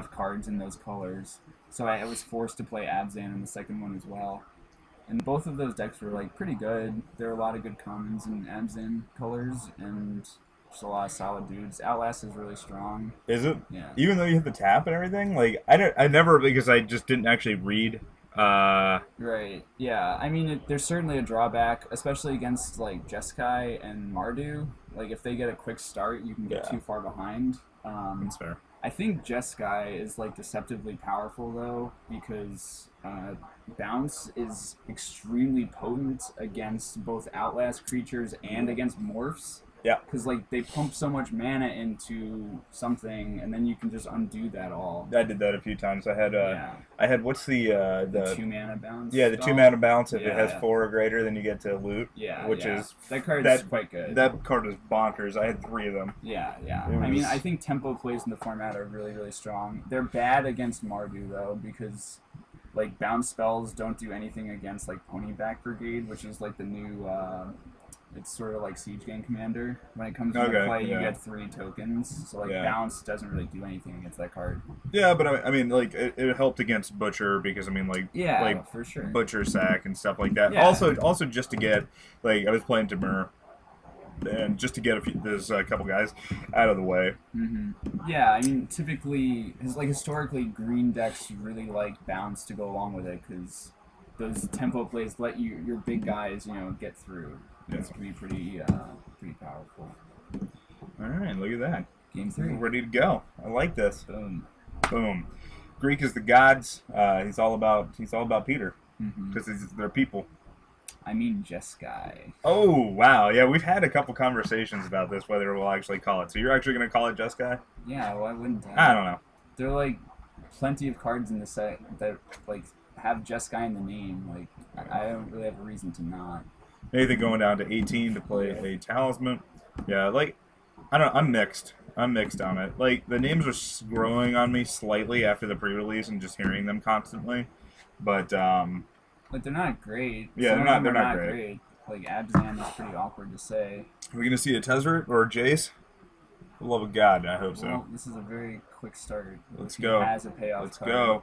enough cards in those colors. So I was forced to play Abzan in the second one as well. And both of those decks were like pretty good. There are a lot of good commons in Abzan colors, and just a lot of solid dudes. Outlast is really strong. Is it? Yeah. Even though you hit the tap and everything, like I never, because I just didn't actually read. Right. Yeah. I mean, there's certainly a drawback, especially against like Jeskai and Mardu. Like if they get a quick start, you can get too far behind. That's fair. I think Jeskai is like deceptively powerful though, because Bounce is extremely potent against both Outlast creatures and against morphs. Yeah. Because like they pump so much mana into something, and then you can just undo that all. I did that a few times. I had what's the 2-mana bounce. Yeah, the 2-mana bounce. If it has 4 or greater, then you get to loot. Yeah. Which is that card is quite good. That card is bonkers. I had 3 of them. Yeah. I mean, I think tempo plays in the format are really, really strong. They're bad against Mardu though, because like bounce spells don't do anything against like Ponyback Brigade, which is like the new. It's sort of like Siege Gang Commander. When it comes into play, you get 3 tokens. So, like, Bounce doesn't really do anything against that card. Yeah, but I mean, like, it helped against Butcher because, I mean, like, for sure. Butcher Sack and stuff like that. Yeah. Also, just to get, like, I was playing Demur, and just to get there's a couple guys out of the way. Yeah, I mean, typically, historically, green decks really like Bounce to go along with it because those tempo plays let your big guys, get through. It's going to be pretty powerful. All right, look at that. Game 3. We're ready to go. I like this. Boom. Boom. Greek is the gods. He's all about Peter because they're people. I mean Jeskai. Oh wow, yeah, we've had a couple conversations about this whether we'll actually call it. So you're actually going to call it Jeskai? Yeah, why wouldn't I? I don't know. There are like plenty of cards in the set that like have Jeskai in the name. Like I don't really have a reason to not. Nathan going down to 18 to play a talisman. Yeah, like, I don't know, I'm mixed. I'm mixed on it. Like, the names are growing on me slightly after the pre-release and just hearing them constantly. But, like, they're not great. Yeah, they're not great. Like, Abzan is pretty awkward to say. Are we going to see a Tezzeret or a Jace? For the love of God, I hope so. Well, this is a very quick start. Let's go. He has a payoff Let's card. go.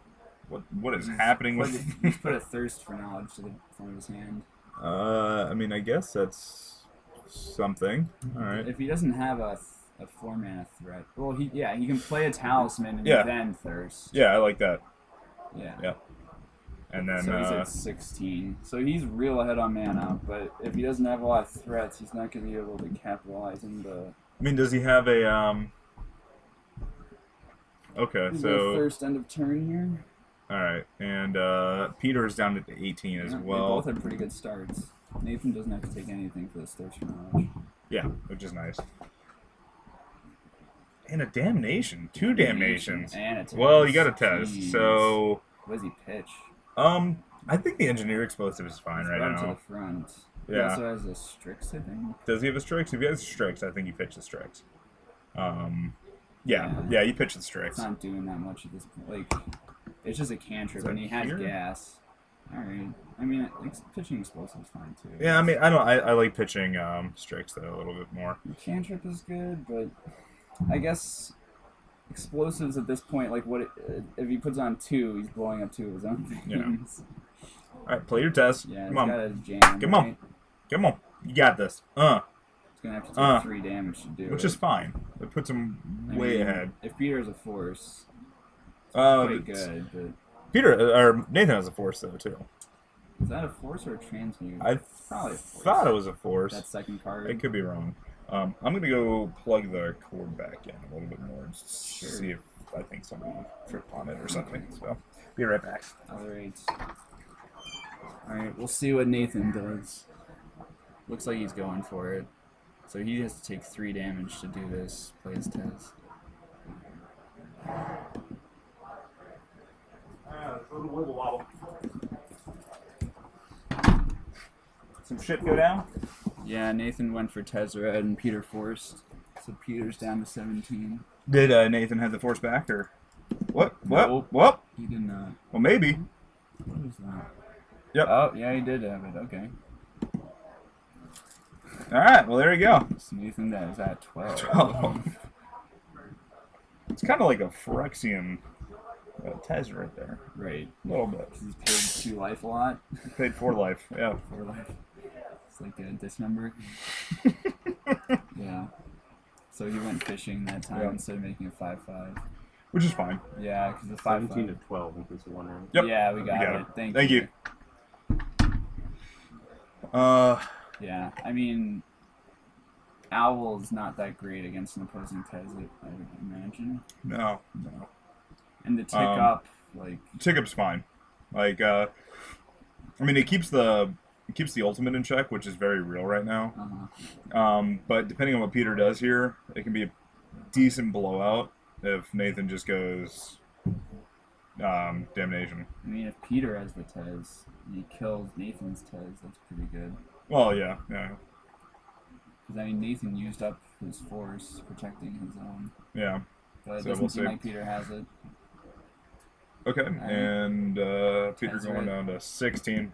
What is happening with... He's put a Thirst for Knowledge to the front of his hand. I mean, I guess that's something. All right. If he doesn't have a 4-mana threat, well, he can play a Talisman and then Thirst. Yeah, I like that. Yeah. Yeah. And then so he's at 16. So he's real ahead on mana, but if he doesn't have a lot of threats, he's not going to be able to capitalize on the. I mean, does he have a Okay, so Thirst end of turn here. All right, and Peter's down to 18 as well. They both had pretty good starts. Nathan doesn't have to take anything for this Thirst for Knowledge. Yeah, which is nice. And a Damnation. 2 Damnations. And a test. Well, you got a test, so... What does he pitch? I think the Engineer Explosive is fine right now. To the front. Yeah. He also has a Strix, I think. Does he have a Strix? If he has a Strix, I think you pitch the Strix. Yeah, you pitch the Strix. It's not doing that much at this point. Like, it's just a cantrip, and he has gas. Alright. I mean, pitching Explosive is fine, too. Yeah, I mean, I like pitching Strix, though, a little bit more. Cantrip is good, but I guess Explosives at this point, like, if he puts on 2, he's blowing up 2 of his own things. Yeah. Alright, play your test. Yeah, Come on. Got a jam, Come on. Come on. You got this. He's going to have to take 3 damage to do it. Which is fine. It puts him way ahead. If Peter has a Force, it's quite good, but... Nathan has a Force, though, too. Is that a Force or a Transmute? I Probably a Force. thought it was a Force. That second card. I could be wrong. I'm going to go plug the cord back in a little bit more and see if I think somebody tripped on it or something. So, be right back. Alright, we'll see what Nathan does. Looks like he's going for it. So he has to take 3 damage to do this, play his test. Wibble wobble. Some shit go down? Yeah, Nathan went for Tezzeret and Peter forced. So Peter's down to 17. Did Nathan have the Force back, or what? Nope. What? He did not. Well, maybe. What is that? Yep. Oh, yeah, he did have it. Okay. All right. Well, there you go. So Nathan is at 12. 12. It's kind of like a Phyrexian Tez right there. Right. A little bit. He's paid 2 life a lot. He paid 4 life. Yeah. 4 life. It's like a dismember. Yeah. So he went fishing that time instead of making a 5/5. Which is fine. Yeah, because the 17 to 12 in case you're wondering. Yep. Yeah, we got it. Thank you. Yeah, I mean, Owl's not that great against an opposing Tez, I would imagine. No. And the tick up, like... Tick up's fine. Like, I mean, it keeps the ultimate in check, which is very real right now. But depending on what Peter does here, it can be a decent blowout if Nathan just goes damnation. I mean, if Peter has the Tez and he kills Nathan's Tez, that's pretty good. Well, yeah. Because, I mean, Nathan used up his force protecting his own. Yeah. But it doesn't seem like Peter has it. Okay, and Peter Tez going down to 16.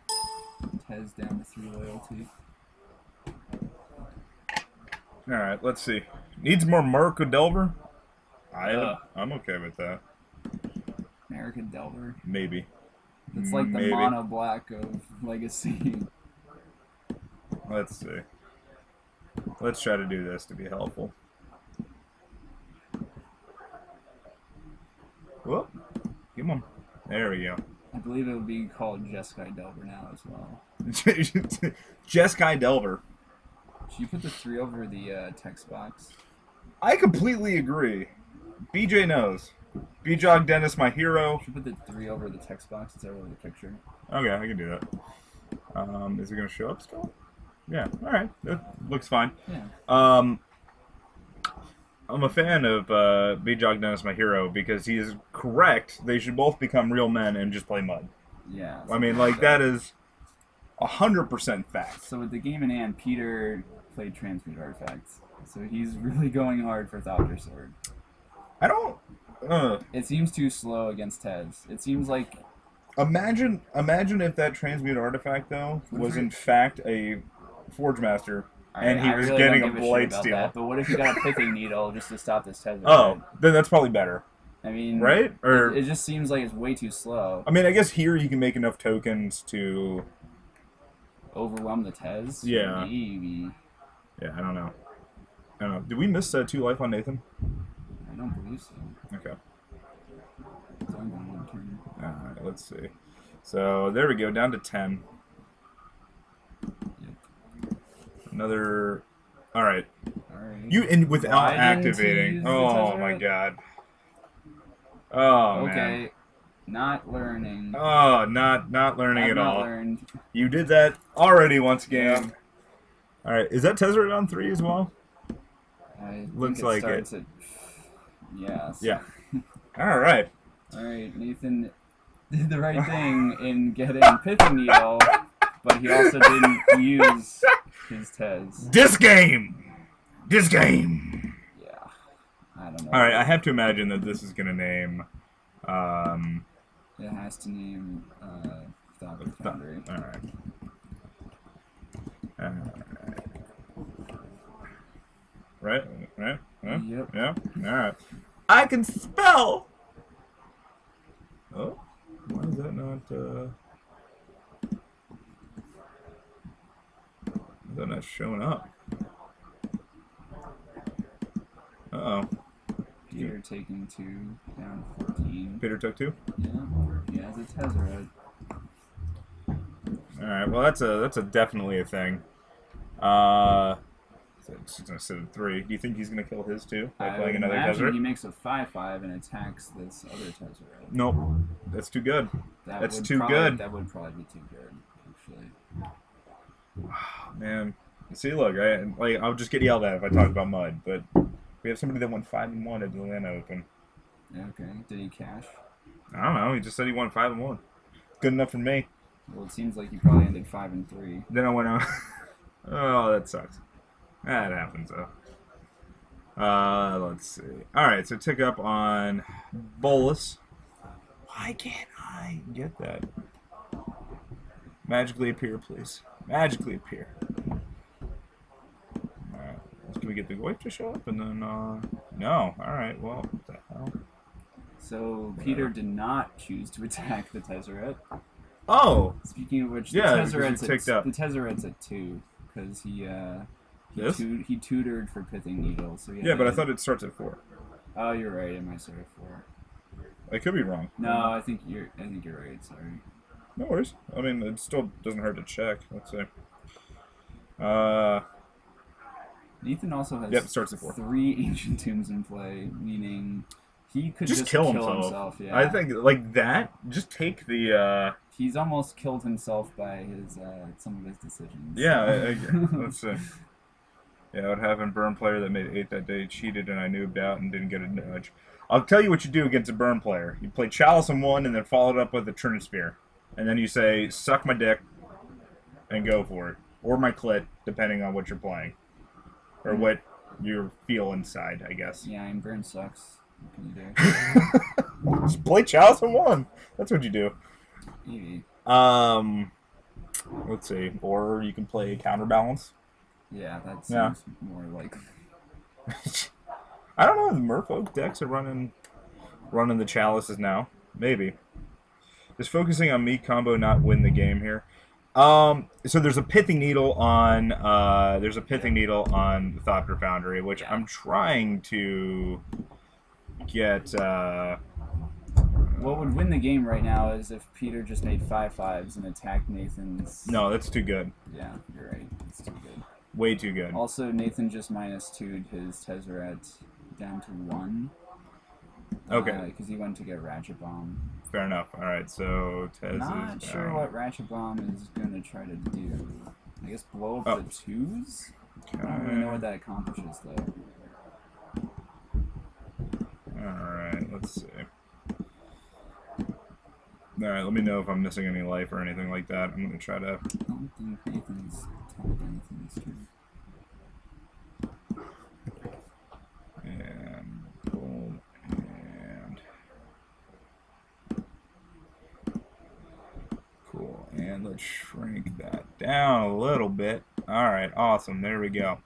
Tez down to 3 loyalty. Alright, let's see. Needs more Marco Delver? I'm okay with that. American Delver. Maybe. It's like the mono black of Legacy. Let's see. Let's try to do this to be helpful. Whoop. Come on. There we go. I believe it would be called Jeskai Delver now as well. Jeskai Delver. Should you put the 3 over the text box? I completely agree. BJ knows. B-Jog Dennis, my hero. Should you put the 3 over the text box instead of the picture? Okay, I can do that. Is it going to show up still? Yeah, alright. That looks fine. Yeah. I'm a fan of B-Jog Dennis, my hero, because he is correct. They should both become real men and just play mud. Yeah. I mean, like, that is 100% fact. So with the game in hand, Peter played Transmute Artifacts. So he's really going hard for Thopter Sword. I don't... It seems too slow against Tez. It seems like... Imagine if that Transmute Artifact, though, was in fact a Forge Master, and he was getting a Blade Steel. But what if you got a Pithing Needle just to stop this Tez? Oh, then that's probably better. I mean... Right? Or it just seems like it's way too slow. I mean, I guess here you can make enough tokens to... Overwhelm the Tez? Yeah. Maybe. Yeah, I don't know. Did we miss 2 life on Nathan? I don't believe so. Okay. It's only been 1 turn. Alright, let's see. So, there we go, down to 10. Yep. Another... Alright. Alright. And without activating. Oh my god. Oh, okay. man. Not learning. Oh, not learning at all. Learned. You did that already once again. Yeah. Alright, is that Tezzeret on 3 as well? Looks like it. Yes. Yeah. Alright. Alright, Nathan did the right thing in getting Pithing Needle, but he also didn't use his Tez. This game! Yeah. I don't know. Alright, I have to imagine that this is going to name... It has to name Thopter Foundry. Alright. Right? Yep. Yeah? Alright. I can spell! Oh? Why is that not, is that not showing up? Uh-oh. Peter taking 2, down 14. Peter took 2? Yeah. He has a Tezzeret. Alright, well that's a definitely a thing. He's gonna sit at 3. Do you think he's gonna kill his too by playing another Tezzeret? He makes a 5/5 and attacks this other Tezzeret. Nope, that's too good. That's too good. That would probably be too good, actually. Man, see, look, I'll just get yelled at if I talk about mud, but we have somebody that won 5-1 at the Atlanta Open. Okay, did he cash? I don't know. He just said he won 5-1. Good enough for me. Well, it seems like he probably ended 5-3. Then I went out. Oh, that sucks. That happens, though. Let's see. Alright, so tick up on Bolus. Why can't I get that? Magically appear, please. Magically appear. Alright. Can we get the wife to show up? And then, no. Alright, well, what the hell? So Peter did not choose to attack the Tezzeret. Oh! Speaking of which, Yeah, the Tezzeret's at 2 because he tutored for Pithing Needle. So yeah, but I thought it starts at 4. Oh, you're right. It might start at 4. I could be wrong. No, I think you're right. Sorry. No worries. I mean, it still doesn't hurt to check. Let's see. Nathan also has it starts at 4. 3 Ancient Tombs in play, meaning he could just kill himself. Yeah. I think like that. Just take the. He's almost killed himself by his some of his decisions. Yeah, let's see. Yeah, what happened? Burn player that made 8 that day cheated, and I noobed out and didn't get a nudge. I'll tell you what you do against a burn player. You play Chalice in 1, and then follow it up with a Trinity Spear, and then you say, "Suck my dick," and go for it, or my clit, depending on what you're playing, or what you feel inside, I guess. Yeah, and burn sucks. What can you do? Just play Chalice in 1. That's what you do. Maybe. Let's see. Or you can play Counterbalance. Yeah, that seems more likely. I don't know. The Merfolk decks are running the Chalices now. Maybe. Just focusing on meat combo, not win the game here. So there's a Pithing Needle on the Thopter Foundry, which I'm trying to get. What would win the game right now is if Peter just made 5/5s and attacked Nathan's... No, that's too good. Yeah, you're right. It's too good. Way too good. Also, Nathan just -2'd his Tezzeret down to 1. Okay. Because he went to get Ratchet Bomb. Fair enough. Alright, so Tez Not is sure what Ratchet Bomb is going to try to do. I guess blow up the 2s? I don't really know what that accomplishes, though. Alright, let's see. Alright, let me know if I'm missing any life or anything like that. I'm going to try to... I don't think Nathan's told anything this turn. And boom, and... Cool, and let's shrink that down a little bit. Alright, awesome, there we go.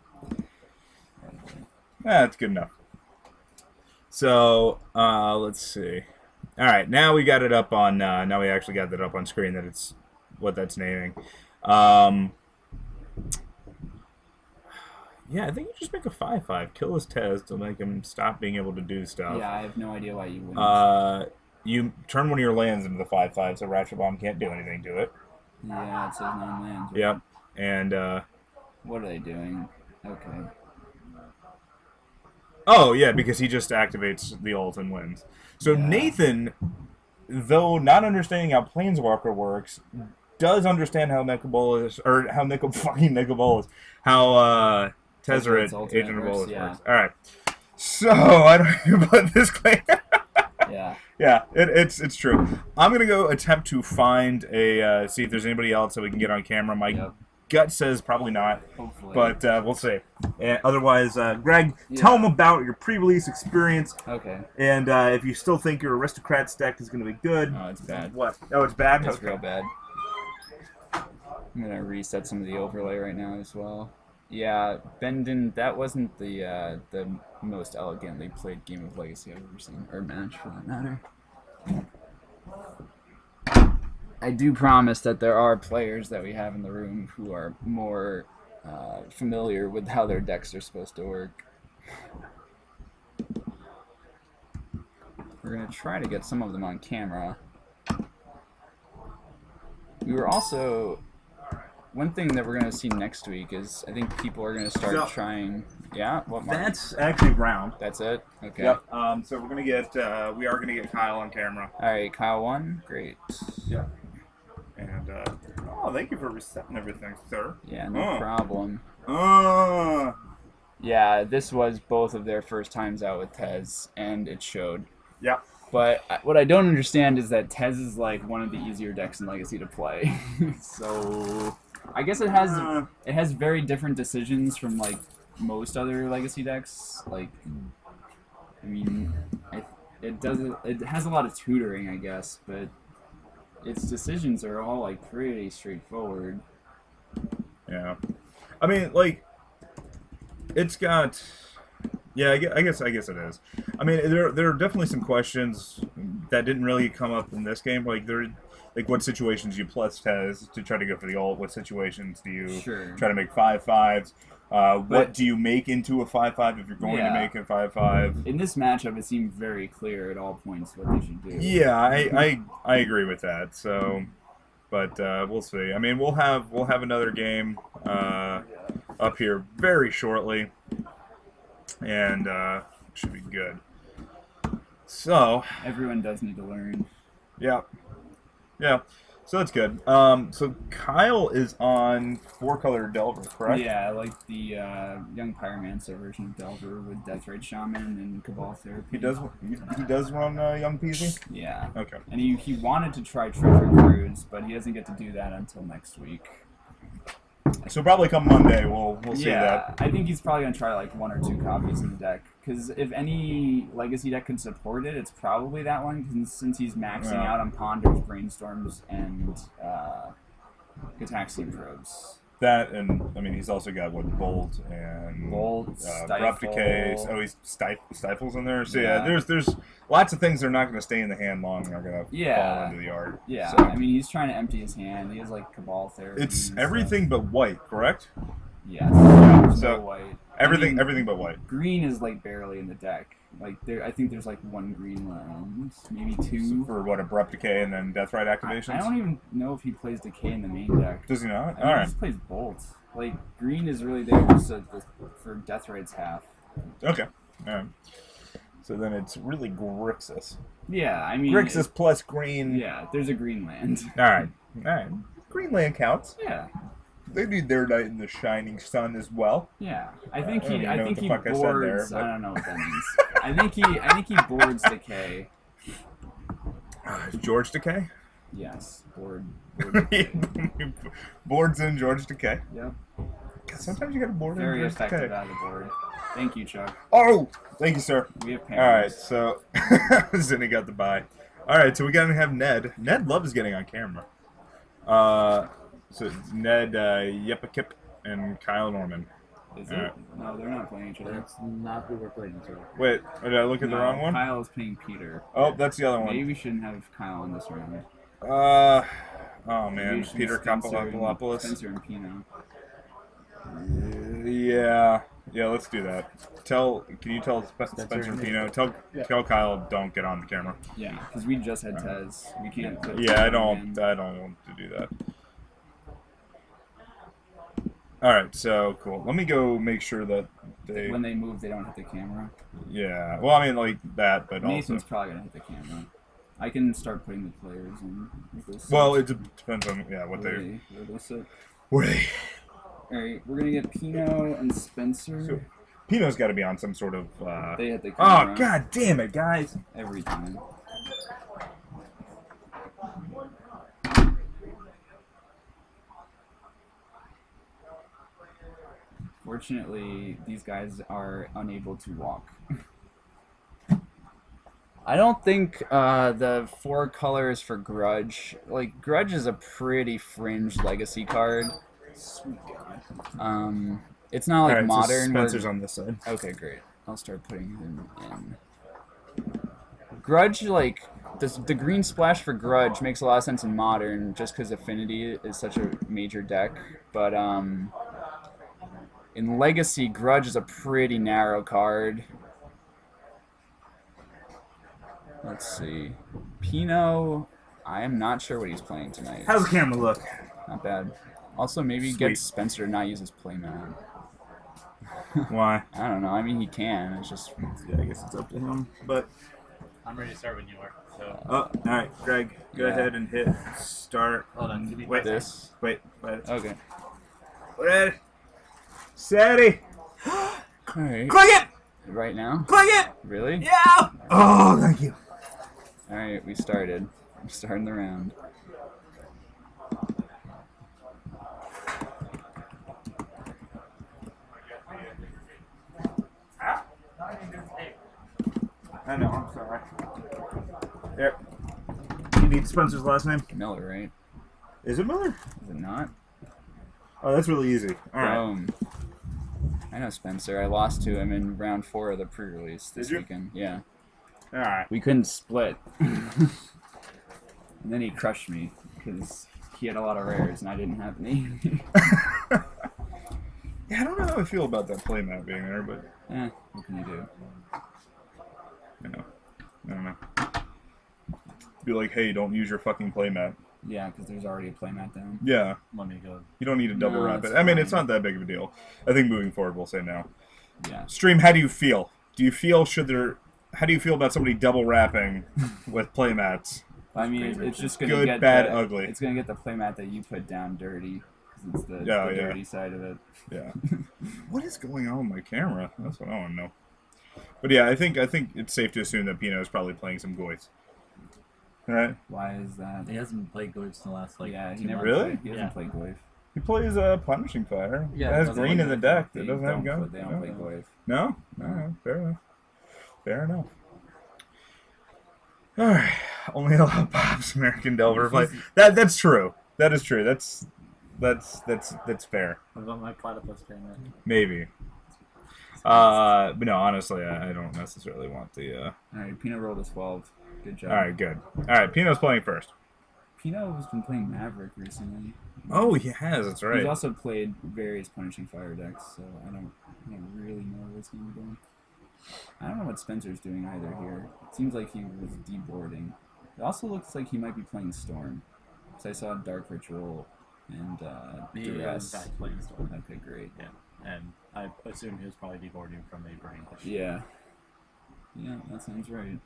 That's good enough. So, let's see. Alright, now we got it up on, now we actually got that up on screen that it's what that's naming. Yeah, I think you just make a 5/5. Kill his Tez to make him stop being able to do stuff. Yeah, I have no idea why you wouldn't. You turn one of your lands into the 5/5, so Ratchet Bomb can't do anything to it. Yeah, it says non-lands. Right? Yep, and, what are they doing? Okay. oh, yeah, because he just activates the ult and wins. So Nathan, though not understanding how Planeswalker works, does understand how Nicol how Tezzeret Agent of Bolas works. Alright. So, I don't even put this claim. Yeah. Yeah, it's true. I'm going to go attempt to find a, see if there's anybody else that we can get on camera. My gut says probably not, hopefully. But we'll see. Otherwise, Greg, tell them about your pre-release experience. Okay. And if you still think your Aristocrats deck is going to be good. Oh, it's bad. What? Oh, it's bad? It's real bad. I'm going to reset some of the overlay right now as well. Yeah, Bendon, that wasn't the most elegantly played game of Legacy I've ever seen, or match for that matter. I do promise that there are players that we have in the room who are more familiar with how their decks are supposed to work. We're going to try to get some of them on camera. We were also... One thing that we're going to see next week is I think people are going to start trying... Yeah? What mark? That's actually round. That's it? Okay. Yep. So we're going to get... we are going to get Kyle on camera. Alright, Kyle won. Great. Yeah. And, oh, thank you for resetting everything, sir. Yeah, no problem. Uh. Yeah, this was both of their first times out with Tez, and it showed. Yeah. But what I don't understand is that Tez is like one of the easier decks in Legacy to play. So I guess it has very different decisions from like most other Legacy decks. Like, I mean, it has a lot of tutoring, I guess, but its decisions are all like pretty straightforward. Yeah. I mean, like, it's got... Yeah, I guess it is. I mean, there are definitely some questions that didn't really come up in this game. Like what situations you plus Tez to try to go for the ult? What situations do you try to make 5/5s? What do you make into a 5/5 if you're going to make a 5/5? In this matchup, it seemed very clear at all points what they should do. Yeah, I agree with that. So, but we'll see. I mean, we'll have another game up here very shortly, and should be good. So everyone does need to learn. Yeah. Yeah, so that's good. So Kyle is on 4-color Delver, correct? Yeah, like the young Pyromancer version of Delver with Deathrite Shaman and Cabal Therapy. He does run Young Peasy? Yeah. Okay. And he wanted to try Treasure Cruise, but he doesn't get to do that until next week. So probably come Monday we'll see that. I think he's probably going to try like 1 or 2 copies in the deck. Because if any Legacy deck can support it, it's probably that one, since he's maxing out on Ponders, Brainstorms, and Gataxian Probes. That, and I mean, he's also got Bolt and Abrupt Decay. Oh, he's Stifles in there. So yeah, there's lots of things that are not going to stay in the hand long and are going to fall into the art. Yeah, so, I mean, he's trying to empty his hand. He has like Cabal Therapy. It's everything but white, correct? Yes. Yeah, so no white. Everything but white. Green is like barely in the deck. Like I think there's like 1 green land, maybe 2. So for what, Abrupt Decay and then Deathrite activations? I don't even know if he plays Decay in the main deck. Does he not? He just plays Bolt. Like green is really there just for Deathrite's half. Okay. All right. So then it's really Grixis. Yeah, I mean Grixis plus green. Yeah, there's a green land. All right. Green land counts. Yeah. They need their Knight in the Shining Sun as well. Yeah, I think he boards. I don't know what that means. I think he boards Decay. George Decay? Yes, board Decay. Boards in George Decay. Yep. Sometimes you got to board in George Decay. Very effective out of the board. Thank you, Chuck. Oh, thank you, sir. We have parents. All right, so Zinni got the bye. All right, so we got to have Ned. Ned loves getting on camera. So it's Ned, Yepakip, and Kyle Norman. Is it? No, they're not playing each other. That's not who we're playing each other. Wait, did I look at the wrong one? Kyle is playing Peter. Oh, that's the other one. Maybe we shouldn't have Kyle on this round. Oh man, Peter Kapalopoulos. Spencer and Pino. Yeah, let's do that. Can you tell Spencer and Pino? Tell Kyle don't get on the camera. Yeah, because we just had Tez. We can't. Yeah, I don't want to do that. All right, so cool. Let me go make sure that when they move, they don't hit the camera. Yeah, well, I mean like that, but Nathan's probably gonna hit the camera. I can start putting the players in. Well, it depends on what where they sit. Where they. All right, we're gonna get Pino and Spencer. So, Pino's got to be on some sort of. They hit the camera. Oh god damn it, guys! Every time. Fortunately, these guys are unable to walk. I don't think the 4 colors for Grudge... Like, Grudge is a pretty fringe legacy card. Sweet God. It's not like Modern. So Spencer's on this side. Okay, great. I'll start putting him in. Grudge, like... The green splash for Grudge makes a lot of sense in Modern, just because Affinity is such a major deck. But, in Legacy, Grudge is a pretty narrow card. Let's see. Pino, I am not sure what he's playing tonight. How's the camera look? Not bad. Also, maybe get Spencer to not use his playmat. Why? I don't know. I mean, he can. It's just... Yeah, I guess it's up to him. But I'm ready to start when you are. So. Oh, all right, Greg. Go ahead and hit start. Hold on. Wait. This. Wait. Okay. Ready. Steady. Alright. Click it! Right now? Click it! Really? Yeah! Oh, thank you. Alright, we started. We're starting the round. I know, I'm sorry. There. You need Spencer's last name? Miller, right? Is it Miller? Is it not? Oh, that's really easy. All right. Boom. I know Spencer. I lost to him in round 4 of the pre-release this Did you? weekend. Yeah. All right. We couldn't split. And then he crushed me because he had a lot of rares and I didn't have any. Yeah, I don't know how I feel about that playmat being there, but What can you do? you know, I don't know. Be like, hey, don't use your fucking playmat. Yeah, because there's already a playmat down. Yeah, Let me go. you don't need to double No, wrap it's it. I mean, it's fine. not that big of a deal. I think moving forward, we'll say no. Yeah. Stream, how do you feel? Do you feel how do you feel about somebody double wrapping with playmats? I mean, it's just gonna Good, get bad, the, ugly. It's gonna get the playmat that you put down dirty, because it's the Yeah. dirty side of it. Yeah. What is going on with my camera? That's what I want to know. But yeah, I think it's safe to assume that Pino is probably playing some Goys. Right? Why is that? He hasn't played Goats in the last like. Yeah, he 2 never. months. Really? He doesn't play Goyf. He plays Punishing Fire. Yeah, It has doesn't green play in the Goyf. deck. They It doesn't have gun. They don't play Goyf. No? No, fair enough. Fair enough. Alright. Only allow Bob's American Delver play. That's true. That is true. That's fair. What about my platypus payment? Maybe. But no, honestly, I don't necessarily want the. All right, Pino rolled a 12. Good job. All right, good. All right, Pino's playing first. Pino has been playing Maverick recently. Oh, he has. That's right. He's also played various Punishing Fire decks, so I don't really know what's going to be doing. I don't know what Spencer's doing either here. It seems like he was deboarding. It also looks like he might be playing Storm. So I saw Dark Ritual and He Duress. is back playing Storm. Okay, great. Yeah, and I assume he was probably deboarding from a brain. Yeah. Yeah, that sounds right.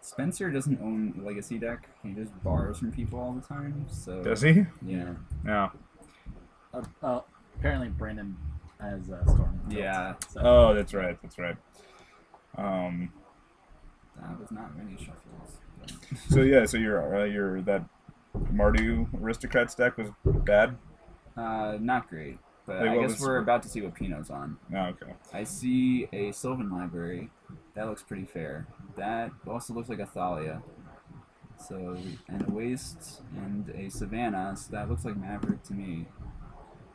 Spencer doesn't own Legacy deck. He just borrows from people all the time. So Does he? Yeah. No. Apparently Brandon has Storm. Yeah. So, Oh, that's right. That's right. That was not many shuffles. But... So yeah, so your that Mardu Aristocrats deck was bad. Not great. But Like, I what guess was- we're about to see what Pino's on. Oh, okay. I see a Sylvan Library. That looks pretty fair. That also looks like a Thalia. So, and a Waste and a Savannah. So that looks like Maverick to me.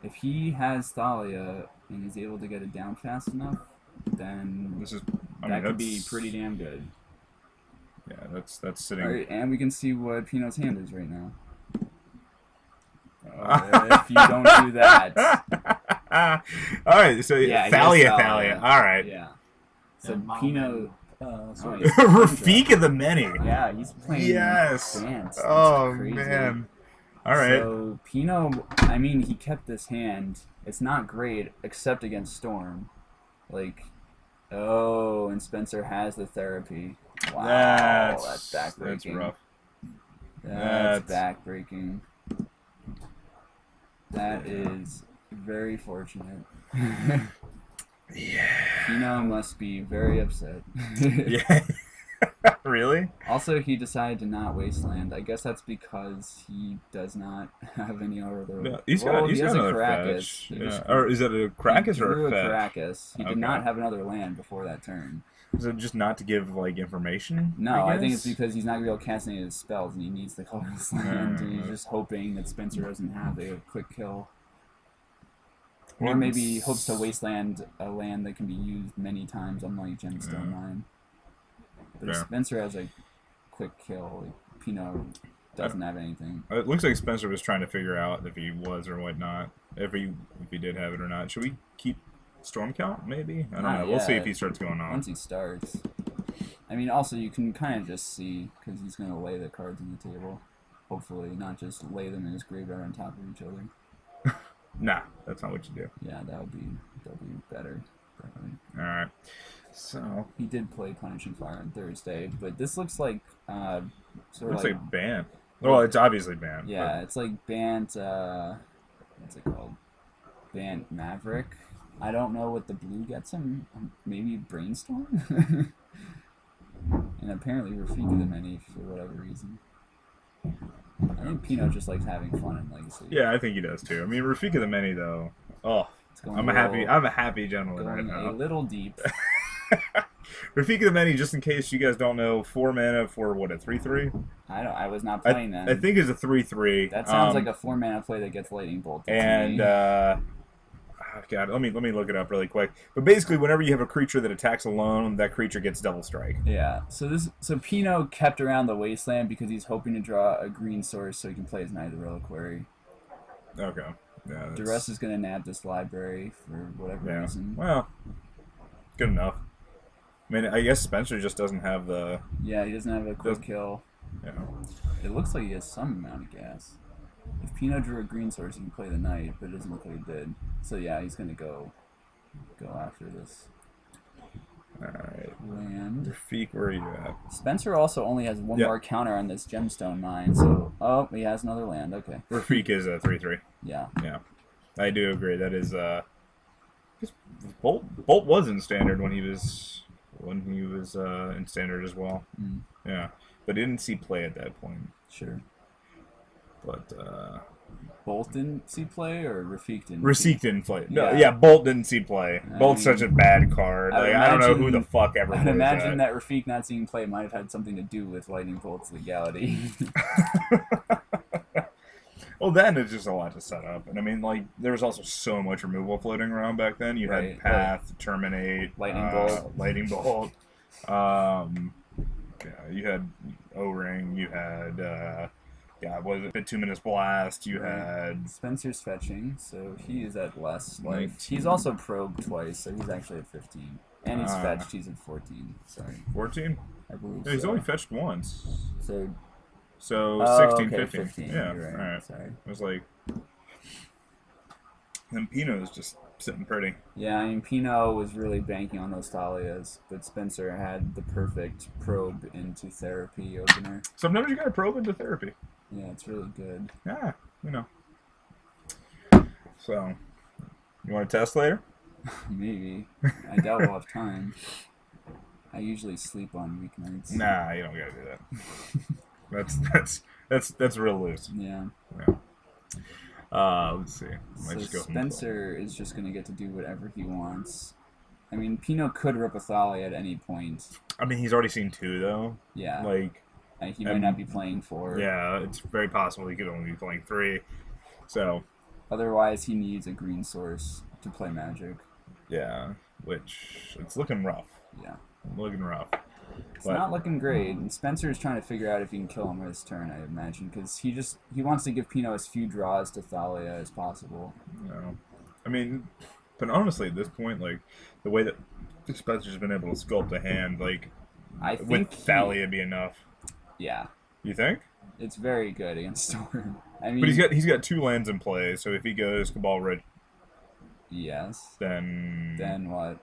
If he has Thalia and he's able to get it down fast enough, then This is. that could be pretty damn good. Yeah, that's sitting. Alright, and we can see what Pino's hand is right now. If you don't do that. All right, so Yeah, he Thalia, has Thalia. All right. Yeah. So and Mom Pino... and, Oh, yeah. Rafika the Many. Yeah, he's playing Yes. Bant. That's Oh crazy. man. All right. So Pino, I mean, he kept this hand. It's not great, except against Storm. Like, oh, and Spencer has the therapy. Wow, that's backbreaking. That's rough. That's backbreaking. That is very fortunate. Yeah. Pino must be very upset. Yeah. Really? Also, he decided to not wasteland. I guess that's because he does not have any other. No, he's Well, got he has a another Karakas. fetch. He Yeah. just- Or is it a Karakas he or drew a fetch? Karakas. He Okay. did not have another land before that turn. Is it just not to give like information? No, I think it's guess? because he's not going to be able to cast any of his spells, and he needs the colorless land, and he's Mm. just hoping that Spencer doesn't have a quick kill. I Or mean, maybe he hopes to wasteland a land that can be used many times, unlike Gemstone Yeah. Mine. But if Fair. Spencer has a quick kill, like, Pino doesn't have anything. It looks like Spencer was trying to figure out if he was or whatnot, if he did have it or not. Should we keep Storm Count? Maybe I don't Not know. We'll see yet. if he starts going on. Once he starts. I mean, also, you can kind of just see, because he's going to lay the cards on the table. Hopefully, not just lay them in his graveyard on top of each other. Nah, that's not what you do. Yeah, that would be better. Definitely. All right. So He did play Punishing Fire on Thursday, but this looks like sort looks of like Bant. Well, it's obviously Bant. yeah, it's like Bant. What's it called? Bant Maverick. I don't know what the blue gets him. Maybe Brainstorm. And apparently Rafika the Many for whatever reason. I think Pino just likes having fun in Legacy. Yeah, I think he does too. I mean, Rafika the Many though. Oh, It's going I'm a happy gentleman right going now. a little deep. Rafika the Many, just in case you guys don't know, 4 mana for what, a 3/3? I was not playing that. I think it's a 3/3. That sounds like a 4 mana play that gets Lightning Bolt. And God, let me look it up really quick. But basically, whenever you have a creature that attacks alone, that creature gets double strike. Yeah. So Pino kept around the Wasteland because he's hoping to draw a green source so he can play his Knight of the Reliquary. Okay. Yeah. Duress is gonna nab this library for whatever reason. Well, good enough. I mean, I guess Spencer just doesn't have the. Yeah, he doesn't have a quick kill. Yeah. It looks like he has some amount of gas. If Pino drew a green source, he can play the Knight, but it doesn't look like he did. So yeah, he's gonna go after this. Alright. Land. Rafik, where are you at? Spencer also only has one more counter on this gemstone mine, so he has another land. Okay. Rafik is a 3/3. Yeah. Yeah. I do agree. That is Bolt was in standard when he was in standard as well. Mm. Yeah. But didn't see play at that point. Sure. But Bolt didn't see play, or Rafik didn't? Rafik didn't play. No, yeah, Bolt didn't see play. Bolt's such a bad card. I don't know who the fuck ever. I'd imagine that Rafik not seeing play might have had something to do with Lightning Bolt's legality. Well, then it's just a lot to set up, and I mean, like, there was also so much removal floating around back then. You had Path, Terminate, Lightning Bolt. Yeah, you had O-Ring. You had was it Bituminous Blast? You had Spencer's fetching, so he is at less life. He's also probed twice, so he's actually at 15, and he's fetched. He's at 14. Sorry, 14. I believe. No, he's only fetched once. So 16, okay, 15. Yeah, right. all right. Sorry. It was like, and Pino's just sitting pretty. Yeah, I mean, Pino was really banking on those Thalias, but Spencer had the perfect probe into therapy opener. Sometimes you gotta probe into therapy. Yeah, it's really good. Yeah, you know. So, you want to test later? Maybe. I doubt we'll have time. I usually sleep on weeknights. Nah, you don't gotta do that. That's real loose. Yeah. Let's see. So Spencer is just gonna get to do whatever he wants. I mean, Pino could rip a Thalia at any point. I mean, he's already seen 2 though. Yeah. Like, he might not be playing 4. Yeah, it's very possible he could only be playing 3. So. Otherwise, he needs a green source to play Magic. Yeah, which it's looking rough. Yeah. Looking rough. It's not looking great, and Spencer is trying to figure out if he can kill him with his turn, I imagine, because he wants to give Pino as few draws to Thalia as possible. No. I mean, but honestly, at this point, like, the way that Spencer's been able to sculpt a hand, like, I think would Thalia be enough? Yeah. You think? It's very good against Storm. I mean, but he's got 2 lands in play, so if he goes Cabal Red, yes. Then what?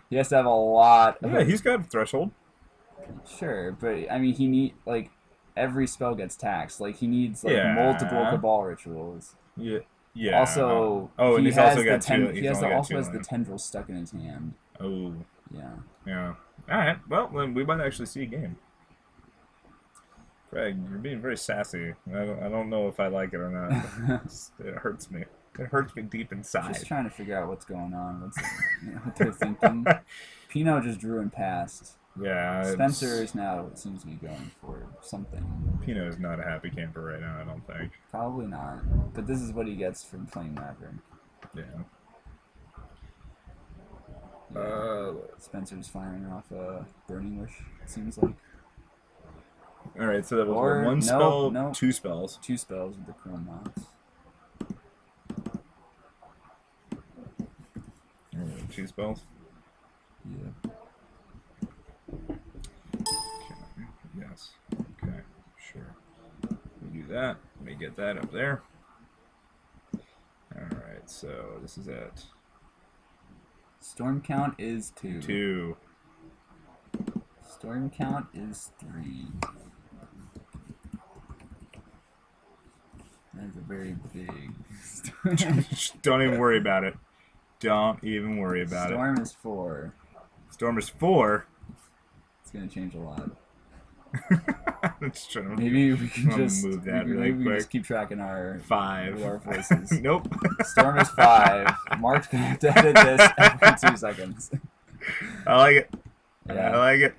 He has to have a lot of... Yeah, he's got Threshold. Sure, but I mean, he like every spell gets taxed. Like he needs multiple Cabal rituals. Yeah. Also, and he's also got 2. He also has the tendril stuck in his hand. Oh. Yeah. Yeah. All right. Well, then we might actually see a game. Greg, you're being very sassy. I don't know if I like it or not. It hurts me. It hurts me deep inside. Just trying to figure out what's going on. What they're thinking. Pino just drew and passed. Yeah. Spencer is now seems to be going for something. Pino is not a happy camper right now, I don't think. Probably not. But this is what he gets from playing Maverick. Yeah. Spencer's firing off a Burning Wish, it seems like. Alright, so that was one spell, 2 spells. 2 spells with the Chrome Mox. 2 spells? Yeah. Okay. Yes. Okay. Sure. We do that. Let me get that up there. Alright, so this is it. Storm count is 2. 2. Storm count is 3. That's a very big storm. Don't even worry about it. Don't even worry about Storm is 4. Storm is 4? It's going to change a lot. Maybe we can just move that really maybe we quick. can just keep tracking our 5. Our voices. Nope. Storm is 5. Mark's going to have to edit this every 2 seconds. I like it. Yeah. I like it.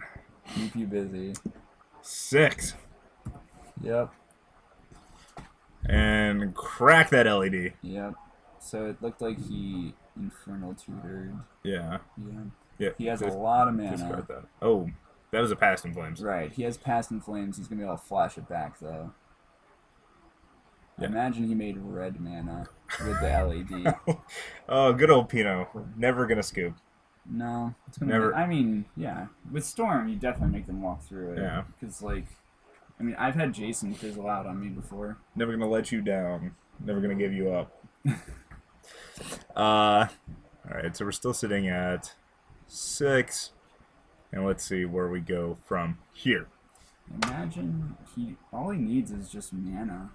Keep you busy. 6. Yep. And crack that LED. Yep. So it looked like he Infernal Tutored. Yeah. Yeah. Yeah. He has a lot of mana. Discard that. Oh, that was a Past in Flames. Right. He has Past in Flames. He's gonna be able to flash it back though. Yeah. Imagine he made red mana with the LED. Oh, good old Pino. Never gonna scoop. No, it's gonna. Never. I mean, yeah. With Storm, you definitely make them walk through it. Yeah. Because like, I mean, I've had Jason fizzle out on me before. Never gonna let you down. Never gonna give you up. All right, so we're still sitting at 6, and let's see where we go from here. Imagine all he needs is just mana.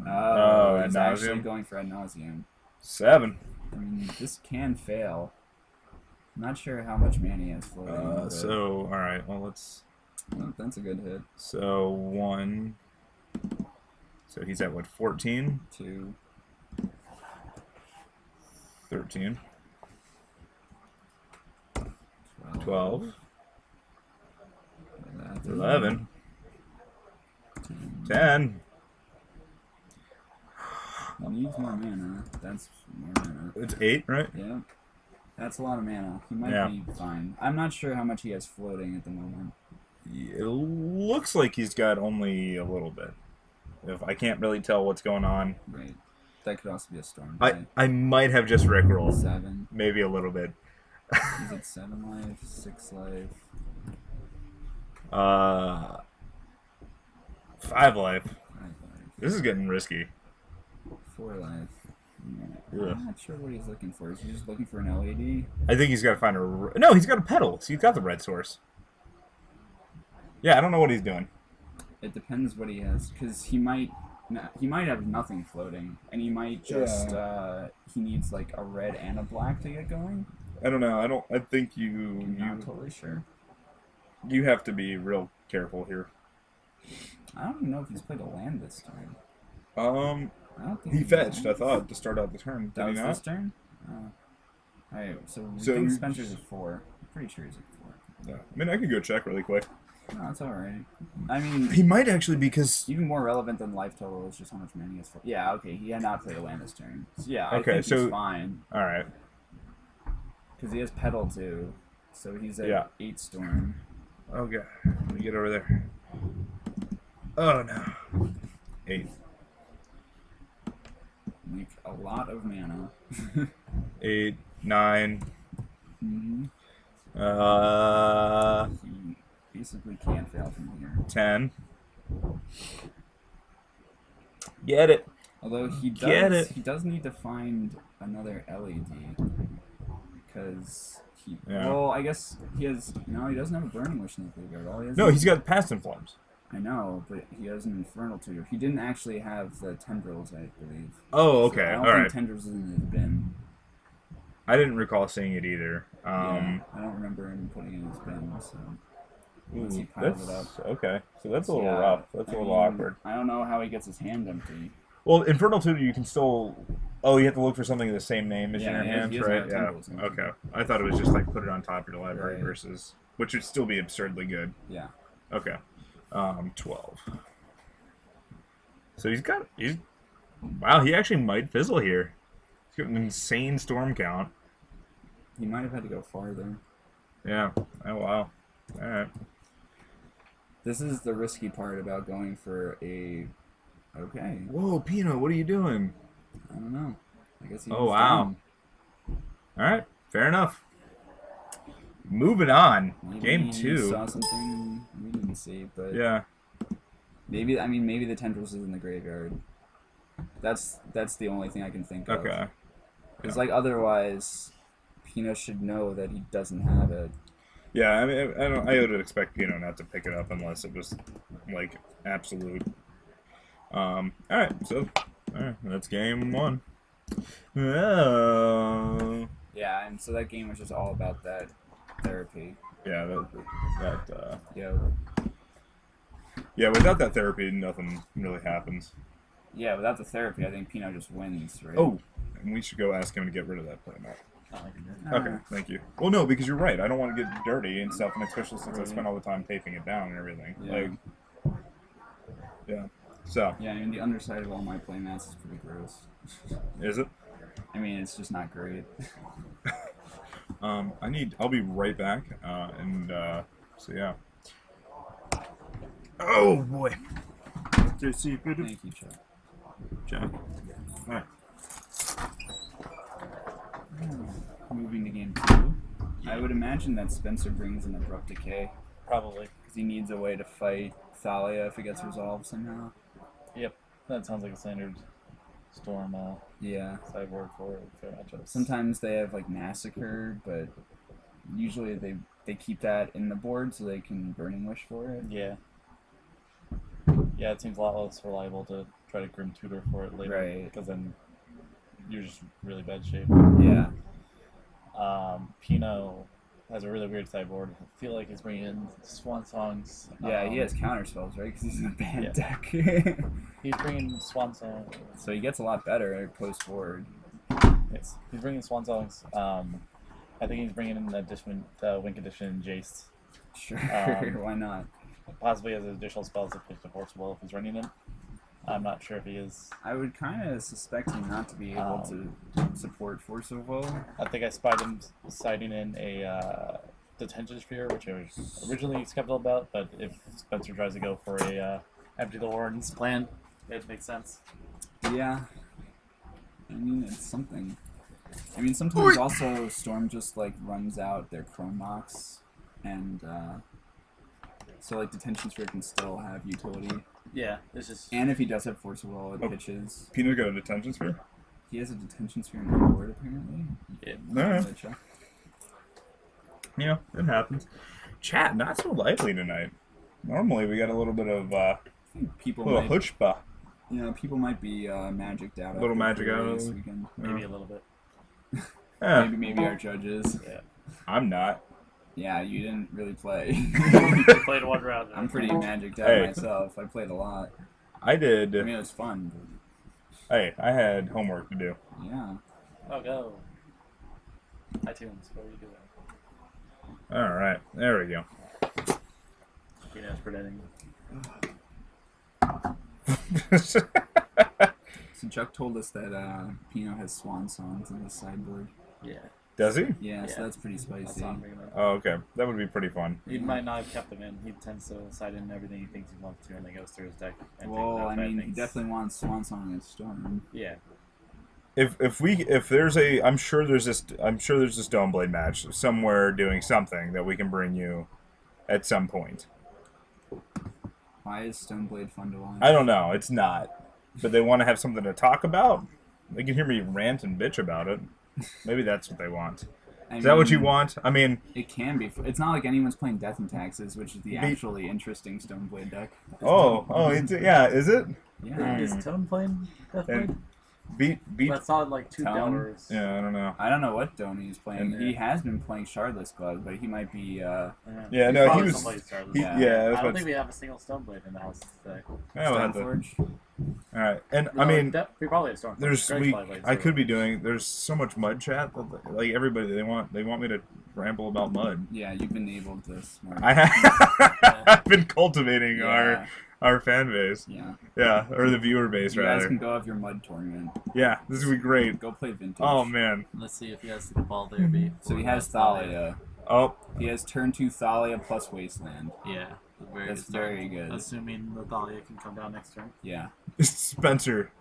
Oh, he's ad actually nauseam. going for ad nauseam. 7. I mean, this can fail. I'm not sure how much mana he has floating. but- So, all right, well, let's. Oh, that's a good hit. So 1. So he's at what? 14, 2. 13, 12, 11, 10. He needs more mana. That's more mana. It's 8, right? Yeah. That's a lot of mana. He might Yeah. be fine. I'm not sure how much he has floating at the moment. It looks like he's got only a little bit. If I can't really tell what's going on, Right. That could also be a storm. play. I might have just rickrolled. 7. Maybe a little bit. He's at 7 life, 6 life. 5 life. 5 life. This is getting risky. 4 life. Yeah. Ugh. I'm not sure what he's looking for. Is he just looking for an LED? I think he's got to find a. No, he's got a pedal. So he's got the red source. Yeah, I don't know what he's doing. It depends what he has, because he might have nothing floating, and he might just he needs like a red and a black to get going. I don't know. I think I'm not totally sure. you have to be real careful here. I don't even know if he's played a land this turn. I don't think He did fetched. I land. thought to start out the turn. That Did was he this not? turn. Alright, so we So- think Spencer's at 4. I'm pretty sure he's at 4. Yeah. I mean, I could go check really quick. No, that's alright. I mean, He might actually because. even more relevant than life total is just how much mana he has. Yeah, okay, he had not played a land this turn. So yeah, I Okay, think so- he's fine. All right. Because he has pedal too. So he's at Yeah. 8 storm. Oh god. Let me get over there. Oh no. 8. Make a lot of mana. 8, 9. Mm-hmm. He basically can't fail from here. 10. Get it. Although he Get does, it. he does need to find another LED because he. Yeah. Well, I guess he has. No, he doesn't have a Burning Wish in the graveyard. All he has. No, is- he's got Past in Flames. I know, but he has an Infernal Tutor. He didn't actually have the Tendrils, I believe. Oh, So okay. I don't All think right. Tendrils is in his bin. I didn't recall seeing it either. Yeah, I don't remember him putting it in his bin. So. Once he Ooh, piles it that's up. okay. So that's a little Yeah, rough. That's a I little mean, awkward. I don't know how he gets his hand empty. Well, Infernal Tutor, you can still. Oh, you have to look for something of the same name as Yeah, your he has- hands, he has right? no Yeah. tendrils in it. Okay. I thought it was just like put it on top of your library Right. versus, which would still be absurdly good. Yeah. Okay. 12. So wow, he actually might fizzle here. He's got an insane storm count. He might have had to go farther. Yeah. Oh wow. All right. This is the risky part about going for a. Okay. Whoa, Pino, what are you doing? I don't know. I guess he. Oh, was wow. done. All right. Fair enough. Moving on. Maybe Game he 2. saw something we didn't see, but Yeah. maybe maybe the Tendrils is in the graveyard. That's the only thing I can think of. Okay. Because like otherwise, Pino should know that he doesn't have it. Yeah, I mean, I would expect Pino not to pick it up unless it was like absolute. All right, so that's game 1. Oh. Yeah, and so that game was just all about that therapy. Yeah, Yo. yeah. Without that therapy, nothing really happens. Yeah, without the therapy, I think Pino just wins, right? Oh, and we should go ask him to get rid of that playmat. I can do it. Okay, thank you. Well, no, because you're right. I don't want to get dirty and stuff, and especially since I spent all the time taping it down and everything. Yeah. Like, yeah. So, Yeah, I mean the underside of all my playmats is pretty gross. is it? I mean, it's just not great. I'll be right back. So yeah. Oh boy. JC, Thank you, Chuck. Jack. All right. Moving to game 2. I would imagine that Spencer brings an Abrupt Decay. Probably. Because he needs a way to fight Thalia if it gets resolved somehow. Yep. That sounds like a standard Storm Yeah. sideboard for fair matchups. Sometimes they have like Massacre, but usually they keep that in the board so they can Burning Wish for it. Yeah. Yeah, it seems a lot less reliable to try to Grim Tutor for it later. Right. Because then you're just really bad shape. Yeah. Pino has a really weird sideboard. I feel like he's bringing in Swan Songs. Yeah, he has counter spells, right? Because he's in a bad Yeah. deck. He's bringing Swan Songs. So he gets a lot better post forward. Yes, he's bringing Swan Songs. I think he's bringing in the Wink Edition Jace. Sure, why not? Possibly as additional spells to push the Force Will if he's running it. I'm not sure if he is. I would kind of suspect him not to be able to support Force of Will. I think I spied him citing in a Detention Sphere, which I was originally skeptical about, but if Spencer tries to go for a Empty the Warden's plan, it makes sense. Yeah. I mean, it's something. I mean, sometimes also Storm just, like, runs out their Chrome Mox, and, so, like, Detention Sphere can still have utility. Yeah, this is. And if he does have Force of Will, it pitches. Pino got a detention sphere? He has a Detention Sphere in the board, apparently. Yeah. No. Check. Yeah, it happens. Chat, not so lively tonight. Normally we got a little bit of I think people little might, chutzpah. you know, people might be magicked out. Little after magic out this of it. weekend. Maybe a little bit. Yeah, Maybe our judges. Yeah. I'm not. Yeah, you didn't really play. You played one round. I'm pretty magicked out Hey. myself. I played a lot. I did. I mean, it was fun. Hey, I had homework to do. But yeah. Oh, go. iTunes, what are you doing? All right, there we go. Pino's pretending. So Chuck told us that Pino has Swan Songs in his sideboard. Yeah. Does he? Yeah, so Yeah. that's pretty That's spicy. all I'm bringing up. Oh, okay. That would be pretty fun. He might not have kept them in. He tends to cite in everything he thinks he wants to, and then goes through his deck. And Well, takes out I bad mean, he things. definitely wants Swan Song and Storm. Yeah. If there's a, I'm sure there's a Stoneblade match somewhere doing something that we can bring you at some point. Why is Stoneblade fun to watch? I don't know. It's not, but they want to have something to talk about. They can hear me rant and bitch about it. Maybe that's what they want. Is that what you want? I mean, It can be. It's not like anyone's playing Death and Taxes, which is the actually interesting Stoneblade deck. yeah, is it? Yeah. Is Tone playing Deathblade? And beat. That's not like two Tone? dollars. Yeah, I don't know. I don't know what Donnie's playing. And- He has been playing Shardless Glove, but he might be. Yeah, no, he probably was. somebody's Charlie. He, Yeah. yeah, I that's don't what. think we have a single Stoneblade in the house today. Yeah, we'll have to- Stoneforge. all right, and No, I mean, we probably have Stoneblade. there's Greg's probably played I could Stoneblade. be doing. There's so much mud chat that like everybody they want me to ramble about mud. Yeah, you've been able to. Smart. I've been cultivating Yeah. our fan base. Yeah. Or the viewer base You guys rather. can go have your mud tournament. Yeah, this would be great. Go play Vintage. Oh man. Let's see if he has the ball there, B. So he has Thalia. Oh, He has turn 2 Thalia plus Wasteland. Yeah. Very That's good start. very good. Assuming the Thalia can come down next turn. Yeah. Spencer,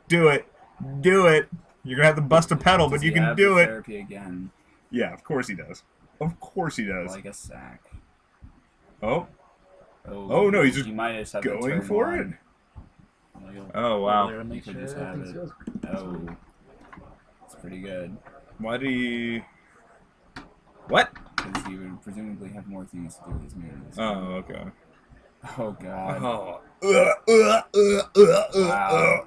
do it. You're gonna have to bust a pedal, but Does you he can have do the it. Therapy again. Yeah, of course he does. Of course he does. Like a sack. Oh, Oh no, he's just he might just have the going turn for one. it. I'll go Oh wow. over there and make You could sure just have everything's it. good. Oh. It's pretty good. Why do you? What? Because he would presumably have more things to do with his mirrors. Oh, okay. Oh god. Oh. Wow.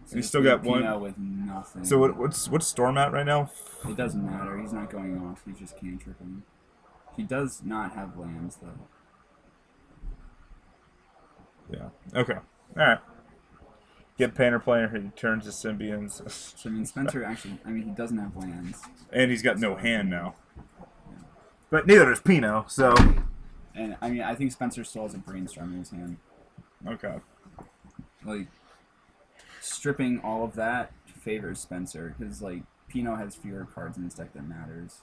So He's still got one. Pino with nothing. So what's Storm at right now? It doesn't matter. He's not going off. He's just cantripping. He does not have lands though. Yeah. Okay. All right. Get Painter player. He turns to Symbionts. So I mean, Spencer actually. I mean, he doesn't have lands. And he's got no hand now. But neither does Pino. So. And I mean, I think Spencer still has a brainstorm in his hand. Okay. Like stripping all of that favors Spencer because like Pino has fewer cards in his deck that matters.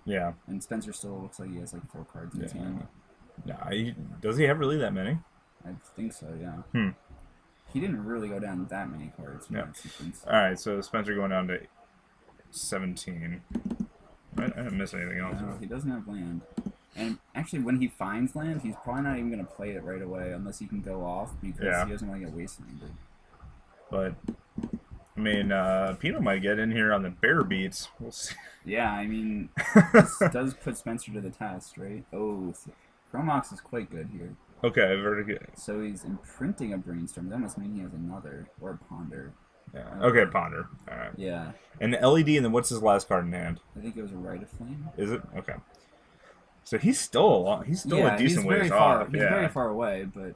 Yeah. And Spencer still looks like he has like 4 cards in his hand. Yeah. Does he have really that many? I think so. Yeah. Hmm. He didn't really go down that many cards in Yeah. that sequence. All right. So Spencer going down to 17. I didn't miss anything else. No, he doesn't have land. And actually, when he finds land, he's probably not even going to play it right away unless he can go off because he doesn't want to get wastelanded. But, I mean, Pino might get in here on the bear beats. We'll see. Yeah, I mean, this does put Spencer to the test, right? Oh, Chromox is quite good here. Okay, very good. So he's imprinting a Brainstorm. That must mean he has another. Or a Ponder. Yeah. Okay, Ponder. All right. Yeah. And the LED, and then what's his last card in hand? I think it was a Rite of Flame. Is it? Okay. So he's still a decent ways off. He's very far away, but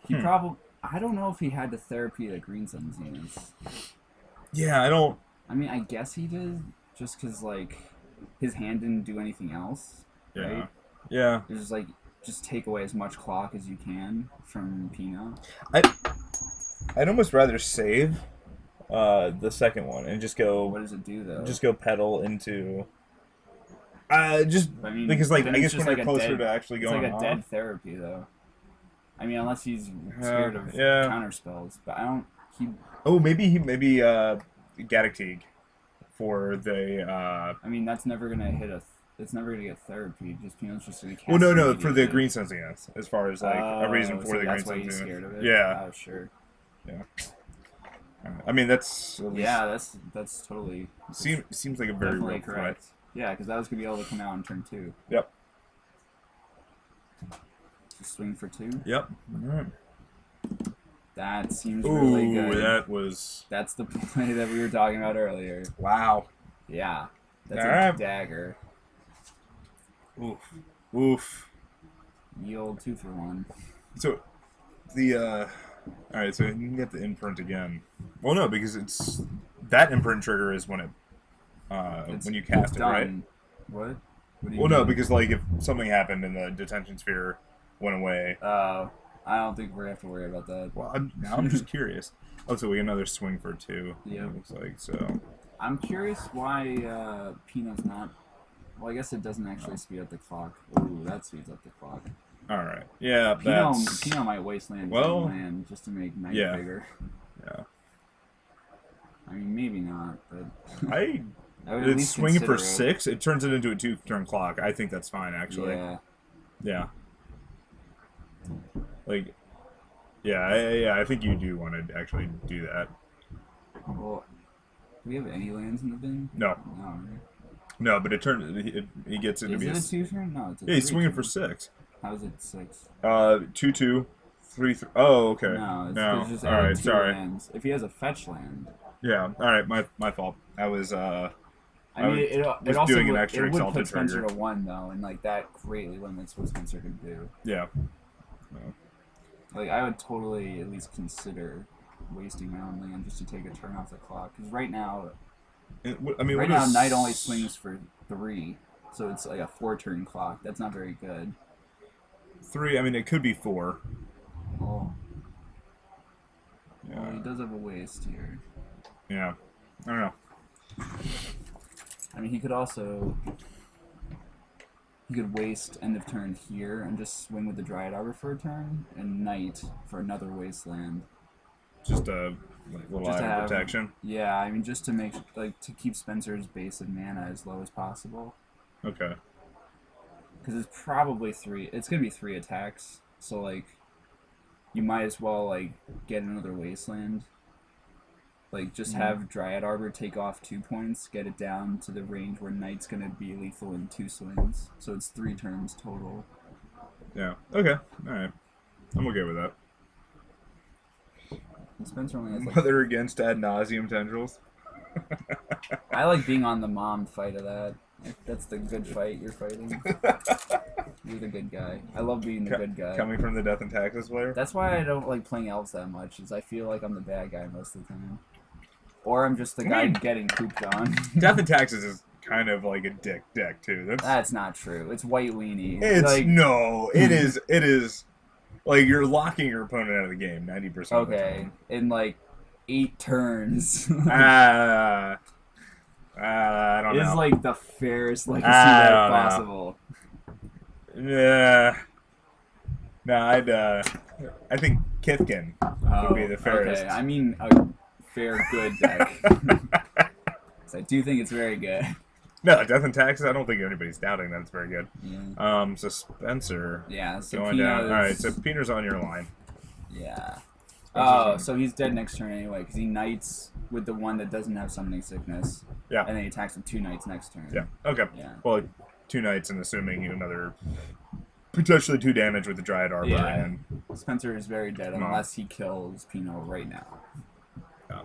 he probably... I don't know if he had to therapy the Green Sun's units. Yeah, I don't... I mean, I guess he did, just because, like, his hand didn't do anything else, right? Yeah. It's just, like, just take away as much clock as you can from Pino. I'd almost rather save the second one and just go... What does it do, though? Just go pedal into... just I mean, because, like, I guess just when like you're closer to actually going It's like a off. dead therapy, though. I mean, unless he's scared of counter spells, but I don't. Oh, maybe Gaddock for the. I mean, that's never gonna hit a. It's never gonna get therapy. Just Pino's just gonna cast. Well, no, for the green sensing, yes. As far as like a reason for so the green that's why sensing. he's scared of it. Yeah. Oh, sure. Yeah. I mean, that's. Yeah, that's totally. Seems like a very real correct. threat. Yeah, because that was gonna be able to come out in turn 2. Yep. Swing for 2. Yep. All right. That seems really good. That's the play that we were talking about earlier. Wow. Yeah. That's All a right. dagger. Oof. Yield 2 for 1. So, all right. So you can get the imprint again. Well, no, because it's that imprint trigger is when it when you cast it, right? What? What do you Well, mean? no, because like if something happened and the detention sphere went away. I don't think we're gonna have to worry about that. Well, now I'm just curious. Oh, so we get another swing for 2. Yeah. Looks like so. I'm curious why Pino's not. Well, I guess it doesn't actually speed up the clock. Ooh, that speeds up the clock. All right. Yeah. Pino might wasteland land just to make Night bigger. Yeah. I mean, maybe not, but I would at it's least swinging for consider 6. It turns it into a 2-turn clock. I think that's fine, actually. Yeah. Yeah. Like, yeah. I think you do want to actually do that. Well, do we have any lands in the bin? No. No. Right? No, but it turns. He gets it to be. Is it a 2-turn? No, it's a 3-turn. Yeah, he's swinging for 6. How is it 6? 2/2, 3/3. Oh, okay. No, it's just all right. 2 Sorry. lands. If he has a fetch land. Yeah. All right. My fault. I was. I mean, it also doing an would, extra it would exalted put Spencer trigger. to 1 though, and like that greatly limits what Spencer can do. Yeah. Like I would totally at least consider wasting my own land just to take a turn off the clock. Because right now, Knight only swings for 3, so it's like a 4-turn clock. That's not very good. 3. I mean, it could be 4. Oh. Yeah. Well, he does have a waste here. Yeah. I don't know. I mean, he could also. He could waste end of turn here and just swing with the Dryad Arbor for a turn, and Knight for another wasteland. Just a little Just to item have- protection. Yeah, I mean, just to make to keep Spencer's base of mana as low as possible. Okay. Because it's probably 3. It's gonna be 3 attacks, so like, you might as well like get another wasteland. Like just have Dryad Arbor take off 2 points, get it down to the range where Knight's gonna be lethal in 2 swings. So it's 3 turns total. Yeah. Okay. All right. I'm okay with that. And Spencer only has like. Mother against ad nauseum tendrils. I like being on the mom fight of that. That's the good fight you're fighting. You're the good guy. I love being the good guy. Coming from the Death and Taxes player. That's why I don't like playing elves that much, is I feel like I'm the bad guy most of the time. Or I'm just the guy getting pooped on. Death and Taxes is kind of like a dick deck too. That's not true. It's white weenie. It's like, no. It is. It is. Like you're locking your opponent out of the game 90% of the okay, time. and like 8 turns. I don't know. It's like the fairest legacy deck possible. Yeah. No, I think Kithkin would be the fairest. Okay. I mean, a fair good deck. So I do think it's very good. No, Death and Taxes, I don't think anybody's doubting that it's very good. Yeah. So Spencer. Yeah, so going down. Alright, so Peter's on your line. Yeah. Oh, so he's dead next turn anyway, because he knights with the one that doesn't have summoning sickness. Yeah. And then he attacks with 2 knights next turn. Yeah, okay. Yeah. Well, 2 knights and assuming another, potentially 2 damage with the Dryad Arbor. Yeah. And Spencer is very dead unless he kills Pino right now. Yeah.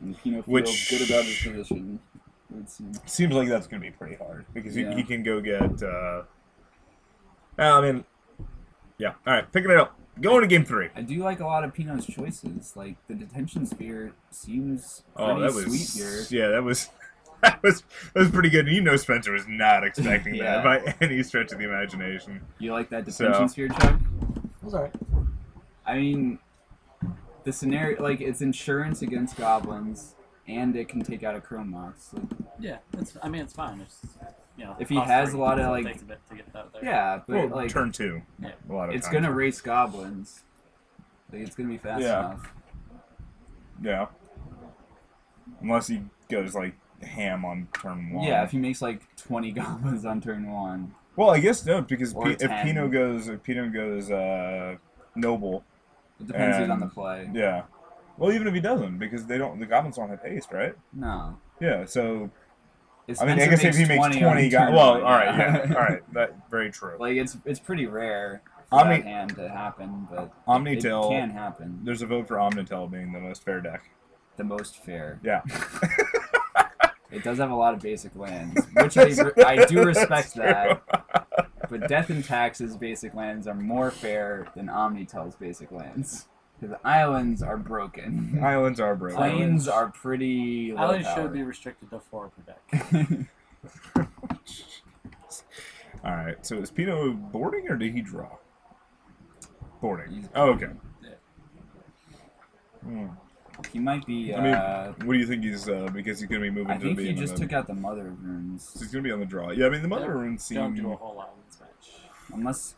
And Pino feels good about his position. Seems like that's going to be pretty hard because he can go get. I mean, yeah. All right, picking it up. Going to game 3. I do like a lot of Pino's choices. Like the detention sphere seems pretty sweet here. Yeah, that was pretty good. You know, Spencer was not expecting that by any stretch of the imagination. You like that detention sphere, Chuck? It was alright. I mean, the scenario, like, it's insurance against goblins, and it can take out a Chrome Mox. Like, yeah, I mean, it's fine. It's, you know, if he has a lot of, it like... takes a bit to get that there. Yeah, but, well, like... turn 2. Yeah. A lot of it's times. going to race goblins. Like, it's going to be fast enough. Yeah. Unless he goes, like, ham on turn 1. Yeah, if he makes, like, 20 goblins on turn 1. Well, I guess no, because if 10. Pino goes noble... It depends who's on the play. Yeah. Well, even if he doesn't, because the goblins don't have haste, right? No. Yeah, so... If I mean, I guess if he makes 20 goblins... Well, alright, yeah. Alright, that's very true. Like, it's pretty rare for that hand to happen, but Omnitel, it can happen. There's a vote for Omnitel being the most fair deck. The most fair. Yeah. It does have a lot of basic lands, which I do respect that. But Death and Taxes basic lands are more fair than Omnitel's basic lands. Because islands are broken. Islands are broken. Plains are pretty low Islands power. should be restricted to 4 per deck. Alright, so is Pino boarding or did he draw? Boarding. Oh, okay. Yeah. He might be. I mean, what do you think he's? Because he's going to be moving I to think the. he just took out the Mother of Runes. So he's going to be on the draw. Yeah, I mean the Mother of Runes seem. Don't do a whole lot in this match. Unless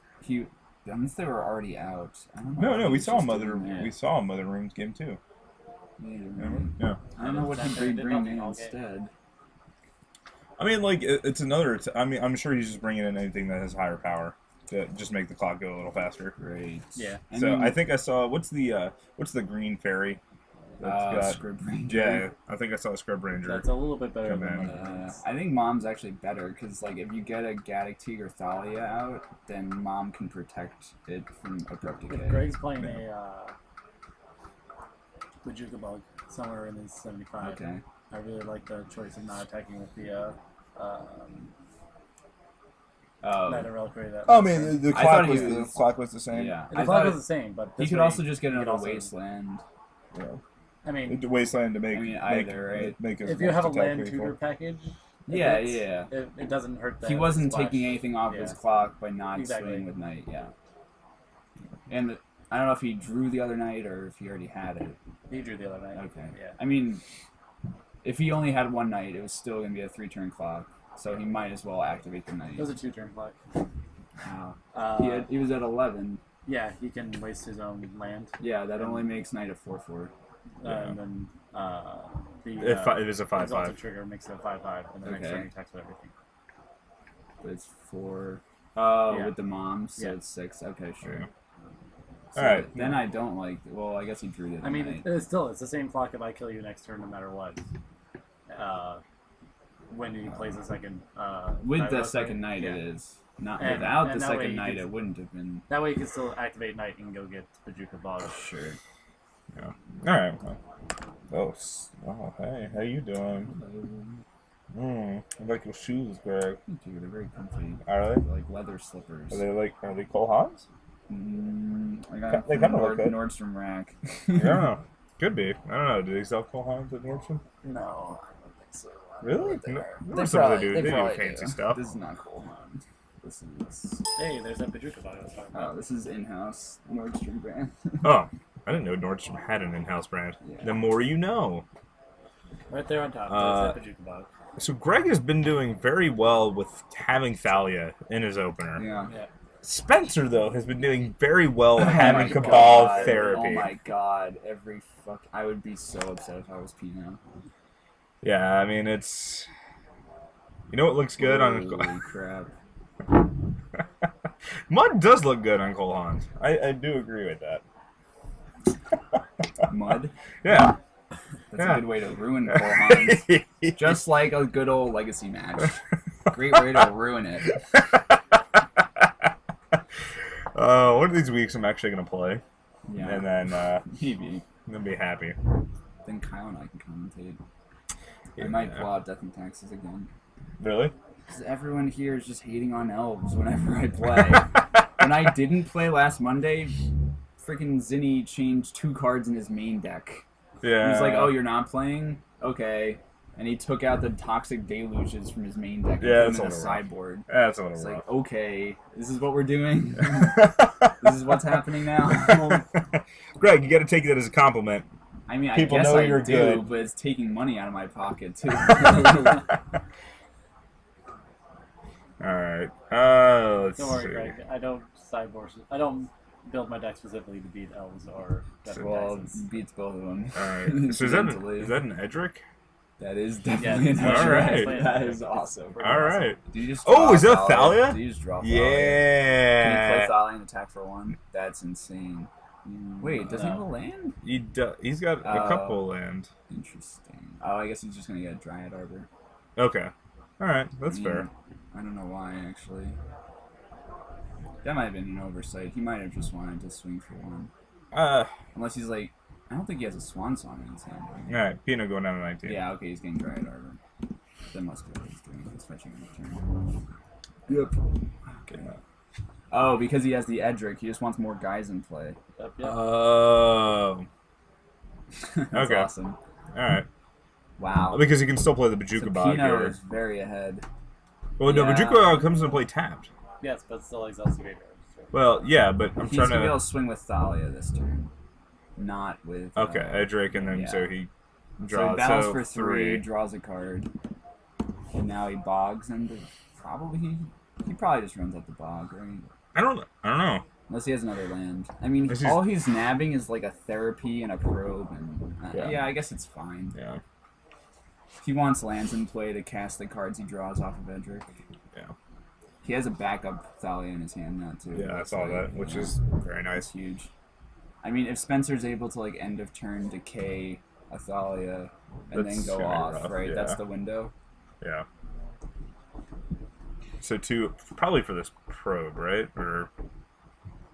they were already out. I don't know. No, we saw Mother. We saw Mother of Runes game 2. Yeah. I don't know what he'd bring in instead. I mean, like it's another. I mean, I'm sure he's just bringing in anything that has higher power to just make the clock go a little faster. Great. Yeah. I think I saw what's the green fairy? Scrub Ranger. Yeah, I think I saw a Scrub Ranger. That's a little bit better than I think Mom's actually better because, like, if you get a Gaddock Teeg or Thalia out, then Mom can protect it from abrupt decay. If Greg's playing a Bajuka Bug somewhere in his 75. Okay. I really like the choice of not attacking with the Knight of Reliquary. I mean, the clock was the same. Yeah, the clock was the same, but he could also just get another Wasteland. Yeah. I mean, the Wasteland to make. Right? Make if you have a land tutor package. Yeah. It doesn't hurt that. He wasn't taking anything off his clock by not swinging with Knight. Yeah. And I don't know if he drew the other night or if he already had it. He drew the other night. Okay. Yeah. I mean, if he only had one night, it was still going to be a 3-turn clock. So he might as well activate the night. It was a 2-turn clock. Wow. He was at 11. Yeah, he can waste his own land. Yeah, that only makes Knight a 4/4. And then it is a 5/5. Exalted trigger makes it a 5/5, and then next turn he attacks with everything. But it's 4. With the mom, so it's 6. Okay, sure. Yeah. So Alright. Then I don't like. Well, I guess he drew it. I mean, it's the same clock if I kill you next turn, no matter what. When he plays the second. With the second Knight, it is. Not without the second Knight, it wouldn't have been. That way, you can still activate Knight and go get Bajuka Bog. Sure. Yeah. All right. Oh, hey, how you doing? I like your shoes, Greg. Thank you. They're very comfy. Are they? They're like leather slippers. Are they Cole Haans? I got they kind of look good. Nordstrom rack. Yeah, could be. I don't know. Do they sell Cole Haans at Nordstrom? No, I don't think so. Really? They do fancy stuff. This is not Cole Haans. This is. Hey, there's that Bajuka Bog. Oh, this is in-house Nordstrom brand. Oh. I didn't know Nordstrom had an in-house brand. Yeah. The more you know. Right there on top. That's the Bajukabog. So Greg has been doing very well with having Thalia in his opener. Yeah. Yeah. Spencer, though, has been doing very well Oh having my Cabal God. therapy. Oh my god, I would be so upset if I was Pino. Yeah, I mean, it's... You know what looks good on... Holy crap. Mud does look good on Cole Haan. I do agree with that. Mud? Yeah. That's a good way to ruin Cole Haan. Just like a good old legacy match. Great way to ruin it. One of these weeks I'm actually going to play. Yeah. And then Maybe. I'm going to be happy. Then Kyle and I can commentate. I might pull out Death and Taxes again. Really? Because everyone here is just hating on elves whenever I play. When I didn't play last Monday, freaking Zinni changed 2 cards in his main deck. Yeah. He was like, oh, you're not playing? Okay. And he took out the Toxic Deluges from his main deck and Yeah, put that's them a in a little rough. sideboard. That's a little It's rough. like, okay, this is what we're doing? This is what's happening now? Greg, you got to take that as a compliment. I mean, People I guess know I you're do, good. but it's taking money out of my pocket, too. Alright. Let's Don't worry, see. Greg. I don't sideboard. I don't build my deck specifically to beat elves or Death and Well, Taxes. beats both of them. Alright. So is Incidentally. that an Edric? That is definitely an Yeah, edge. alright. That is awesome. Alright. Do you just Oh, draw is that Thalia? Do you just draw Thalia? Can you play Yeah. Thalia and attack for 1? That's insane. Wait, does he have a No. land? He's got a couple land. Interesting. Oh, I guess he's just gonna get a Dryad Arbor. Okay. Alright, that's I mean, fair. I don't know why, actually. That might have been an oversight. He might have just wanted to swing for 1. Unless he's like, I don't think he has a Swan Song in his hand. Right? Alright, Pino going down to 19. Yeah, okay, he's getting Dryad Arbor. That must be what he's doing. He's fetching in return. Yep. Okay. Oh, because he has the Edric, he just wants more guys in play. Yep, yep. Oh. That's Okay. awesome. Alright. Wow. Because he can still play the So Bajukabog Pino here. is very ahead. Well, no, Yeah. Bajukabog comes into play tapped. Yes, but still exhausts the graveyard. So. Well, yeah, but I'm He's trying gonna be able to... to swing with Thalia this turn. Not with... Okay, Edric, and then yeah. so he So draws he battles for 3, 3. draws a card. And now he bogs into... He probably just runs out the bog, right? I don't know. Unless he has another land. I mean, This is- all he's nabbing is like a therapy and a probe, and Yeah. yeah, I guess it's fine. Yeah. He wants lands in play to cast the cards he draws off of Edric. Yeah. He has a backup Thalia in his hand now too. Yeah, I saw that, which Yeah. is very That's nice. huge. I mean, if Spencer's able to like end of turn decay a Thalia and That's then go gonna be off, rough, right? yeah. That's the window. Yeah. So 2, probably for this probe, right? Or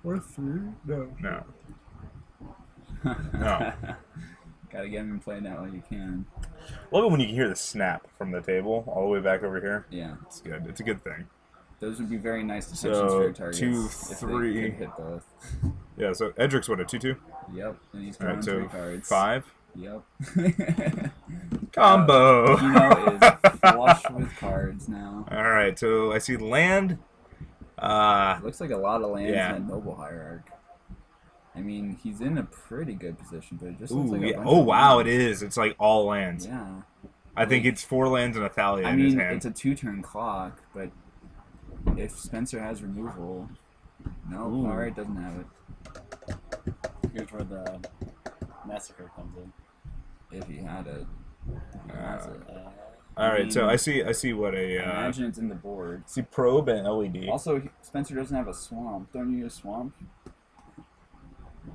3? No. no? No. Gotta get him playing that while you can. Love it when you can hear the snap from the table all the way back over here. Yeah. It's good. It's a good thing. Those would be very nice So, detentions for your targets. 2, if 3. They could hit both. Yeah. So Edric's what, a 2/2? Yep. And he's All drawing right. 3 So cards. 5 Yep. combo. Pino is flush with cards now. All right. So I see land. Looks like a lot of lands Yeah. in that Noble Hierarch. I mean, he's in a pretty good position, but it just looks Ooh, like a yeah. bunch Oh of wow, it lands. is. It's like all lands. Yeah. I think it's 4 lands and a Thalia I in his mean, hand. it's a 2-turn clock, but if Spencer has removal, no, Ooh. alright, doesn't have it. Here's where the massacre comes in. If he had it. If he has it. All right. So mean, I see what a imagine it's in the board. see probe and LED. Also, Spencer doesn't have a swamp. Don't you use swamp?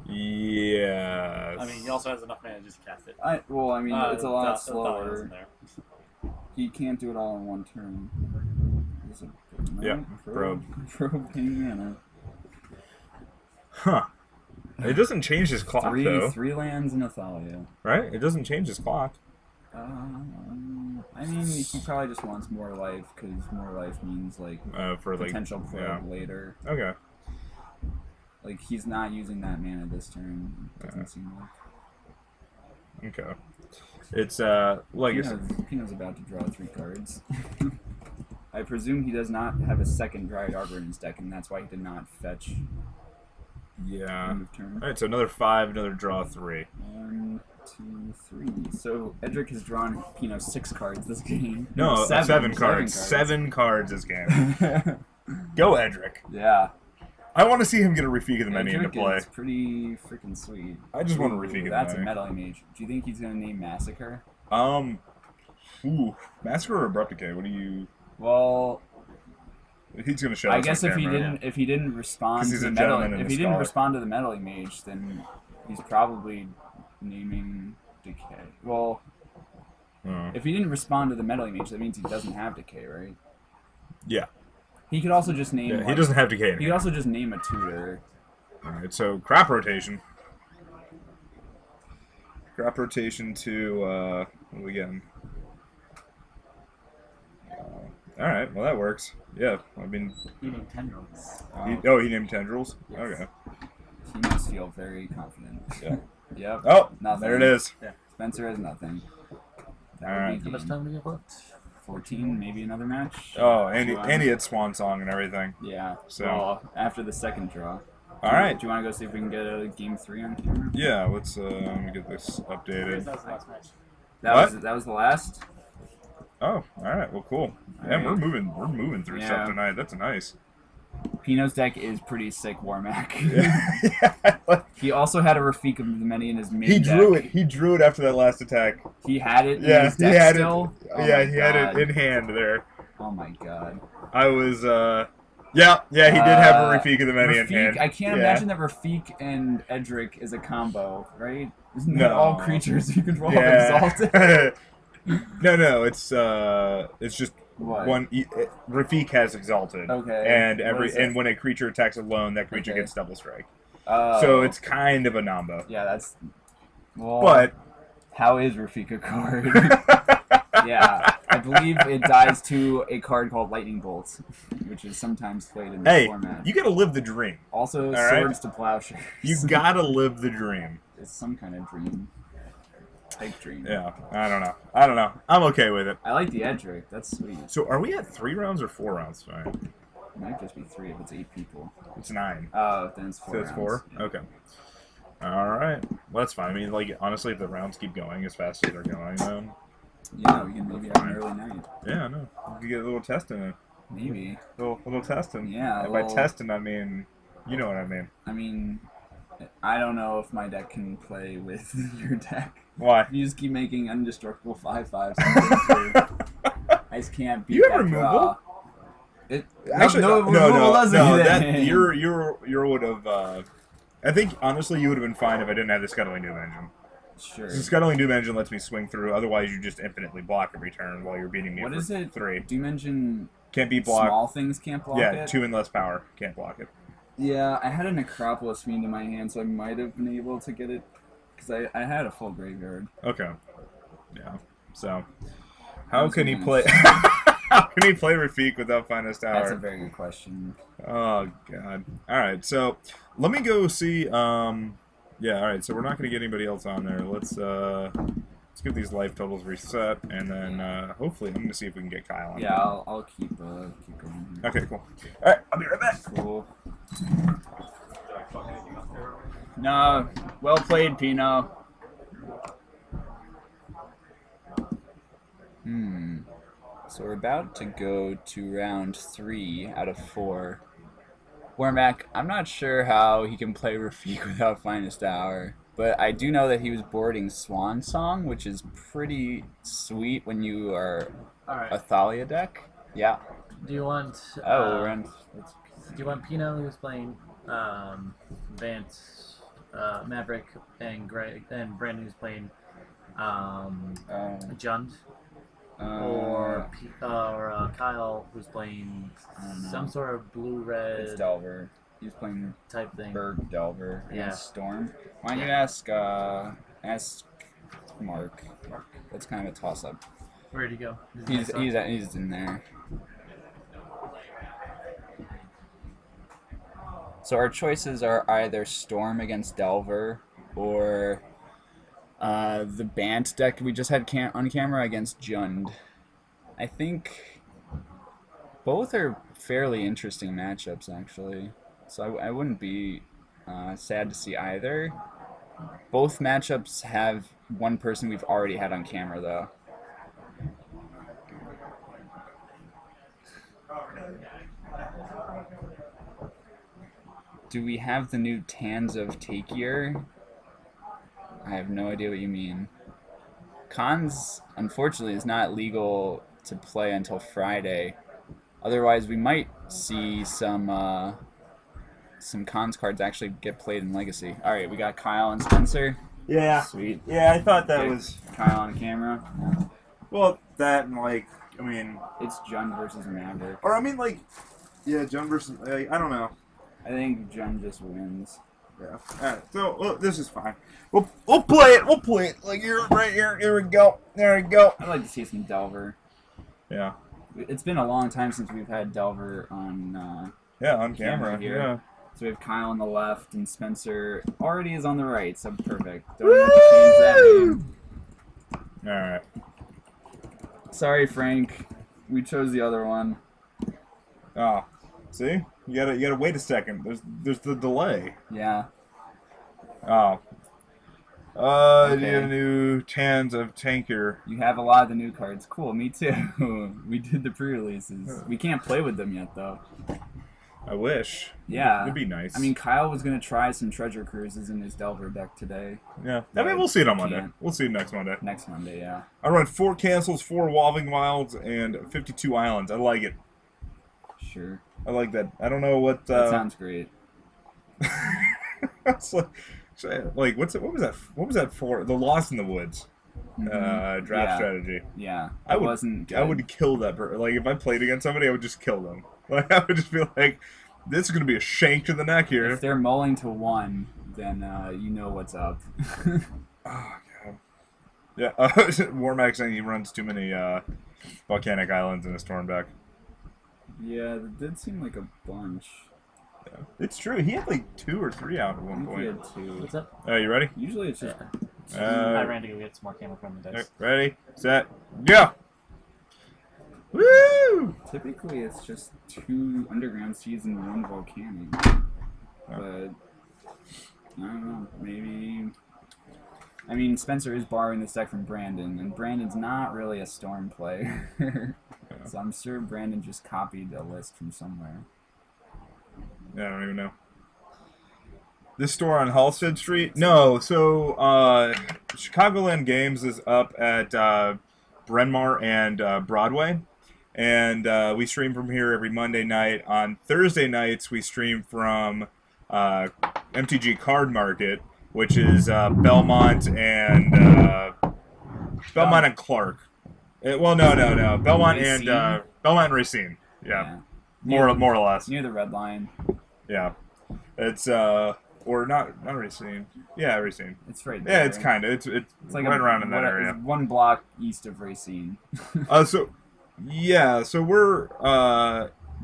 Yeah. I mean, he also has enough mana to just cast it. Well, I mean, it's a lot Thalia isn't slower. there. He can't do it all in one turn. There's a Yeah, probe. Probe paying mana. Huh. It doesn't change his clock though, 3 lands and a Thalia. right? It doesn't change his clock. I mean, he probably just wants more life, because more life means, like, For like potential probe later. Okay. Like, he's not using that mana this turn. It doesn't seem like. Okay. It's legacy. Pino's about to draw 3 cards. I presume he does not have a second Dryad Arbor in his deck, and that's why he did not fetch Yeah. End of turn. All right, so another 5, another draw 3. 1, 2, 3. So Edric has drawn, 6 cards this game. No, 7 cards. 7 cards this game. Go, Edric. Yeah. I want to see him get a Rafika the Many into Edric play. is pretty freaking sweet. I just want a Rafika the That's a Many. metal image. Do you think he's gonna name Massacre? Massacre or Abrupt Decay? What do you? Well, He's gonna show. I us guess on if he camera. didn't respond 'Cause to he's the a metal, gentleman and if a he didn't scholar. respond to the metal image, then he's probably naming Decay. Well, if he didn't respond to the metal image, that means he doesn't have Decay, right? Yeah. He could also just name. Yeah, he doesn't have Decay He anymore. could also just name a tutor. Alright, so crop rotation. Crop rotation to, what are we getting? Alright, well that works. Yeah, I mean... He named Tendrils. he named Tendrils? Yes. Okay. He must feel very confident. Yeah. Yep. Oh, Nothing. there it is. Spencer has nothing. That Alright. would be How much game. time do we have left? 14, maybe another match. Oh, and Do he had Swan Song and everything. Yeah. So- Well, after the second draw. Alright. Do you want to go see if we can get a game 3 on camera? Yeah, let's let me get this updated. That was the last match. That was the last. Oh, alright, well cool. Yeah, Alright. we're moving through Yeah. stuff tonight. That's nice. Pino's deck is pretty sick, Warmac. Yeah. He also had a Rafika of the Many in his main He drew deck. it. He drew it after that last attack. He had it in Yeah, his he deck had still? it. Oh Yeah, my he had God. it in hand there. Oh my god. I was yeah, he did have a Rafika the Many in Rafik, hand. I can't Yeah. imagine that Rafik and Edric is a combo, right? Isn't No. that all creatures you control Yeah. exalted? no, it's just What? Rafik has exalted. Okay. And What is it? and when a creature attacks alone, that creature Okay. gets double strike. Oh. So it's kind of a Nombo. Yeah, that's... Well, But how is Rafika card? Yeah, I believe it dies to a card called Lightning Bolt, which is sometimes played in this hey, format. you gotta live the dream. Also, all right? Swords to Plowshares. You gotta live the dream. It's some kind of dream. Type dream. Yeah, I don't know. I'm okay with it. I like the Edric. That's sweet. So are we at 3 rounds or 4 rounds tonight? It might just be 3 if it's 8 people. It's 9. Oh, then it's 4 So it's rounds. 4? Yeah. Okay. Alright. Well, that's fine. I mean, like, honestly, if the rounds keep going as fast as they're going, then... Yeah, we can maybe have an early night. Yeah, I know. We could get a little testing in. Maybe. Little testing. Yeah, And a by little- testing, I mean... You know what I mean. I mean, I don't know if my deck can play with your deck. Why? You just keep making indestructible 5/5s. I just can't beat You have that removal? draw. It, Actually, no, removal doesn't do that. you would have. I think honestly, you would have been fine if I didn't have the Scuttling Doom Engine. Sure. The Scuttling Doom Engine lets me swing through. Otherwise, you just infinitely block every turn while you're beating me. What for is it? 3. Doom Engine. Can't be blocked. Small things can't block Yeah, it. 2 and less power. Can't block it. Yeah, I had a Necropolis Fiend in my hand, so I might have been able to get it because I had a full graveyard. Okay. Yeah. So, how That's can he nice. play? How can he play Rafik without Finest Hour? That's a very good question. Oh god. All right. So let me go see. Yeah. All right. So we're not going to get anybody else on there. Let's get these life totals reset, and then hopefully I'm going to see if we can get Kyle on. Yeah, I'll keep going. Here. Okay. Cool. All right. I'll be right back. Cool. No, well played, Pino. So we're about to go to round 3 out of 4. Warmac, I'm not sure how he can play Rafik without Finest Hour, but I do know that he was boarding Swan Song, which is pretty sweet when you are Alright. a Thalia deck. Yeah. Do you want... Oh, we're on... Do you want Pino, who's playing Bant, Maverick, and Greg, and Brandon, who's playing Jund? Or Kyle, who's playing some sort of blue-red It's Delver. He's playing type thing. Berg Delver Yeah. against Storm. Why don't you ask Mark? That's kind of a toss-up. Where'd he go? He's in there. So our choices are either Storm against Delver or the Bant deck we just had on camera against Jund. I think both are fairly interesting matchups, actually. So I wouldn't be Sad to see either. Both matchups have one person we've already had on camera, though. Do we have the new Tans of Takier? I have no idea what you mean. Cons, unfortunately, is not legal to play until Friday. Otherwise, we might see some Cons cards actually get played in Legacy. All right, we got Kyle and Spencer. Yeah. Sweet. Yeah, I thought that Okay. was... Kyle on camera. Well, that and, like, I mean... It's Jun versus Maverick. Or, I mean, like... Yeah, Jun versus... Like, I don't know. I think Jun just wins. Yeah. Alright, so, well, this is fine. We'll play it. We'll play it. Like, you're right here. Here we go. There we go. I'd like to see some Delver. Yeah. It's been a long time since we've had Delver on Yeah, on camera. here. Yeah. So we have Kyle on the left, and Spencer already is on the right, so perfect. Don't have to change that name. Alright. Sorry, Frank. We chose the other one. Oh. See? You gotta wait a second. There's the delay. Yeah. Oh. Okay. You have new Tans of Tanker. You have a lot of the new cards. Cool, me too. We did the pre-releases. We can't play with them yet, though. I wish. Yeah. It'd be nice. I mean, Kyle was going to try some Treasure Cruises in his Delver deck today. yeah. I mean, we'll see it on Monday. Can't. We'll see it next Monday. Next Monday, yeah. I run 4 cancels, 4 Walving Wilds, and 52 islands. I like it. Sure. I like that. I don't know what... That sounds great. It's like what was that? What was that for? The Lost in the Woods draft Yeah. strategy. Yeah. I It would, wasn't good. I would kill that person. Like if I played against somebody, I would just kill them. Like I would just be like, "This is gonna be a shank to the neck here." If they're mulling to 1, then you know what's up. Oh god. Yeah. Warmack saying he runs too many volcanic islands in a storm deck. Yeah, that did seem like a bunch. Yeah. It's true. He had like 2 or 3 out at I one think we point. had 2. What's up? You ready? Usually it's just... I ran to go get some more camera from the dice. Ready, set, go! Woo! Typically it's just 2 Underground Seas and 1 Volcanic. But... I don't know. Maybe... I mean, Spencer is borrowing this deck from Brandon, and Brandon's not really a Storm player. So I'm sure Brandon just copied a list from somewhere. Yeah, I don't even know. This store on Halstead Street? No, so Chicagoland Games is up at Bryn Mawr and Broadway. And we stream from here every Monday night. On Thursday nights, we stream from MTG Card Market, which is Belmont and Clark. Well, no. Belmont Racine? and Racine. Yeah. More or less. Near the red line. Yeah. It's or not Racine. Yeah, Racine. It's right there. Yeah, it's kind of it's like right around in that area. It's 1 block east of Racine. So we're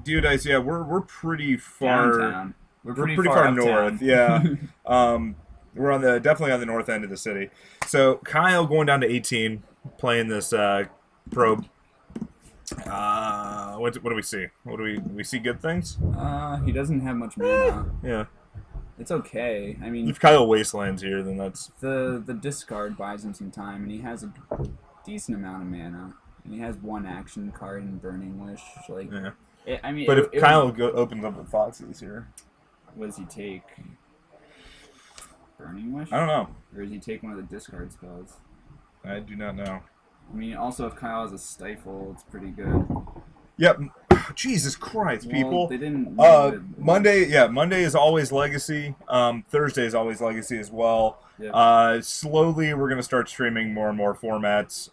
Diodice. Yeah, we're pretty far. Downtown. We're We're pretty pretty far far uptown. north. Yeah. We're on definitely on the north end of the city. So Kyle going down to 18, playing this probe. What do we see? What do we see? Good things. He doesn't have much mana. Yeah. It's okay. I mean, If Kyle wastelands here, then that's the discard buys him some time, and he has a decent amount of mana, and he has 1 action card in Burning Wish. Like, yeah. But if Kyle opens up with Foxes here, what does he take? Burning Wish? I don't know. Or does he take one of the discard spells? I do not know. I mean, also if Kyle has a Stifle, it's pretty good. Yep. Jesus Christ, Well, people. they didn't. Monday is always Legacy. Thursday is always Legacy as well. Yep. Slowly, we're gonna start streaming more and more formats.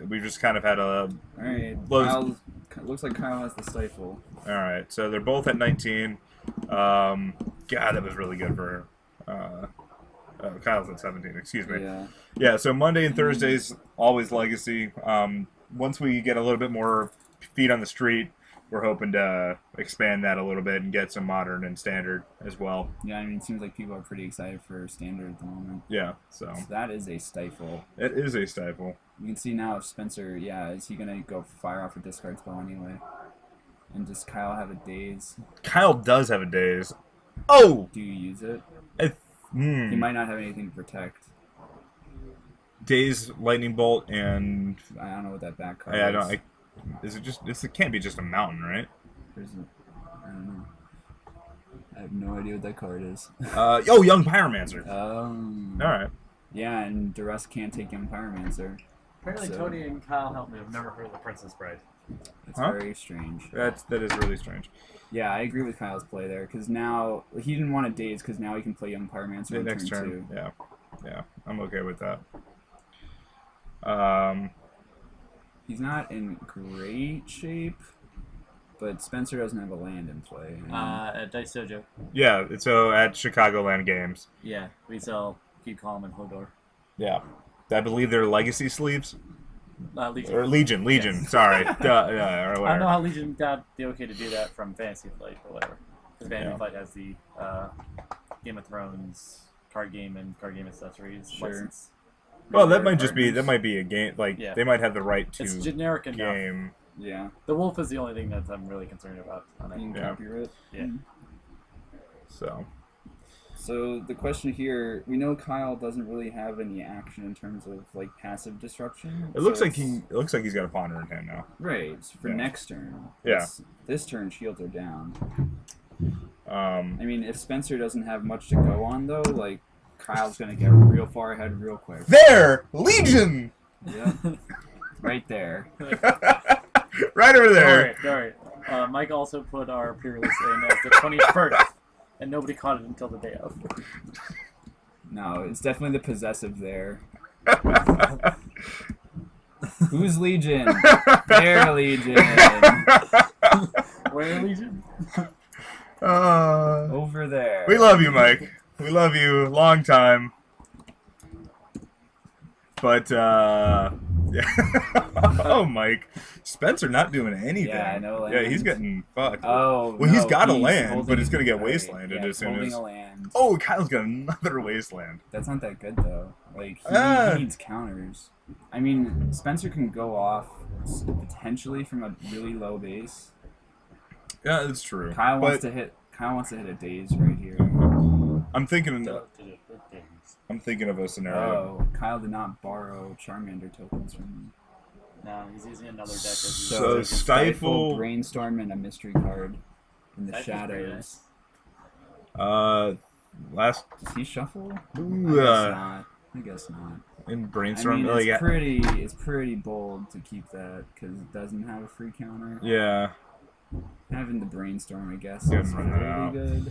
We've just kind of had a. Alright. Looks like Kyle has the Stifle. All right, so they're both at 19. God, that was really good for. Kyle's at 17. Excuse me. Yeah. Yeah. So Monday and Thursdays always Legacy. Once we get a little bit more feet on the street, we're hoping to expand that a little bit and get some modern and standard as well. Yeah, I mean, it seems like people are pretty excited for standard at the moment. Yeah. So That is a Stifle. it is a stifle. You can see now if Spencer, is he gonna go fire off a discard spell anyway? And does Kyle have a Daze? Kyle does have a daze. Oh. Do you use it? He might not have anything to protect. Daze, Lightning Bolt, and I don't know what that back card is. Is it just? It can't be just a mountain, right? I don't know. I have no idea what that card is. Young Pyromancer. All right. Yeah, and Duress can't take Young Pyromancer. Apparently, Tony and Kyle helped me. I've never heard of the Princess Bride. It's very strange. That is really strange. Yeah, I agree with Kyle's play there, because now he didn't want to daze, because now he can play Young Pyromancer on next turn 2. Yeah, I'm okay with that. He's not in great shape, but Spencer doesn't have a land in play. At Dice Dojo. Yeah, so at Chicagoland Games. Yeah, we sell Keep Calm and Hodor. Yeah. I believe they're Legacy sleeves. Legion. Or Legion, Yes. Sorry. Or I don't know whatever. how Legion got the okay to do that from Fantasy Flight or whatever. Because Fantasy Flight has the Game of Thrones card game and card game accessories license. Well, that might be a game. Like Yeah. they might have the right to It's generic enough. game. Yeah. The wolf is the only thing that I'm really concerned about. Being Yeah. copyright. Yeah. So the question here, we know Kyle doesn't really have any action in terms of like passive disruption. It looks like he's got a ponder in hand now. Right. So for Yeah. next turn. Yeah. This turn shields are down. I mean, if Spencer doesn't have much to go on though, like Kyle's gonna get real far ahead real quick. There, Legion. Yeah. Right there. Right over there. All right. Mike also put our pre-release in as the 21st, and nobody caught it until the day of. No, it's definitely the possessive there. Who's Legion? Their Legion. Where Legion? Over there. We love you, Mike. We love you. Long time. But, yeah. Oh, Mike. Spencer not doing anything. Yeah, I know. Yeah, he's getting fucked. Oh, well, no, he's got a he's land, holding but it's going to get right, wastelanded yeah, as soon holding as... a land. Oh, Kyle's got another wasteland. That's not that good, though. Like, he needs counters. I mean, Spencer can go off potentially from a really low base. Yeah, that's true. Kyle wants to hit a daze right here. I'm thinking of a scenario. Oh, Kyle did not borrow Charmander tokens from me. No, he's using another deck. So So Stifle, Brainstorm, and a mystery card in the Stifle's shadows. last Does he shuffle? Ooh, I guess not. in I Brainstorm, mean, like, it's pretty bold to keep that because it doesn't have a free counter. yeah. Having the Brainstorm, I guess, Good is run really out. good.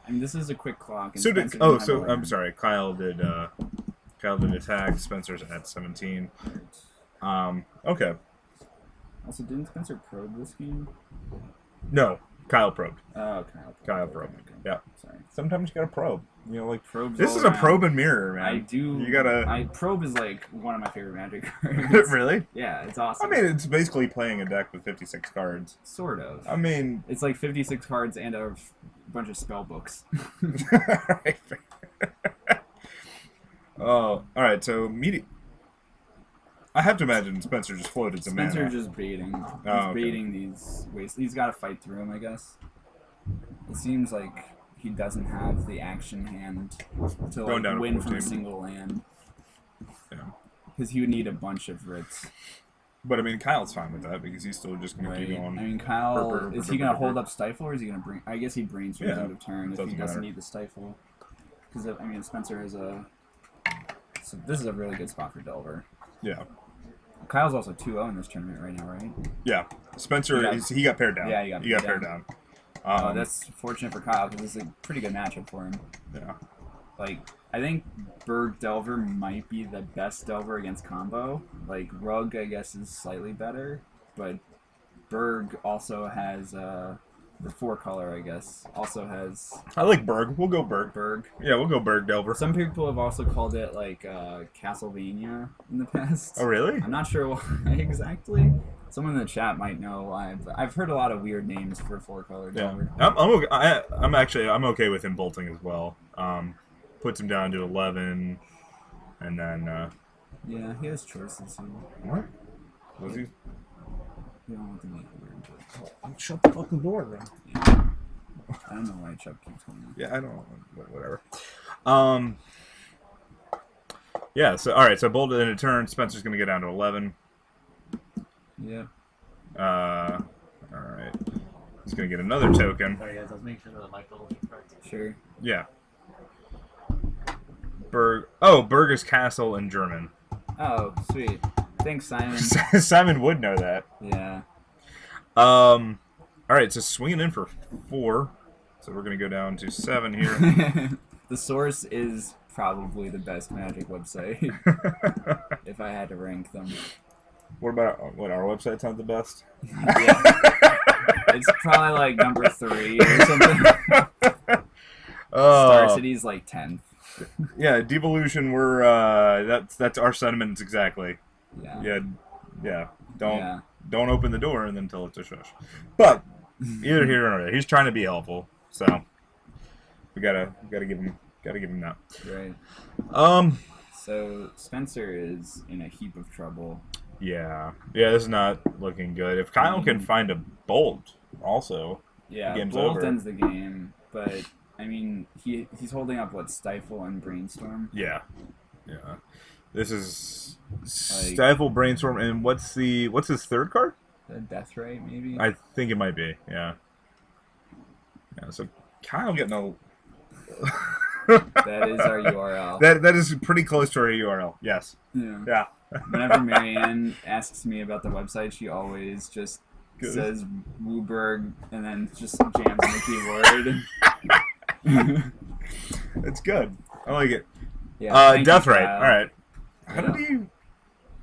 I mean, this is a quick clock. And So did Spencer doesn't have a I'm land. sorry. Kyle did attack. Spencer's at 17. Okay. Also, didn't Spencer probe this game? No, Kyle probed. Oh, Kyle probed. Okay. Yeah. Sorry. Sometimes you gotta probe. You know, like Probes this all is a around. probe and mirror, man. I do. You gotta. Probe is like one of my favorite Magic cards. Really? Yeah, it's awesome. I mean, it's basically playing a deck with 56 cards. Sort of. I mean, It's like 56 cards and a bunch of spell books. Oh, all right. So I have to imagine Spencer just floated some Spencer mana. just baiting. He's okay. baiting these ways. He's got to fight through them, I guess. It seems like he doesn't have the action hand to Going down like, to win from 14. a single land. Yeah. Because he would need a bunch of Rits. But I mean, Kyle's fine with that because he's still just gonna keep Right. going. I mean, Kyle, is he going to hold up? up Stifle, or is he going to bring... I guess he brainstorms Yeah, end of turn if he doesn't doesn't matter. need the Stifle. Because, I mean, Spencer has a... So this is a really good spot for Delver. Yeah. Kyle's also 2-0 in this tournament right now, right? Yeah. Spencer, Yeah. he got paired down. Yeah, he got paired down. That's fortunate for Kyle because it's a pretty good matchup for him. Yeah. Like, I think Berg Delver might be the best Delver against combo. Like, Rug, I guess, is slightly better, but Berg also has, the 4-color, I guess, also has I like Berg. We'll go Berg. Berg. Yeah, we'll go Berg Delver. Some people have also called it, like, Castlevania in the past. Oh, really? I'm not sure why exactly. Someone in the chat might know why, but I've heard a lot of weird names for 4-color Yeah. Delver. I'm okay with him bolting as well. Puts him down to 11, and then Yeah, he has choices. what? Was he? You don't want to make weird choices. Shut the fucking door, then. Yeah. I don't know why Chuck keeps coming. Yeah, I don't. Whatever. Yeah, so alright, so bolted in a turn, Spencer's gonna go down to 11. Yep. Alright. He's gonna get another token. Sorry guys, I was making sure that the mic level was correct. Sure. Yeah. Burger's Castle in German. Oh, sweet. Thanks, Simon. Simon would know that. Yeah. Alright, so swinging in for 4. So we're gonna go down to 7 here. The Source is probably the best Magic website, if I had to rank them. What about our website's not the best? Yeah. It's probably like number 3 or something. Star City's like 10th. Yeah, Devolution, we're that's our sentiments exactly. Yeah. Yeah. Don't open the door and then tell it to shush. But either here or there, he's trying to be helpful, so we gotta give him that. Right. So Spencer is in a heap of trouble. Yeah, this is not looking good. If Kyle can find a bolt, also, yeah, the game's Bolt over. ends the game, but I mean, he's holding up what, Stifle and Brainstorm. Yeah. This is Stifle, Brainstorm, and what's his third card? The Death Ray, maybe. I think it might be. Yeah. So Kyle getting a. That is our URL. That is pretty close to our URL. Yes. Yeah. Whenever Marianne asks me about the website, she always just says WUBRG and then just jams on the keyboard. It's good. I like it. Yeah. Death Ray. All right. Yeah.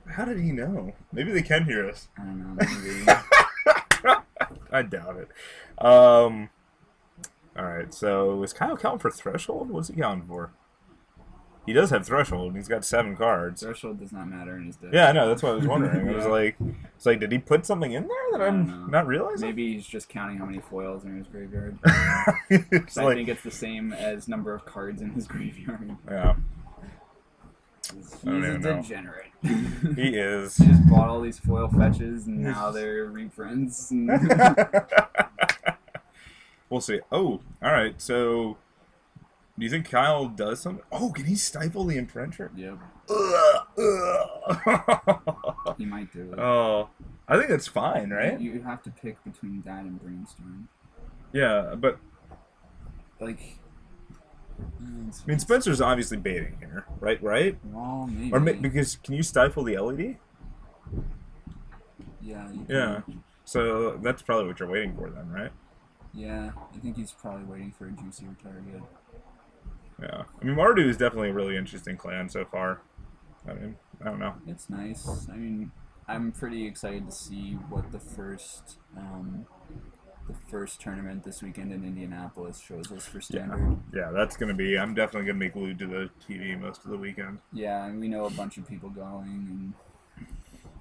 How did he know? Maybe they can hear us. I don't know. Maybe. I doubt it. All right. So is Kyle counting for Threshold? What's he counting for? He does have Threshold, and he's got 7 cards. Threshold does not matter in his deck. Yeah, I know. That's what I was wondering. Yeah. I was like, did he put something in there that I'm not realizing? Maybe he's just counting how many foils are in his graveyard. I think it's the same as number of cards in his graveyard. Yeah. He's a degenerate. He is. He just bought all these foil fetches, and now they're reprints. And We'll see. Oh, all right. So, do you think Kyle does something? Oh, can he stifle the Imprinter? Yep. He might do it. Oh, I think that's fine, right? You have to pick between that and Brainstorm. Yeah, but like, I mean, Spencer's obviously baiting here, right? Well, maybe. Or because can you stifle the LED? Yeah. You can. Yeah. So that's probably what you're waiting for then, right? Yeah, I think he's probably waiting for a juicier target. Yeah. I mean, Mardu is definitely a really interesting clan so far. I mean, I don't know. It's nice. I mean, I'm pretty excited to see what the first tournament this weekend in Indianapolis shows us for Standard. Yeah, that's going to be... I'm definitely going to be glued to the TV most of the weekend. Yeah, and we know a bunch of people going, and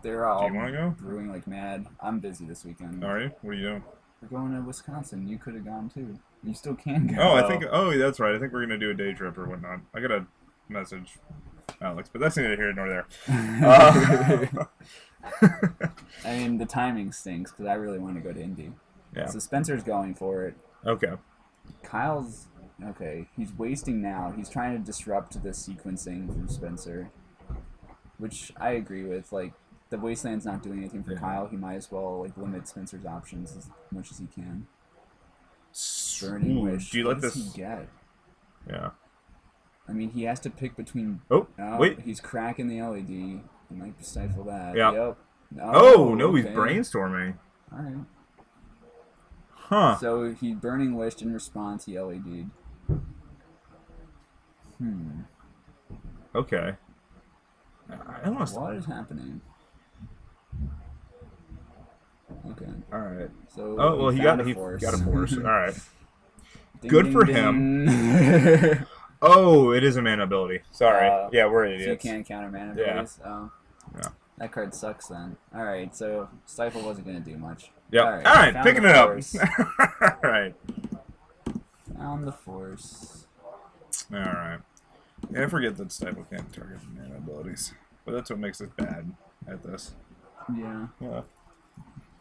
they're all Do you want to go? brewing like mad. I'm busy this weekend. Are you? What are you doing? We're going to Wisconsin. You could have gone too. You still can go. Oh, I think... Oh, that's right. I think we're going to do a day trip or whatnot. I got to message Alex, but that's neither here nor there. I mean, the timing stinks because I really want to go to Indy. Yeah. So Spencer's going for it. Okay. Kyle's... Okay, he's wasting now. He's trying to disrupt the sequencing from Spencer, which I agree with. Like, the Wasteland's not doing anything for Kyle. He might as well like limit Spencer's options as much as he can. Burning Wish. Do you let what this... does he get? Yeah. I mean, he has to pick between... Oh, wait. He's cracking the LED. He might stifle that. Yeah. Yep. Oh, no, he's brainstorming. All right. Huh. So he Burning Wished in response. He LED'd. Okay. I almost... What is happening? Okay. All right. So oh, well, he got a force. All right. Good for him. Oh, it is a mana ability. Sorry. Yeah, we're idiots. So you can't counter mana abilities? Oh. Yeah. That card sucks then. Alright, so Stifle wasn't going to do much. Yep. Alright, picking it up. Alright. Found the Force. Alright. Yeah, I forget that Stifle can't target mana abilities. But that's what makes us bad at this. Yeah. Yeah.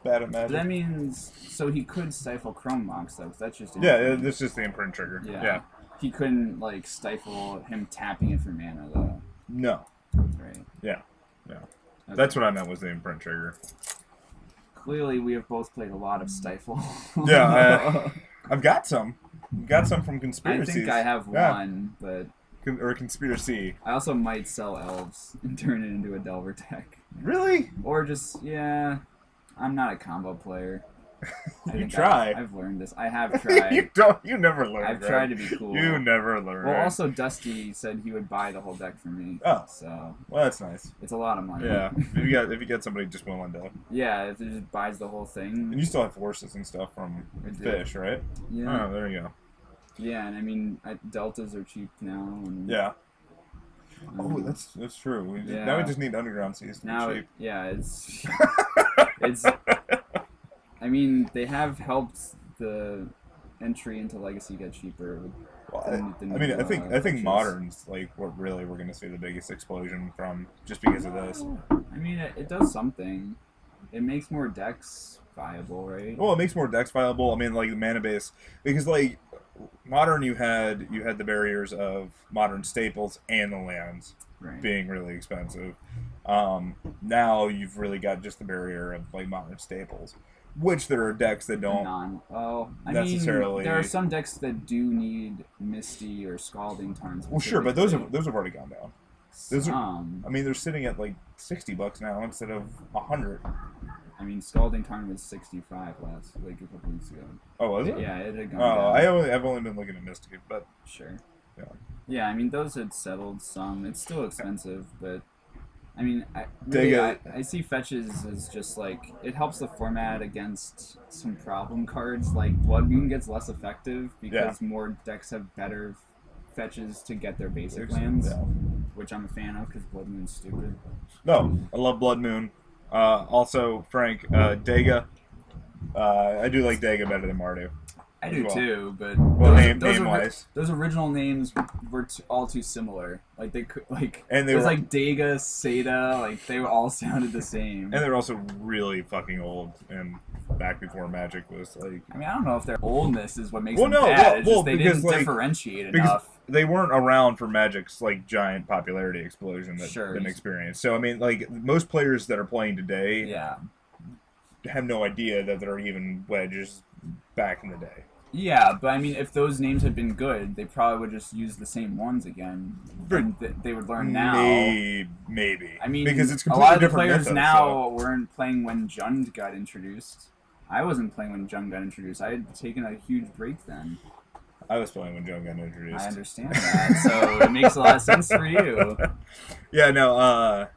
Bad at magic. But that means... So he could Stifle Chrome Mox, though, because that's just... Yeah, that's just the imprint trigger. Yeah. Yeah. he couldn't like stifle him tapping it for mana though. No. Right. Yeah. Yeah. Okay. That's what I meant was the imprint trigger. Clearly, we have both played a lot of Stifle. Yeah, I've got some. I've got some from I conspiracies. think I have one, but Or conspiracy. I also might sell Elves and turn it into a Delver deck. Really? Or just, yeah, I'm not a combo player. You try. I've learned this. I have tried. You never learn. I've tried to be cool. You never learn. Well, also Dusty said he would buy the whole deck for me. Oh. So Well, that's nice. it's a lot of money. Yeah. if you get somebody just willing to. Yeah, if it just buys the whole thing. And you still have forces and stuff from Fish, right? Yeah. Oh, there you go. Yeah, and I mean, Deltas are cheap now. And, Yeah. Oh, that's true. Now we just need Underground Seas to be cheap. Yeah, it's. I mean, they have helped the entry into Legacy get cheaper. Well, I think Modern's like what really we're gonna see the biggest explosion from just because of this. I mean, it does something. It makes more decks viable, right? Well, it makes more decks viable. I mean, like the mana base, because like Modern, you had the barriers of Modern staples and the lands being really expensive. Now you've really got just the barrier of like Modern staples. Which there are decks that don't necessarily. I mean, there are some decks that do need Misty or Scalding Tarns. Well, sure, but those have already gone down. Those I mean, they're sitting at like $60 now instead of $100. I mean, Scalding Tarn was 65 like a couple weeks ago. Oh, was it? Yeah, it had gone down. I've only been looking at Mystic, but sure. Yeah. Yeah, I mean, those had settled some. It's still expensive, but. I mean, I see fetches as just like, it helps the format against some problem cards, like Blood Moon gets less effective because more decks have better fetches to get their basic lands, which I'm a fan of because Blood Moon's stupid. No, I love Blood Moon. Also, Frank, Dega. I do like Dega better than Mardu. I do too, but name-wise, those original names were all too similar. Like they could and it was like Dega, Seda, like they all sounded the same. And they're also really fucking old and back before Magic was like. I mean, I don't know if their oldness is what makes them bad. It's just they didn't differentiate enough. They weren't around for Magic's like giant popularity explosion that been experienced. So I mean, like most players that are playing today, have no idea that there are even wedges back in the day. Yeah, but I mean, if those names had been good, they probably would just use the same ones again. And they would learn now. Maybe. I mean, because it's a lot of the different players mythos, now weren't playing when Jund got introduced. I wasn't playing when Jund got introduced. I had taken a huge break then. I was playing when Jund got introduced. I understand that, so it makes a lot of sense for you. Yeah, no,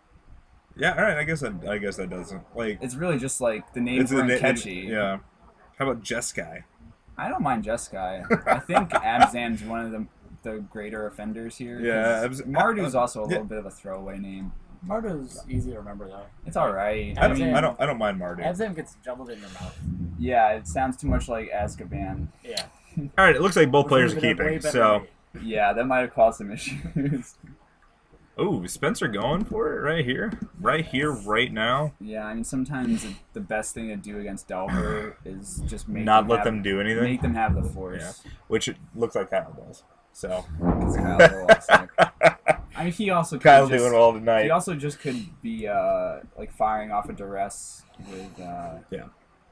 yeah, all right. I guess that doesn't like. It's really just like the names weren't catchy. Yeah. How about Jeskai? I don't mind Jeskai. I think Abzan's one of the greater offenders here. Yeah, Mardu's also a little bit of a throwaway name. Mardu's easy to remember though. It's all right. I don't mind Mardu. Abzan gets jumbled in your mouth. Yeah, it sounds too much like Azkaban. Yeah. All right, it looks like both players are keeping. So. Yeah, that might have caused some issues. Oh, Spencer going for it right here, right now. Yeah, I mean sometimes the best thing to do against Delver is just let them do anything. Make them have the force. Yeah. Which it looks like Kyle does. So. Because Kyle's a little sick. I mean, he also could Kyle's doing all tonight. He also just could be like firing off a duress with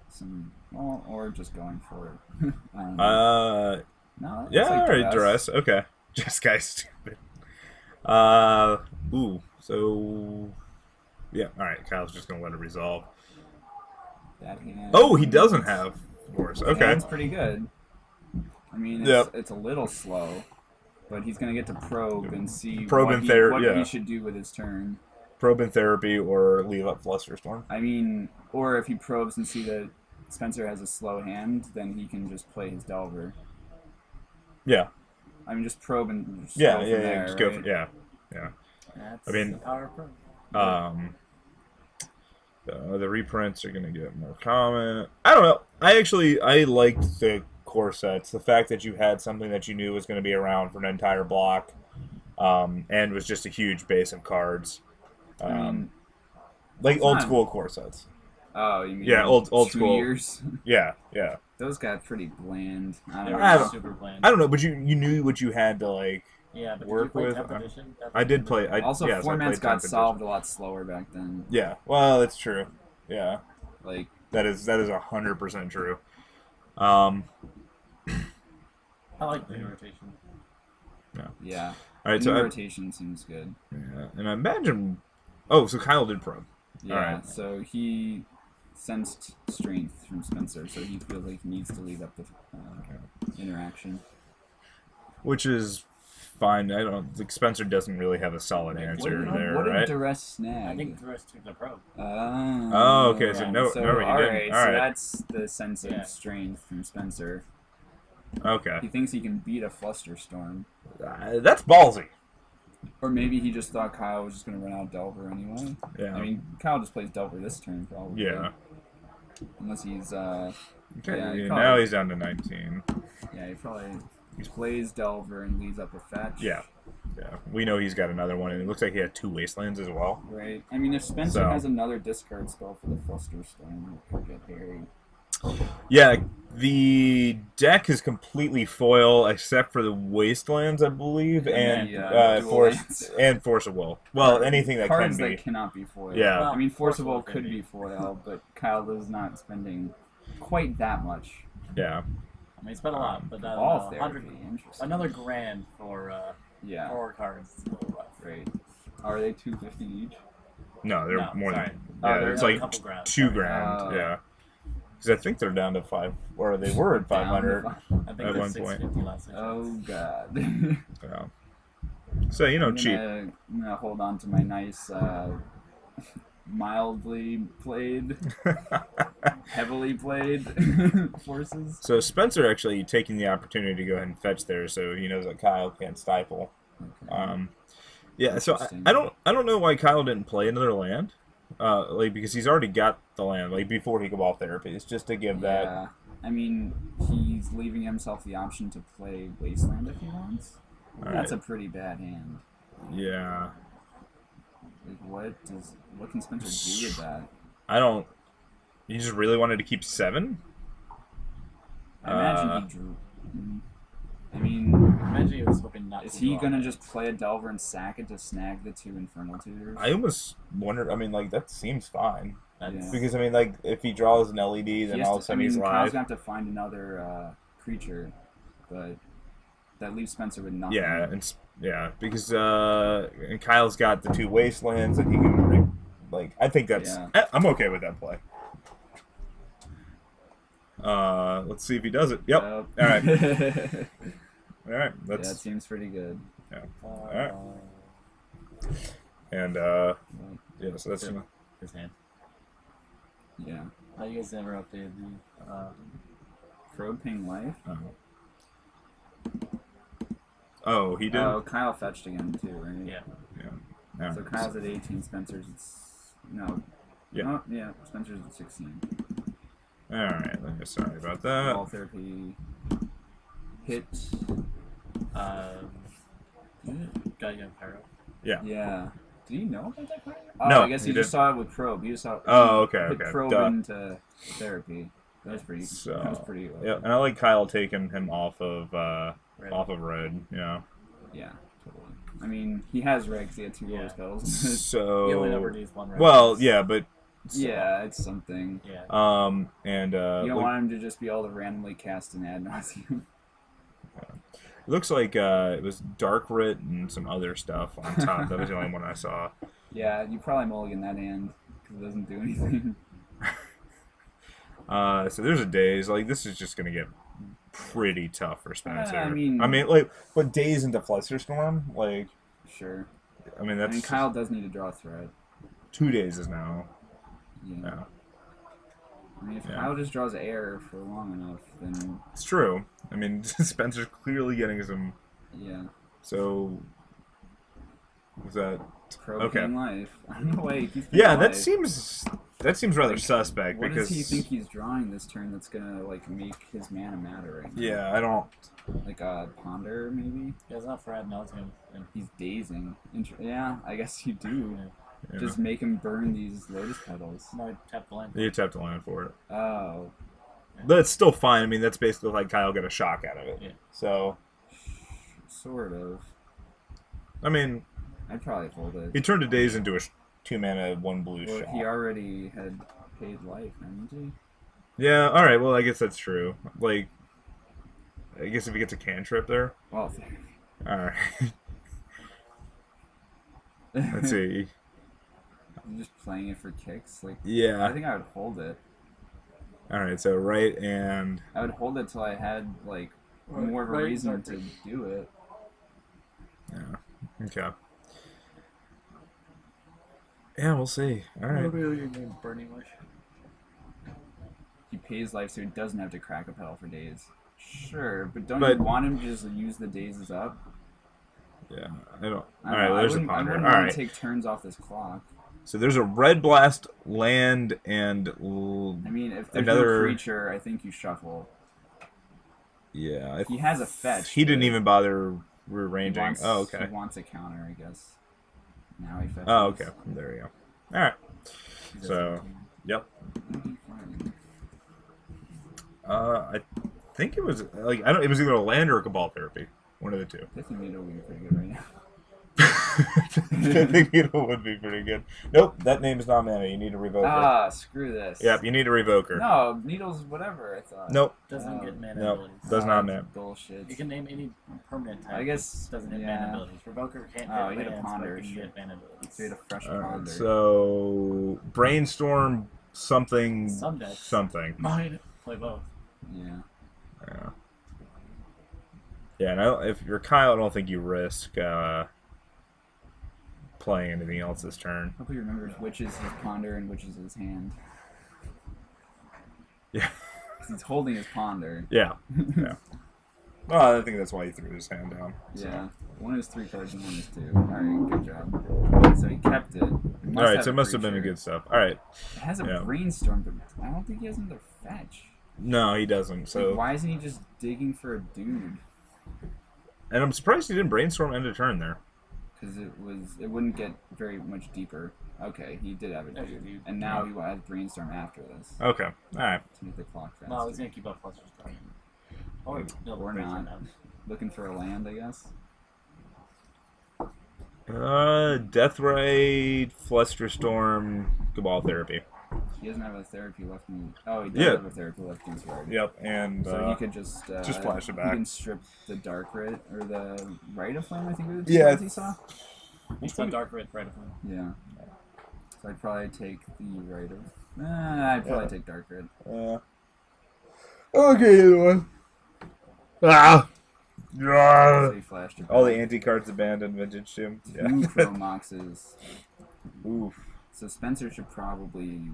some, or just going for it. I don't know. No. Yeah, like alright, duress. Okay. Just guy's stupid. So yeah, alright, Kyle's just gonna let it resolve. That hand. Oh, he doesn't have force. Okay. That's pretty good. I mean, it's a little slow, but he's gonna get to probe and see what he should do with his turn. Probe in therapy or leave up Flusterstorm. I mean, or if he probes and see that Spencer has a slow hand, then he can just play his Delver. Yeah. I mean, just probe and just go from there, just right? go for yeah. That's I mean, the power of probe. The reprints are gonna get more common. I don't know. I liked the core sets. The fact that you had something that you knew was going to be around for an entire block, and was just a huge base of cards. I mean, like old school core sets. Oh, you mean old 2 school years? Yeah. Those got pretty bland. I They don't were I know. don't- super bland. I don't know, but you knew what you had to like. Yeah, but work did you play with. 10th edition? I did play. Also, yes, I formats played got 10th solved a lot slower back then. Yeah, well, that's true. Yeah, Like, that is 100% true. I like the rotation. yeah. All right, New so rotation seems good. yeah, and I imagine. Oh, so Kyle did probe. Yeah, Alright. so he sensed strength from Spencer, so he feels like he needs to lead up the interaction. Which is fine. I don't think Spencer doesn't really have a solid answer there, What right? did Duress snag? I think the rest took the probe. Oh, okay. So right. no, So, no, he didn't. alright, All so right. that's the sense of Yeah. strength from Spencer. Okay. He thinks he can beat a Flusterstorm. That's ballsy. Or maybe he just thought Kyle was just going to run out Delver anyway. Yeah. I mean, Kyle just plays Delver this turn, probably. Yeah. Unless he's, Okay. yeah, he now probably- he's down to 19. yeah, he probably plays Delver and leads up a fetch. Yeah. Yeah. We know he's got another one, and it looks like he had 2 Wastelands as well. Right. I mean, if Spencer So- has another discard spell for the Flusterstorm, it could get hairy. Yeah, the deck is completely foil except for the Wastelands, I believe, and the, dual Force lands. and Force of Will. Well, anything that Cards can be. that cannot be foil. Yeah. Well, I mean, Force of Will can could be foil, but Kyle is not spending quite that much. Yeah. I mean, he spent a lot, but I don't Ball know, therapy, interesting. another grand for Yeah. 4 cards. Is a little rough. Right. Are they 250 each? No, they're No, more sorry. than. Oh, Yeah, they're it's a like couple grand. 2 grand. Oh. Yeah. Because I think they're down to 5, or they were at 500. I think At they're one point. 650 last season. Oh god. Yeah. So cheap. I'm gonna hold on to my nice, mildly played, heavily played forces. So Spencer actually taking the opportunity to go ahead and fetch there, so he knows that Kyle can't stifle. Okay. Yeah, so Interesting. I don't know why Kyle didn't play another land, because he's already got the land before he could ball therapy. It's just to give that. Yeah. I mean, he's leaving himself the option to play Wasteland if he wants. That's a pretty bad hand. Yeah, Like, what can Spencer do with that? I don't. He just really wanted to keep 7. I imagine he drew. I mean, Imagine he was hoping not is to he draw gonna it. just play a Delver and sack it to snag the 2 Infernal Tutors? I almost wondered. I mean, like that seems fine That's, Yeah. because I mean, like if he draws an LED, He then has all to- of a sudden he's Kyle's live. gonna have to find another creature, but that leaves Spencer with nothing. Yeah, because Kyle's got the 2 Wastelands and he can I think that's Yeah. I'm okay with that play. Let's see if he does it. Yep. All right. yeah, All right. that That's seems pretty good. right. And yeah. So that's his hand. Yeah. You guys never updated the Probe Ping Life. Oh, he did. Oh, Kyle fetched again too, right? yeah. Yeah. So Kyle's at 18, Spencer's at no. Yeah. Oh, yeah, Spencer's at 16. All right. Sorry about that. Ball therapy. Hit. Got you on Pyro. Yeah. Yeah. Did he know about that card? Oh, No, I guess he he just didn't. saw it with Probe. He just saw. Oh, okay, hit okay. Probe Duh. into therapy. That was pretty. So, that was pretty. Yeah, and I like Kyle taking him off of Red. red. Yeah. Yeah, totally. I mean, he has regs. He had 2 Yeah. lower spells. So. He only never needs 1 red. Well, yeah, but. yeah, it's something. Yeah. And You don't look- want him to just be able to randomly cast an ad nauseum. it looks like it was Dark Writ and some other stuff on top. That was the only one I saw. Yeah, you probably mulligan that hand because it doesn't do anything. So there's a daze. This is just gonna get pretty tough for Spencer. I mean, but daze into Flusterstorm, Sure. I mean I that's mean, Kyle does need to draw a threat. 2 days now. Yeah. Yeah, I mean, if Yeah. Kyle just draws air for long enough, then it's true. I mean, Spencer's clearly getting some. yeah. So was that? Probe Okay. King Life. I don't know why he keeps Yeah, playing that seems rather Like, suspect What because does he think he's drawing this turn that's gonna make his mana matter right now? yeah, I don't. Like a ponder maybe. Yeah, it's not for ad nauseum. And He's dazing. Yeah, I guess you do. You Just make him burn these lotus petals. no, I tapped the land. You tapped the land for it. Oh. That's still fine. I mean, that's basically like Kyle got a shock out of it. Yeah. So, Sort of. I mean, I'd probably hold it. he turned a Daze into a 2-mana 1 blue Well, shot. he already had paid life, hadn't he? Yeah, alright, well, I guess that's true. Like, I guess if he gets a cantrip there. Well, Alright. Let's see. I'm just playing it for kicks. Like, Yeah. I think I would hold it. Alright, so right and... I would hold it till I had, like, more of a reason to do it. Yeah. Okay. Yeah, we'll see. Alright. Burning Wish. He pays life so he doesn't have to crack a pedal for days. Sure, but don't But- you want him to just use the dazes up? Yeah, I don't... I Alright, don't know, there's a I ponder. wouldn't want Alright. to take turns off this clock. So there's a Red Blast land and... I mean, if there's another... no creature, I think you shuffle. Yeah. He has a fetch. He didn't but even bother he rearranging. wants, Oh, okay. He wants a counter, I guess. Now he fetches. Oh, okay. There you go. Alright. He doesn't So, yep. I think it was like I don't. It was either a land or a Cabal Therapy. One of the two. Pithing Needle would be pretty good right now. I think it would be pretty good. Nope, that name is not mana. You need a revoker. Ah, screw this. Yep, you need a revoker. No, Needle's whatever, I thought. Nope. Doesn't get mana Nope. abilities. Does not mana. Bullshit. You can name any permanent type. I guess, Doesn't hit yeah. mana abilities. Revoker can't Oh, hit he had a lands, ponder, but can sure. get mana abilities. So you had a fresh Alright, ponder. so brainstorm something. Some decks. Something. Mine. Play both. Yeah. Yeah. Yeah, and if you're Kyle, I don't think you risk playing anything else this turn. Hope he remembers which is his ponder and which is his hand. Yeah. 'Cause he's holding his ponder. Yeah. Yeah. Well, I think that's why he threw his hand down. So. Yeah. One is 3 cards and one is 2. Alright, good job. So he kept it. Alright, so it must have been a good stuff. Alright. It has a Yeah. brainstorm, but I don't think he has another fetch. No, he doesn't. Like, So, why isn't he just digging for a dude? and I'm surprised he didn't brainstorm end of turn there. Because it wouldn't get very much deeper. Okay, he did have a dude. And now he has brainstorm after this. Okay. Alright. To make the clock faster. No, he's gonna keep up Fluster's Storm. Or no, Or Brainstorm not. now. Looking for a land, I guess. Deathray, Flusterstorm, Cabal Therapy. He doesn't have a therapy left in. Oh, he does Yeah. have a therapy left in his card. Yep, and So he could just flash it He back. can strip the Dark Rit or the Rite of Flame. I think were the two Yeah, cards he saw. He saw Dark Red right of him. Yeah. So I'd probably take the Rite of. I'd probably take Dark Rit. okay, either one. Ah! So he flashed it. All the back. anti-cards abandoned vintage too. Yeah. 2 Chromoxes. Oof. So Spencer should probably.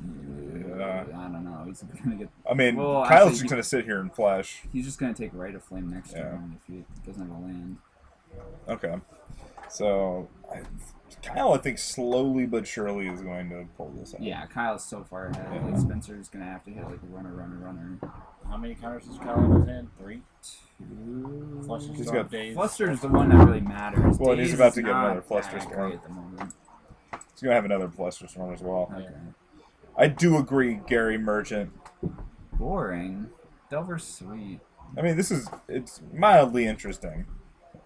Yeah. I don't know. He's gonna get. I mean, Well, Kyle's actually, just gonna sit here and flash. He's just gonna take Rite of Flame next Yeah. turn if he doesn't have a land. Okay. So, Kyle, I think slowly but surely is going to pull this out. Yeah, Kyle's so far ahead. Yeah. Like, Spencer's gonna have to hit like a runner. How many counters does Kyle have in his hand? 3? 2. Fluster's He's Storm, got Daze. Fluster's the one that really matters. Well, and he's Daze about is to get not another Fluster that Storm. great at the moment. He's gonna have another Flusterstorm as well. Okay. I do agree, Gary Merchant. Boring. Delver's sweet. I mean, it's mildly interesting.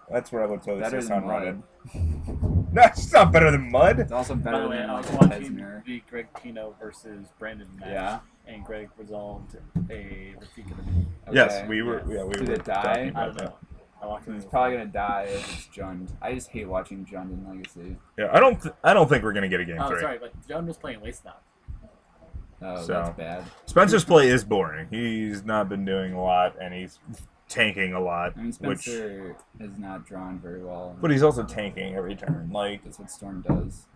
That's where I would throw Better this than on Rotted. Mud. No, it's not better than Mud. It's also By better the way, than I like was a watching Pesmer. the Greg Pino versus Brandon match. Yeah. And Greg resolved a Rafika to me. Yes, we were. Yes. Yeah, we Did were it die? talking I about don't that. know. I watched He's it. probably gonna die if it's Jund. I just hate watching Jund in Legacy. Yeah, I don't think we're gonna get a game Oh, 3. sorry, but John was playing Waste Now. Oh, So- that's bad. Spencer's play is boring. He's not been doing a lot, and he's tanking a lot. I mean, which, Spencer is not drawn very well. but he's also tanking every turn. Like, That's what Storm does.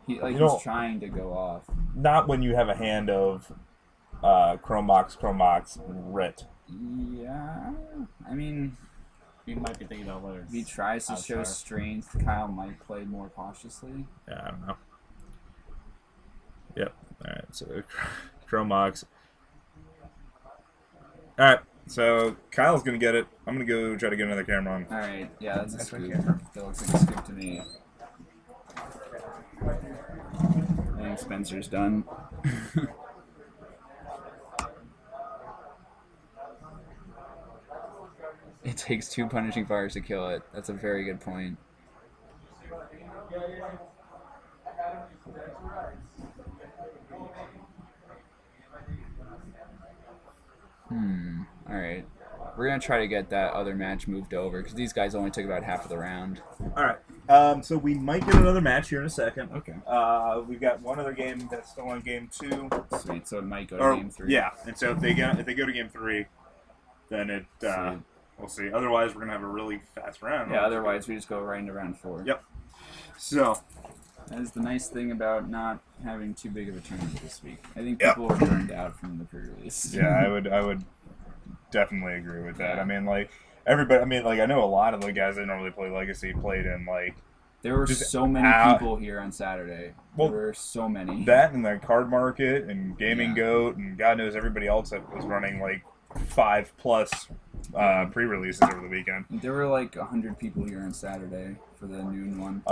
You He's know- trying to go off. not when you have a hand of Chromox, Rit. Yeah, I mean, You might be thinking about whether if he it's tries to show Outstar. strength, Kyle might play more cautiously. Yeah, I don't know. Yep. All right. So Chromox. All right. So Kyle's gonna get it. I'm gonna go try to get another camera on. All right, yeah, that's a That's scoop. okay. That looks like a scoop to me. I think Spencer's done. It takes 2 punishing fires to kill it. That's a very good point. Alright. We're going to try to get that other match moved over, because these guys only took about half of the round. Alright. So we might get another match here in a second. Okay. We've got one other game that's still on game 2. Sweet, so it might go to game 3. Yeah, and so if they go to game 3, then it we'll see. Otherwise, we're gonna have a really fast round. Yeah, otherwise we just go right into round 4. Yep. So that is the nice thing about not having too big of a tournament this week. I think people are burned out from the pre-release. Yeah, I would definitely agree with that. Yeah. I mean, like everybody. I mean, like I know a lot of the guys that normally play Legacy played in like. There were so many people here on Saturday. There were so many. That and the card market and Gaming Goat and God knows everybody else that was running like 5+ pre-releases over the weekend. There were like 100 people here on Saturday for the noon one.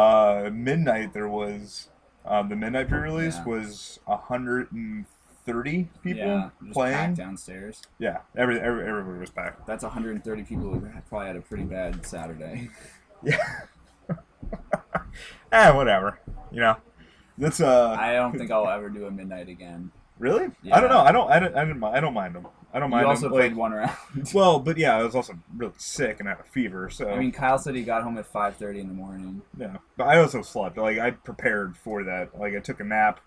Midnight there was the midnight pre-release was 130 people just playing packed downstairs. Yeah, everybody was packed. That's 130 people who probably had a pretty bad Saturday. Yeah. Whatever. You know, that's I don't think I'll ever do a midnight again. Really? Yeah. I don't know. I don't mind them. I don't mind. You also them. played Like, one round. well, but yeah, I was also really sick and had a fever. So I mean, Kyle said he got home at 5:30 in the morning. yeah, but I also slept. Like I prepared for that. Like I took a nap,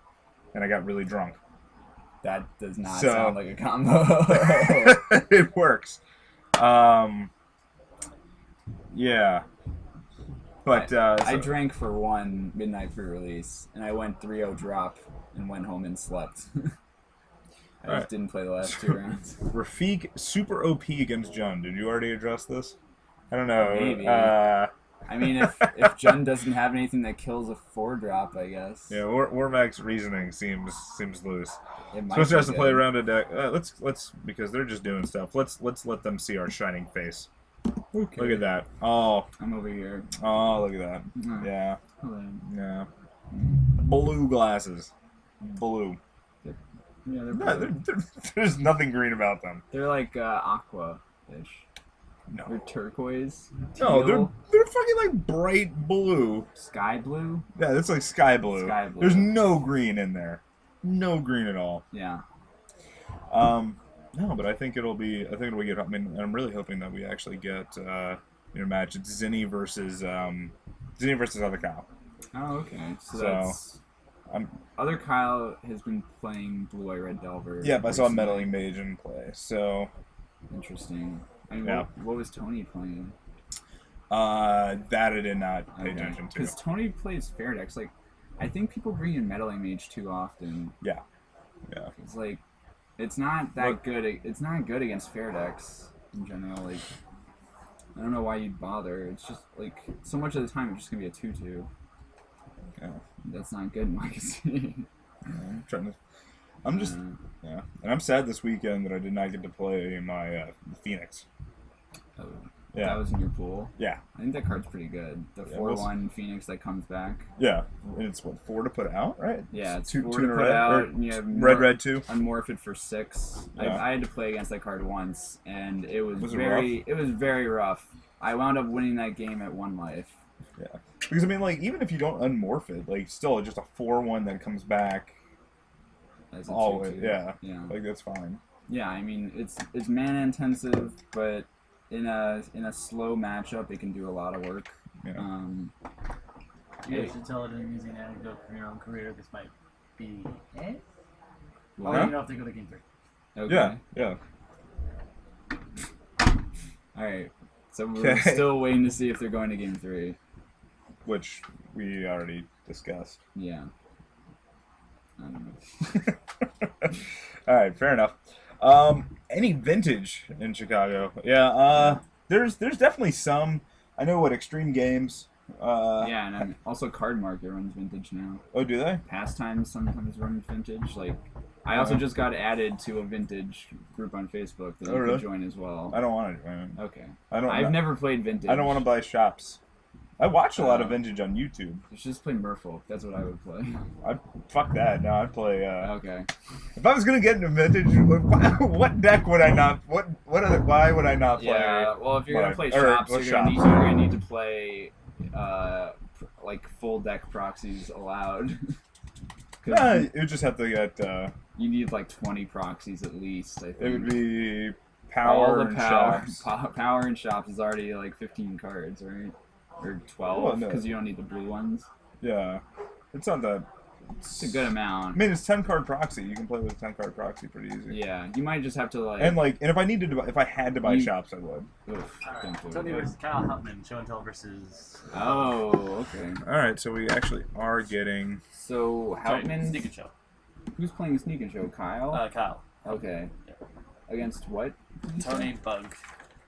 and I got really drunk. That does not sound like a combo. It works. Yeah. But I drank for one midnight pre-release, and I went 3-0 drop and went home and slept. I just didn't play the last 2 rounds. Rafiq super OP against Jun. Did you already address this? I don't know. Maybe. I mean, if Jun doesn't have anything that kills a 4-drop, I guess. Yeah, Warmack's reasoning seems loose. Supposed to have to play around a deck. Let's because they're just doing stuff. Let's let them see our shining face. Okay. Look at that. Oh, I'm over here. oh, look at that. Oh. Yeah, Hello. yeah. Blue glasses. Blue. Yeah, they're No, blue. there's nothing green about them. They're like aqua-ish. No. They're turquoise. No, Teal, they're fucking like bright blue. sky blue. Yeah, that's like sky blue. Sky blue. There's no green in there. No green at all. Yeah. No, but I think it'll be good. I mean, I'm really hoping that we actually get match. It's Zinni versus other Kyle. Oh, okay. So So, that's other Kyle has been playing Blue Eye Red Delver. Yeah, but I saw recently. Meddling Mage in play. So Interesting. I mean, Yeah. what was Tony playing? that I did not pay attention to. Because Tony plays fair decks. Like, I think people bring in Meddling Mage too often. Yeah, yeah. It's like, it's not that good. It's not good against fair decks in general. Like, I don't know why you'd bother. It's just like so much of the time it's just gonna be a 2/2. Yeah. That's not good in Legacy. I'm trying to. I'm just yeah, and I'm sad this weekend that I did not get to play my Phoenix. Oh, Yeah. that was in your pool. Yeah, I think that card's pretty good. The 4/1 Phoenix that comes back. yeah. And it's what 4 to put out, right? Yeah, it's two 4 in to a put red, out, or and you have red 2. Unmorph it for 6. Yeah. I had to play against that card once, and it was Was it very rough. I wound up winning that game at 1 life. Yeah, because I mean, like, even if you don't unmorph it, like, still just a 4/1 that comes back. As a Always, 2/2. yeah. Yeah. Like that's fine. Yeah, I mean it's mana intensive, but in a slow matchup, it can do a lot of work. Yeah. You guys should tell it in using an anecdote from your own career. This might be it. I'll Well, let you know if they go to game 3. okay. Yeah, yeah. All right. So we're Okay. still waiting to see if they're going to game 3. Which we already discussed. Yeah. I don't know. All right, fair enough. Any vintage in Chicago? Yeah. There's definitely some. I know what Extreme Games. Yeah, and also Card Market runs vintage now. Oh, do they? Pastimes sometimes run vintage. Like, I also just got added to a vintage group on Facebook that you really? can join as well. I don't want to join. Okay. I don't. I've never played vintage. I don't want to buy shops. I watch a lot of Vintage on YouTube. You should just play Merfolk. That's what I would play. Fuck that. No, I'd play. Okay. If I was gonna get into Vintage, what deck would I not? Why would I not play? Yeah. Well, if you're gonna play or shops, what you're gonna need to play like full deck proxies allowed. You would just have to get. You need like 20 proxies at least. I think It would be all power the and power. shops. Power and shops is already like 15 cards, right? Or 12 because you don't need the blue ones. Yeah, it's not that. It's a good amount. I mean, it's 10-card proxy. You can play with a 10-card proxy pretty easy. Yeah, you might just have to like. And if I needed to, if I had to buy shops, I would. Oof, don't do Tony it. versus Kyle Huffman, show and tell versus. Oh, okay. All right, so we actually are getting. So Houtman, Sneak and show. who's playing the Sneak and Show? Kyle. Kyle. Okay. Yeah. Against what? Tony Bug.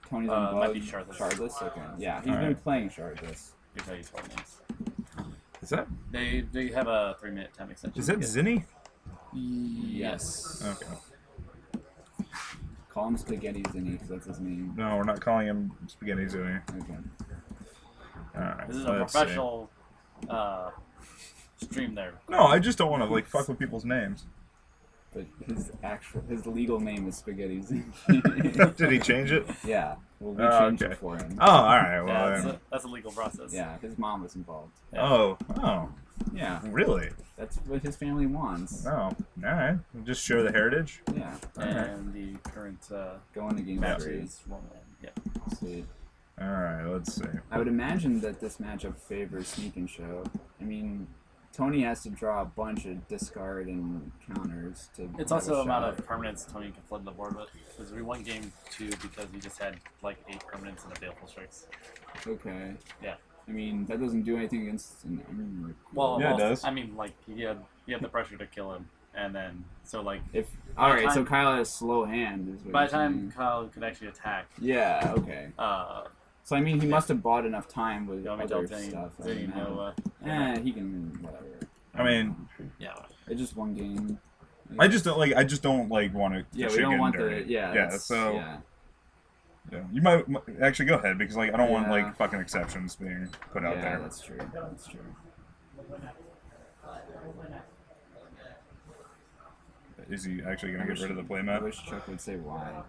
Tony's on might Bug. be Shardless. Shardless. Okay. Yeah, he's All been right. playing Shardless. Here's how you spell names. Is that They have a 3-minute time extension. is that Zinni? Yes. Okay. Call him Spaghetti Zinni because that's his name. No, we're not calling him Spaghetti Zinni. Okay. All right. This is a let's see. professional stream there. No, I just don't want to fuck with people's names. But his legal name is Spaghetti Zinni. Did he change it? Yeah. Well, we Oh, changed okay. it for him. Oh, all right. Well, Yeah, then. that's a legal process. Yeah, his mom was involved. Oh, Yeah, really? that's what his family wants. Oh, all right. Just show the heritage. Yeah. And the current Going to game match three. is 1-1. Yeah. Sweet. All right. Let's see. I would imagine that this matchup favors Sneak and Show. I mean, Tony has to draw a bunch of discard and counters to. It's have also a the amount shot. of permanents Tony can flood the board with. Because we won game 2 because he just had like 8 permanents and a baleful strikes. Okay. Yeah. I mean, that doesn't do anything against an Emmerich. Well, Yeah, it does. I mean, like he had the pressure to kill him, and then so like If By the alright, so time- Kyle has slow hand. Is what by you're the time saying. Kyle could actually attack, Yeah. Okay. So I mean, he must have bought enough time with you want me to other tell stuff. I Zinni imagine. no, He can whatever. I mean, yeah. It's just one game. I just don't want to. Yeah, we don't want the. Yeah. Yeah. that's- So. Yeah. Yeah. You might actually go ahead because I don't want Yeah. fucking exceptions being put out Yeah, there. that's true. That's true. Is he actually gonna I get wish- rid of the I playmat? wish Chuck would say why.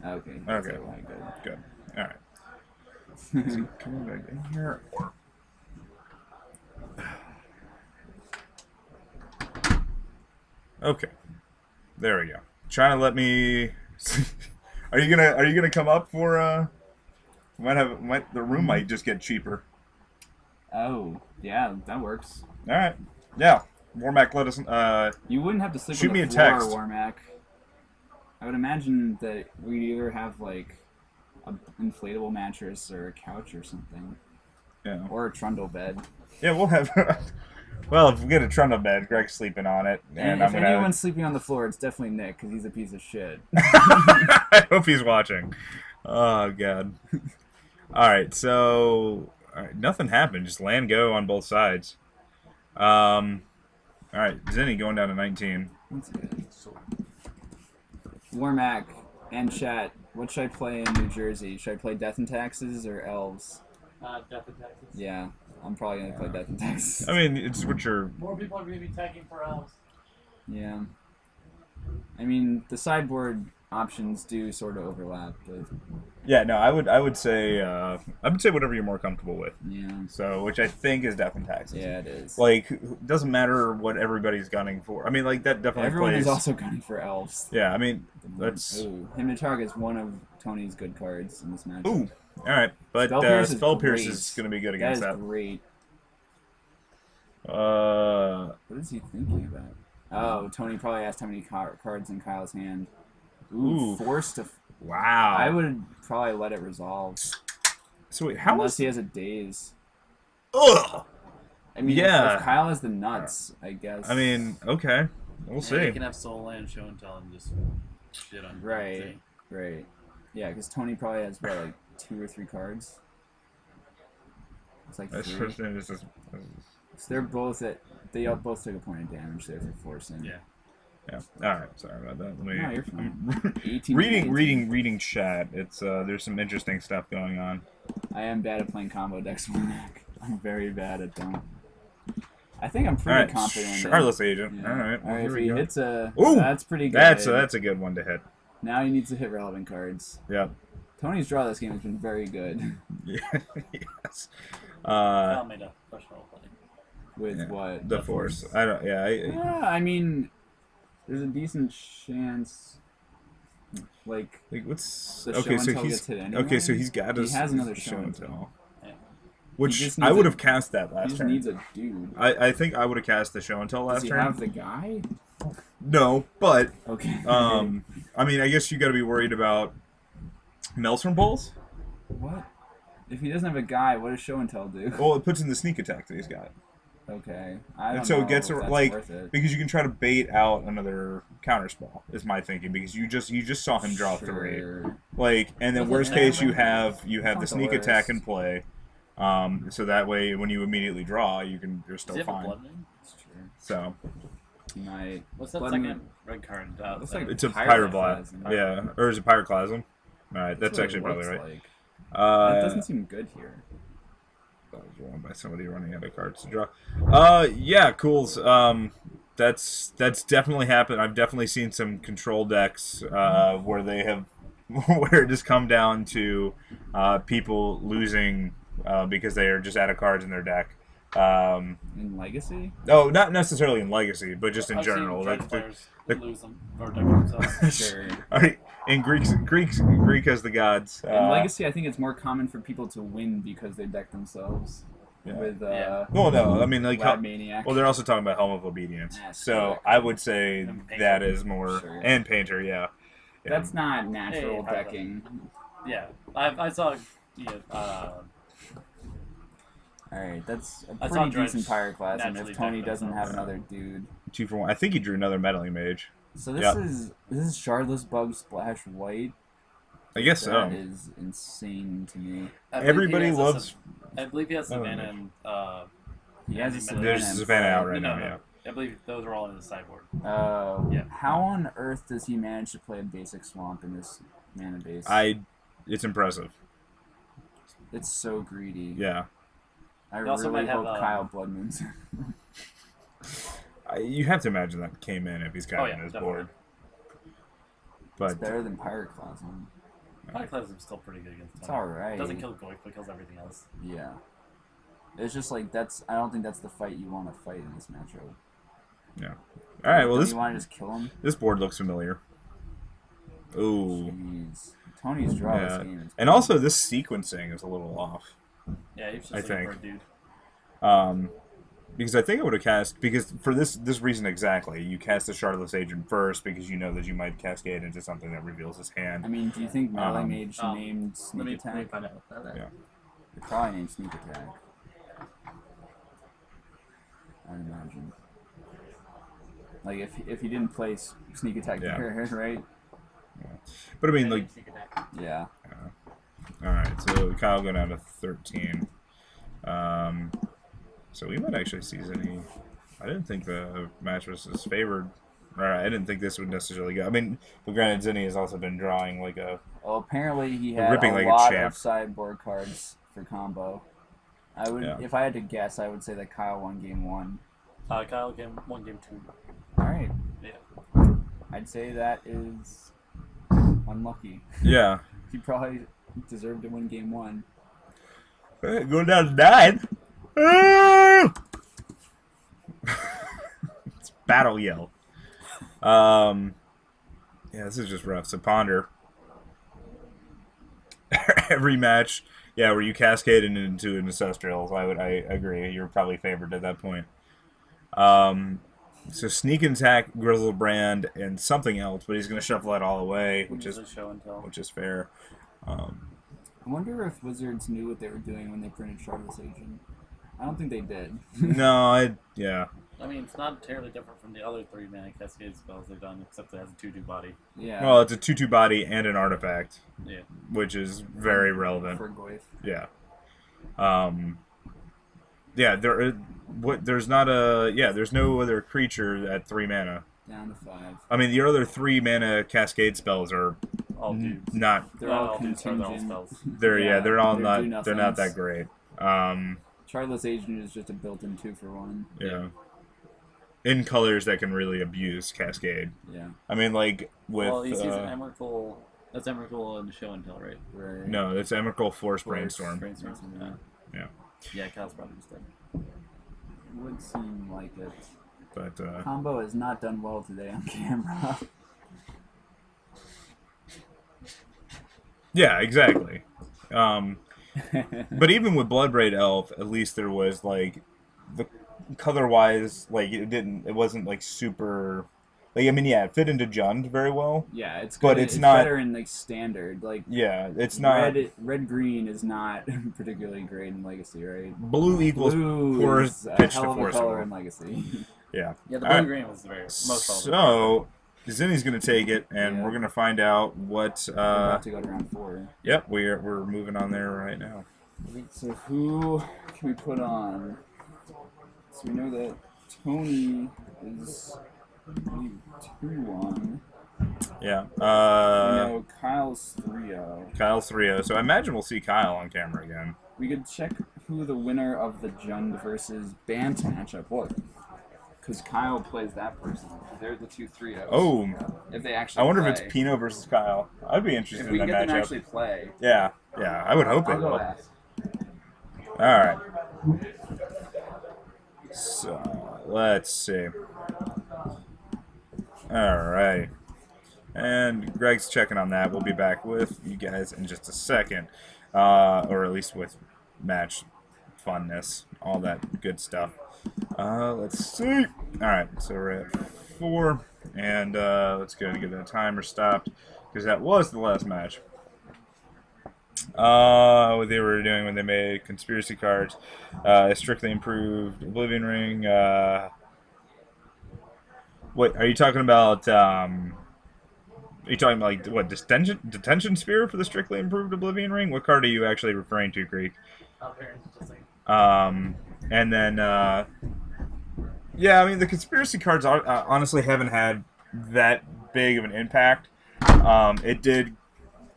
Okay. Okay. Say why, good. Good. All right. Is he coming back in here or? Okay. There we go. Trying to let me. Are you gonna come up for? The room might just get cheaper. Oh, yeah, that works. All right. Yeah. Warmack, let us. You wouldn't have to sleep Shoot on me the a floor, text. Warmack. I would imagine that we'd either have like an inflatable mattress or a couch or something, Yeah. or a trundle bed. Yeah, we'll have. Well, if we get a trundle bed, Greg's sleeping on it, and if I'm gonna. anyone's sleeping on the floor, it's definitely Nick because he's a piece of shit. I hope he's watching. Oh god. All right, so nothing happened. Just land go on both sides. All right, Zinni going down to 19. That's good. Warmack and chat. What should I play in New Jersey? Should I play Death and Taxes or Elves? Death and taxes. Yeah, I'm probably gonna play Death and Taxes. I mean, it's what you're. More people are going to be tagging for elves. Yeah. I mean, the sideboard options do sort of overlap, but Yeah, no, I would say whatever you're more comfortable with. yeah. So, which I think is Death and Taxes. Yeah, it is. Like, it doesn't matter what everybody's gunning for. I mean, like that definitely Everyone plays. is also gunning for Elves. Yeah, I mean, that's. Ooh, Hypnotarg is one of Tony's good cards in this match. Ooh, all right, but Spell Pierce is going to be good That against is that. great. Uh, What is he thinking about? Oh, Tony probably asked how many cards in Kyle's hand. Ooh. Forced to. wow. I would probably let it resolve. So wait, how Unless was? he has a daze. Ugh. I mean, Yeah. if Kyle has the nuts, I guess. I mean, okay, we'll You see. can have Soul Land, Show and Tell, and just shit on Right. Right. Yeah, because Tony probably has, what, like 2 or 3 cards? It's like That's 3. first thing. This is. So they're both at. They all both took a point of damage there for forcing. Yeah. Yeah. All right. Sorry about that. Let me. No, you're fine. I'm 18 reading chat. It's there's some interesting stuff going on. I am bad at playing combo decks with Mac. I'm very bad at them. I think I'm pretty confident. Shardless Agent. Yeah. All right. All right, if here he we go. hits a... Ooh! That's pretty good. That's a good one to hit. Now he needs to hit relevant cards. Yep. Tony's draw this game has been very good. Yeah. Yes. Kyle made a questionable play. With Yeah, what? the Force. I don't. Yeah. Yeah, I mean, there's a decent chance. Like What's the okay? show So and tell he's gets hit anyway. okay. So he's got He his. has another his show and tell. tell. Yeah. Which just I needs would a- have cast that He last just turn. needs a dude. I think I would have cast the show and tell Does last he turn. have the guy? No, but Okay. I mean, I guess you got to be worried about Maelstrom Pulse. What? If he doesn't have a guy, what does show and tell do? Well, it puts in the sneak attack that he's got. Okay. I don't And so know it gets if that's like worth it. because you can try to bait out another counterspell is my thinking because you just saw him draw 3 Sure. like and then Doesn't worst matter. case you have Not the the sneak worst. attack in play, so that way when you immediately draw you're Does still he have a fine. blood moon? That's true. So He might. What's that Blood second moon. red card? Looks like it's a Pyroclasm. Pyroblast, yeah, or is it Pyroclasm? All right, that's what it actually probably looks right. like. That doesn't seem good here. That was wrong by somebody running out of cards to draw. Yeah, cools. That's definitely happened. I've definitely seen some control decks where they have where it has come down to people losing because they are just out of cards in their deck. In Legacy? Oh, not necessarily in Legacy, but just in I've general. seen Like, players the- lose them or deck themselves. Sure. All right, in Greek as the gods. In Legacy, I think it's more common for people to win because they deck themselves Yeah. with Yeah. Well, no, I mean like Lab Maniac. well, they're also talking about Helm of Obedience, That's so correct. I would say And Painter. that is more Sure. and Painter, yeah. That's not natural Hey, how about decking. Yeah, I saw. Yeah, Alright, that's a I saw pretty Dredge decent Pyroclasm naturally if Tony deck doesn't have themselves. another dude. 2 for 1. I think he drew another meddling mage. So this Yep. is Shardless Bug Splash White. I guess so. That is insane to me. I believe Everybody he has a loves. I believe he has Oh, Savannah and He has a There's Savannah. There's and Savannah out Flag. right now. No. Yeah. I believe those are all in the sideboard. Oh. Yeah. How on earth does he manage to play a basic swamp in this mana base? It's impressive. It's so greedy. Yeah. I He also really might have, hope Kyle Blood Moons. You have to imagine that came in if he's got Oh, it yeah, on his definitely. board. It's But better than Pyroclasm. Pyroclasm's still pretty good against It's Tony. alright. It doesn't kill Goik, but kills everything else. Yeah. It's just like I don't think that's the fight you want to fight in this matchup. yeah. All right. Well, Don't this you want to just kill him? this board looks familiar. Ooh. Jeez. Tony's draw this Yeah. game is And also, this sequencing is a little off. Yeah, he was just I looking think. for a dude. Because I think I would have cast because for this reason exactly, you cast the Shardless Agent first because you know that you might cascade into something that reveals his hand. I mean, do you think Melee Mage named Let me Sneak Attack? find out about that. Yeah. They probably named Sneak Attack. I'd imagine. Like if he didn't play Sneak Attack Yeah. there, right? But I mean, like, Sneak attack. Yeah. all right. So Kyle going down to 13. So we might actually see Zinni. I didn't think the match was as favored. Or I didn't think this would necessarily go. I mean, but granted, Zinni has also been drawing like a. Well, apparently he had Ripping a like a lot champ. of sideboard cards for combo. I would, Yeah. if I had to guess, I would say that Kyle won game 1. Kyle won game 2. All right. Yeah. I'd say that is unlucky. Yeah. He probably deserved to win game 1. Going down to 9. Ah! It's battle yell. Yeah, this is just rough. So ponder. Every match, yeah, where you cascade into an Ancestrals, I agree. You're probably favored at that point. So sneak attack, Grizzlebrand, and something else, but he's going to shuffle that all away, which is Usually show and tell. fair. I wonder if Wizards knew what they were doing when they printed Shardless Agent. I don't think they did. No, yeah. I mean, it's not terribly different from the other 3 mana cascade spells they've done, except it has a 2/2 body. Yeah. Well, it's a 2/2 body and an artifact, Yeah. which is very relevant. For Goyf. Yeah. Yeah, there's not a there's no other creature at 3 mana. Down to 5. I mean, the other 3 mana cascade spells are all dudes. Not. They're all dudes, they're all contingent. spells. They're Yeah, they're all they do not. They're not nothings. that great. Chardless Agent is just a built-in 2-for-1. Yeah. In colors that can really abuse Cascade. Yeah. I mean, like with. Well, he's using Emrakul. That's Emrakul in the show and tell, right? Right. No, it's Emrakul Force Brainstorm. Brainstorm. Yeah. Yeah, Kyle's probably just dead. Would seem like it. But Combo has not done well today on camera. yeah, exactly. But even with Bloodbraid Elf, at least there was like the color-wise, like it wasn't like super. Like, I mean, yeah, it fit into Jund very well. Yeah, it's good. But it's not better in like standard. Like yeah, it's not red green is not particularly great in Legacy, right? blue equals Blue force is a pitch hell to of a force color roll. in Legacy. Yeah. Yeah, the blue All right. and green was the very most relevant. So Zinni's gonna take it, and Yeah. we're gonna find out what. We're about to go to round 4. Yep, we're moving on there right now. So who can we put on? So we know that Tony is 2-1. Yeah. We know Kyle's 3-0. Kyle's 3-0. So I imagine we'll see Kyle on camera again. We could check who the winner of the Jund versus Bant matchup was. Because Kyle plays that person. They're the 2 3-0s. Oh, If they actually I wonder play. if it's Pino versus Kyle. I'd be interested If we in can that get them to matchup. actually play. Yeah, I would hope they I'll go will. ask. All right. So let's see. All right. And Greg's checking on that. We'll be back with you guys in just a second, or at least with match funness, all that good stuff. Let's see. All right, so we're at 4, and let's go and get that timer stopped because that was the last match. What they were doing when they made conspiracy cards, strictly improved Oblivion Ring. What are you talking about? Are you talking about like what detention sphere for the strictly improved Oblivion Ring? What card are you actually referring to, Greek? And then yeah, I mean the conspiracy cards honestly haven't had that big of an impact. It did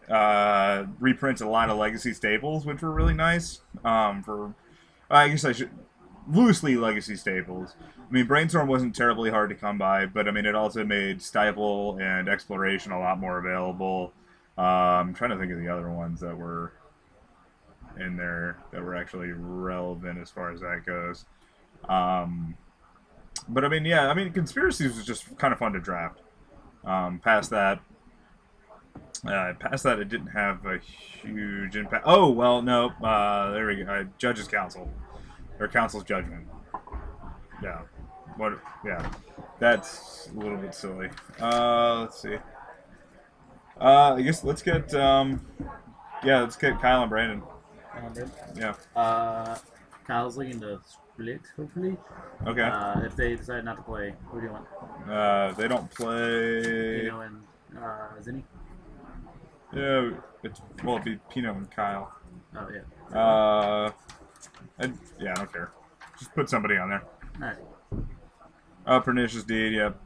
reprint a lot of legacy staples, which were really nice. I guess I should loosely legacy staples. I mean, Brainstorm wasn't terribly hard to come by, but I mean, it also made Stifle and Exploration a lot more available. I'm trying to think of the other ones that were in there that were actually relevant as far as that goes. But I mean, yeah, I mean, Conspiracies was just kind of fun to draft. Past that, it didn't have a huge impact. Oh, well, no, there we go. Judge's Council. Or Council's Judgment. Yeah. What? Yeah. That's a little bit silly. Let's see. I guess let's get, let's get Kyle and Brandon. Yeah. Kyle's looking to split, hopefully. Okay. If they decide not to play, who do you want? They don't play... Pino and Zinni? Yeah, it'd be Pino and Kyle. Oh, yeah. I don't care. Just put somebody on there. Alright. Pernicious Deed, yep.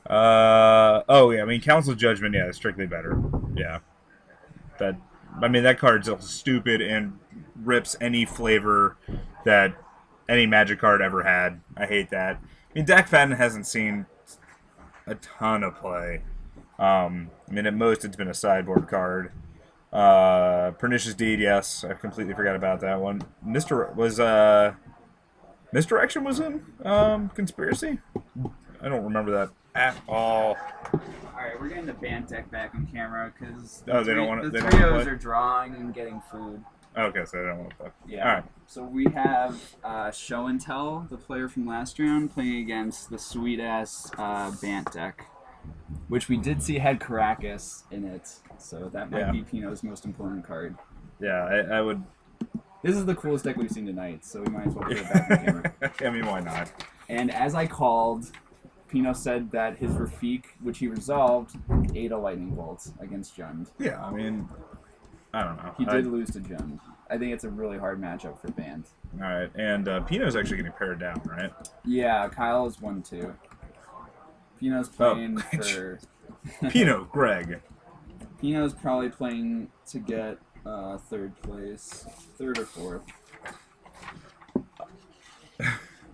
Oh, yeah, I mean, Council Judgment, yeah, is strictly better. Yeah. That card's stupid and rips any flavor that any Magic card ever had. I hate that. I mean, Dak Fadden hasn't seen a ton of play. I mean, at most, it's been a sideboard card. Pernicious Deed, yes. I completely forgot about that one. Misdirection was in Conspiracy? I don't remember that at all. Alright, we're getting the Bant deck back on camera because They don't want to. the They don't want to 3-0s play. are drawing and getting food. Okay, so they don't want to play. Yeah. All right. So we have Show and Tell, the player from last round, playing against the sweet ass Bant deck, which we did see had Caracas in it. So that might be Pino's most important card. Yeah, I would. This is the coolest deck we've seen tonight, so we might as well put it back on camera. I mean, why not? And as I called, Pino said that his Rafik, which he resolved, ate a lightning bolt against Jund. Yeah, I mean, I don't know. He did lose to Jund. I think it's a really hard matchup for Bant. All right, and Pino's actually getting pared down, right? Yeah, Kyle is 1-2. Pino's playing for... Pino, Greg. Pino's probably playing to get third place, third or fourth.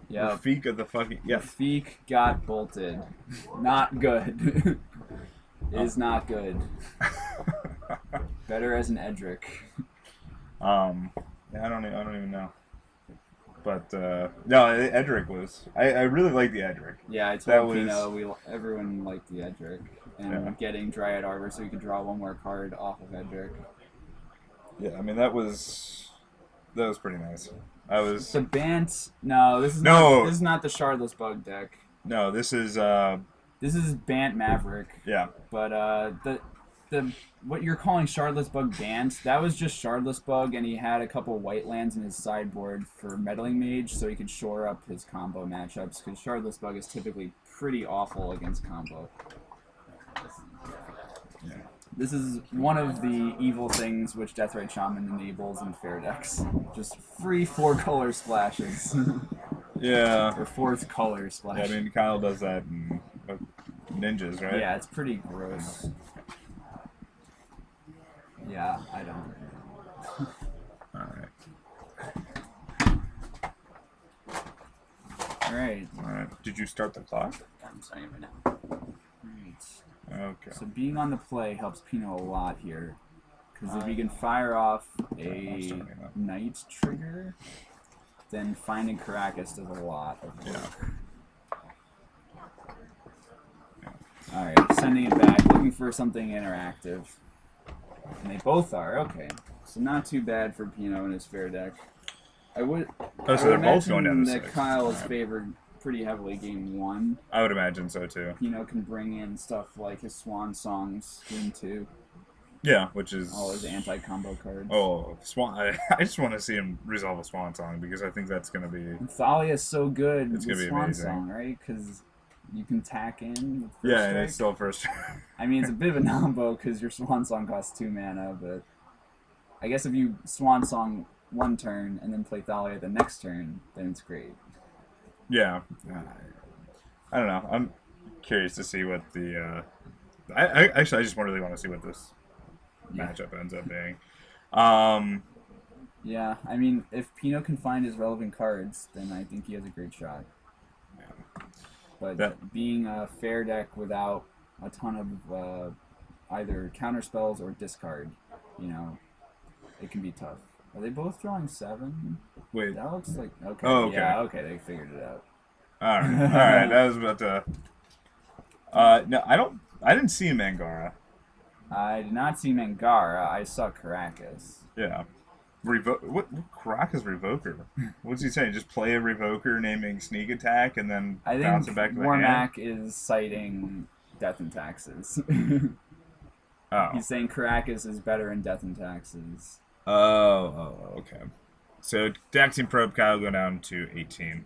Yeah. Rafik of the fucking Rafik got bolted. Not good. Is not good. Better as an Edric. Yeah, I don't even know. But no, Edric was. I really like the Edric. Yeah, I told Pino everyone liked the Edric and getting Dryad Arbor so you could draw one more card off of Edric. Yeah, I mean that was pretty nice. The Bant. No, this is not the Shardless bug deck. No, this is Bant Maverick. Yeah. But the what you're calling Shardless bug Bant, that was just Shardless bug, and he had a couple white lands in his sideboard for Meddling Mage, so he could shore up his combo matchups. Because Shardless bug is typically pretty awful against combo. Yeah. This is one of the evil things which Deathrite Shaman enables in fair decks. Just free 4-color splashes. Yeah. Or 4th color splashes. Yeah, I mean, Kyle does that in ninjas, right? Yeah, it's pretty gross. Yeah, I don't. Alright. Alright. Did you start the clock? I'm sorry right now. Right. Okay. So being on the play helps Pino a lot here. Because if you can fire off a Knight trigger, then finding Caracas does a lot of work. Alright, sending it back, looking for something interactive. And they both are, okay. So not too bad for Pino and his fair deck. I would they're both going down to that 6. Kyle is favored pretty heavily game 1. I would imagine so too. Pino can bring in stuff like his Swan Songs game 2. Yeah, which is all his anti-combo cards. Oh, Swan! I just want to see him resolve a Swan Song because I think that's gonna be. Thalia is so good. It's gonna be Swan amazing. Song, right? Because you can tack in. With Yeah, strike. and it's still first. I mean, it's a bit of a combo because your Swan Song costs 2 mana, but I guess if you Swan Song one turn and then play Thalia the next turn, then it's great. Yeah, I don't know. I'm curious to see what the. I just really want to see what this matchup ends up being. Yeah, I mean, if Pino can find his relevant cards, then I think he has a great shot. Yeah. But being a fair deck without a ton of either counter spells or discard, you know, it can be tough. Are they both drawing 7? Wait. That looks like okay. Oh, okay. Yeah, okay, they figured it out. All right, all right. That was about to. No, I didn't see Mangara. I did not see Mangara. I saw Caracas. Yeah. What Caracas Revoker? What's he saying? Just play a Revoker naming Sneak Attack and then bounce it back to the hand? Warmack is citing Death and Taxes. Oh. He's saying Caracas is better in Death and Taxes. Oh, okay. So Daxian Probe Kyle go down to 18.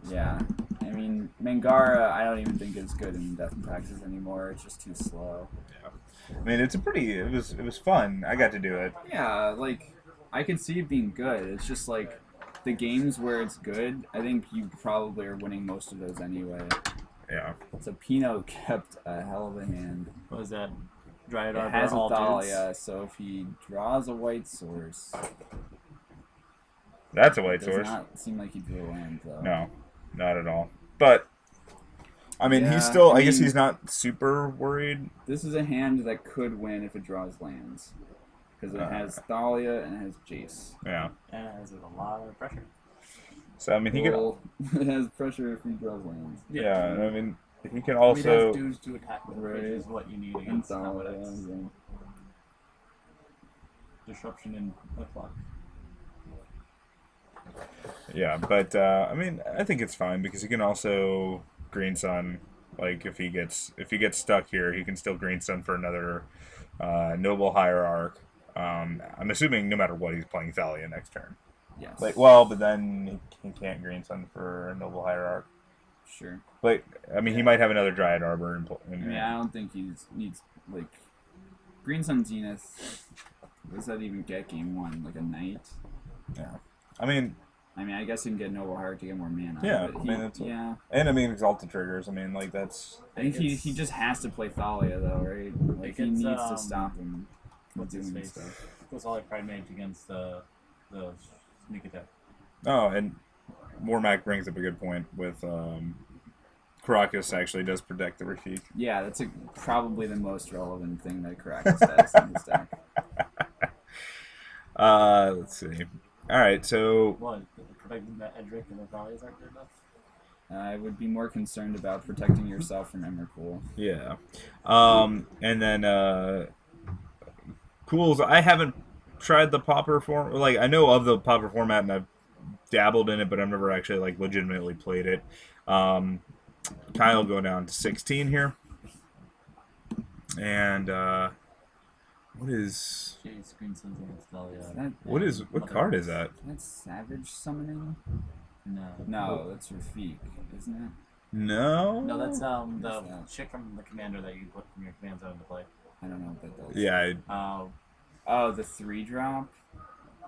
Yeah. I mean, Mangara, I don't even think is good in Death and Taxes anymore. It's just too slow. Yeah. I mean, it's a pretty. It was fun. I got to do it. Yeah, like I could see it being good. It's just like the games where it's good. I think you probably are winning most of those anyway. Yeah. So Pino kept a hell of a hand. What was that? Dryad It Arbor, has a all dudes? Thalia, so if he draws a white source, That's a white it source. does not seem like he drew a land though. No, not at all. But I mean, Yeah, he's still. I guess mean, he's not super worried. This is a hand that could win if it draws lands. Because it has Thalia and it has Jace. Yeah. And it has a lot of pressure. So I mean, he Well, it has pressure if he draws lands. can. Yeah, I mean, he can It also. has dudes to attack with, which is what you need And against Thalia. Nomadix. Yeah. Disruption in the clock. Yeah, but I mean, I think it's fine because he can also Green Sun. Like if he gets stuck here, he can still Green Sun for another Noble Hierarch. I'm assuming no matter what, he's playing Thalia next turn. Yes. Like, well, but then he can't Green Sun for a Noble Hierarch. Sure. But I mean, he might have another Dryad Arbor. I mean, I don't think he needs, like, Green Sun Zenith. What does that even get game 1? Like a Knight? Yeah. I mean, I mean, I guess you can get Noble Heart to get more mana. Yeah, but I mean, that's yeah. And I mean, Exalted Triggers. I mean, like that's. I think he just has to play Thalia though, right? Like he needs to stop him from doing stuff. That's all I Pride Mage against the sneak attack. Oh, and Warmac brings up a good point with Caracas actually does protect the Rafik. Yeah, that's probably the most relevant thing that Caracas has in the stack. Let's see. All right, so What? Protecting the Edric and the Thalias aren't good enough? I would be more concerned about protecting yourself from Emrakul. yeah, and then Cools. I haven't tried the Pauper form. Like I know of the Pauper format, and I've dabbled in it, but I've never actually like legitimately played it. Kyle going down to 16 here, and what is what card is that? That's Savage Summoning. No. No, that's Rafik, isn't it? No. No, that's the chick from the commander that you put from your command zone to play. I don't know what that does. Yeah. Oh, the 3-drop.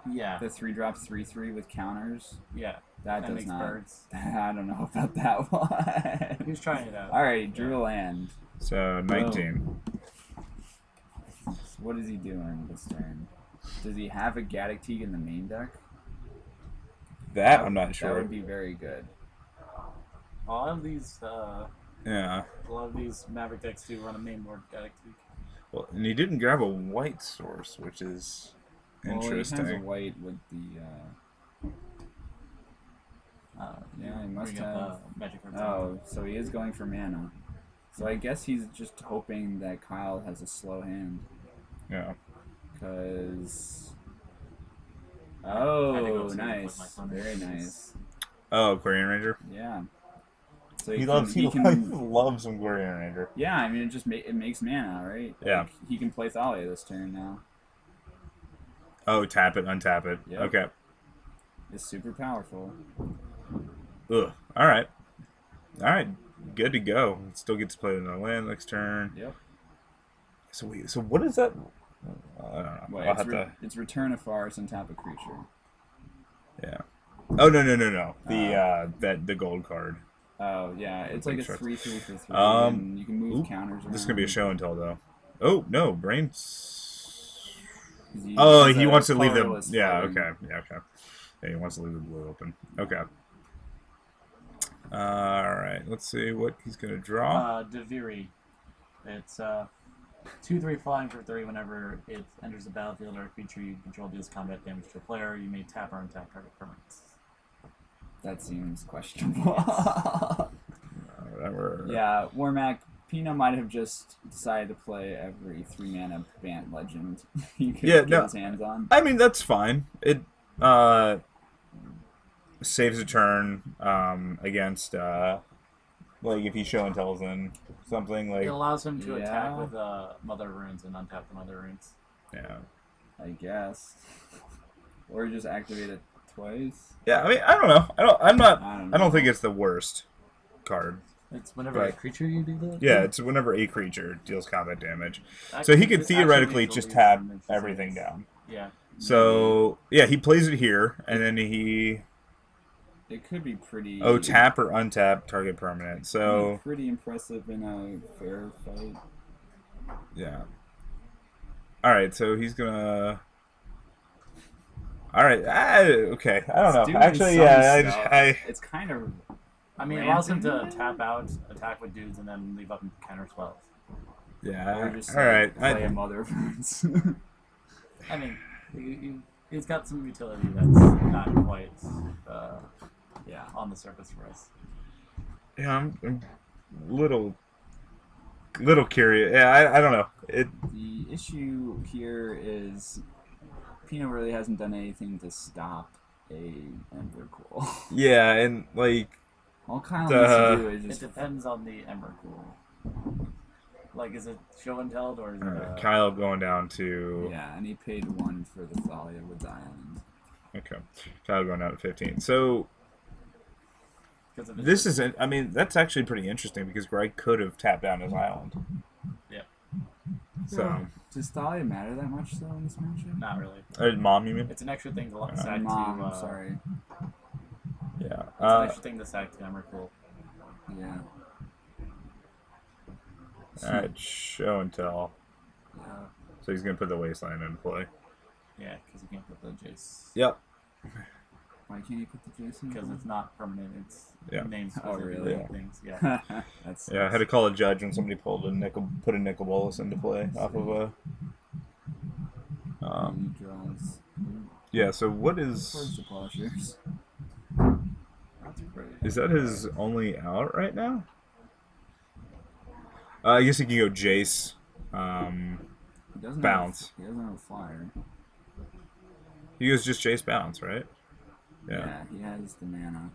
Yeah. The 3-drop 3/3 with counters. Yeah. That does makes not. birds. I don't know about that one. He was trying it out. All right, drew a land. So 19. So what is he doing this turn? Does he have a Gaddock in the main deck? That I'm not sure. That would be very good. A lot of these, Yeah. a lot of these Maverick decks do run a main board Gaddock. Well, and he didn't grab a white source, which is interesting. Well, he has a white with the. Yeah, he must have. Magic cards. Oh, so he is going for mana. So I guess he's just hoping that Kyle has a slow hand. Yeah. Because. Oh, nice. Very nice. Oh, Aquarian Ranger. Yeah. So He can, loves some Aquarian Ranger. Yeah, I mean it just it makes mana, right? Yeah. Like, he can play Thalia this turn now. Oh, tap it, untap it. Yep. Okay. It's super powerful. Ugh. All right. All right. Good to go. Still gets to play another land next turn. Yep. So wait. So what is that? I don't know. Well, I'll have to. It's Return of Forest and tap a creature. Yeah. Oh no. The gold card. Oh yeah, it's like a 3/3 for 3. And you can move counters around. This is gonna be a show and tell though. Oh no, brains. He He wants to leave the. colorless Yeah. floating. Okay. Yeah. Okay. Yeah, he wants to leave the blue open. Okay. All right. Let's see what he's gonna draw. Deviri. It's 2/3 flying for 3. Whenever it enters the battlefield or a creature you control deals combat damage to a player, you may tap or untap target permanents. That seems questionable. Whatever. Yeah, Warmac. Pino might have just decided to play every 3-mana Bant legend he could get his hands on. I mean that's fine. It saves a turn against like if he show and tells in something like. It allows him to attack with Mother Runes and untap the Mother Runes. Yeah. I guess. Or just activate it twice. Yeah, I mean I don't know. I don't think it's the worst card. It's whenever a creature you do that? Yeah, it's whenever a creature deals combat damage. So he could theoretically just tap everything down. Yeah. So, yeah, he plays it here, and then he... It could be pretty... Oh, tap or untap, target permanent. So... Pretty impressive in a fair fight. Yeah. Alright, so he's gonna... Alright, okay, I don't know. Actually, yeah, It's kind of... I mean, it allows him to tap out, attack with dudes, and then leave up and counter spells. Yeah, or just, alright. Play a Mother Runes. I mean, he's got some utility that's not quite on the surface for us. Yeah, I'm little curious. Yeah, I don't know. The issue here is Pino really hasn't done anything to stop a Emrakul. Yeah, and like all Kyle needs to do is just... It depends on the Emrakul. Like, is it show and tell or is it... Kyle going down to... Yeah, and he paid 1 for the Thalia with the island. Okay. Kyle going down to 15. So... This isn't... I mean, that's actually pretty interesting because Greg could have tapped down his island. Yeah. So... Does Thalia matter that much, though, in this matchup? Not really. Mom, you mean? It's an extra thing to Mom, sorry. That's an interesting the sack camera cool. Yeah. Alright, show and tell. Yeah. So he's gonna put the wasteland into play. Yeah, because you can't put the Jace. Yep. Why can't you put the Jason? Because it's not permanent. It's Yeah. names Oh, really? things. Yeah. That's Yeah, I had to call a judge when somebody put a nickel bolus into play off of a. draws. Yeah. So what Towards is? the Plowshares. That's pretty. Is that his only out right now? I guess he can go Jace. He doesn't Bounce. He doesn't have a flyer. He goes just Jace bounce, right? Yeah. He has the mana.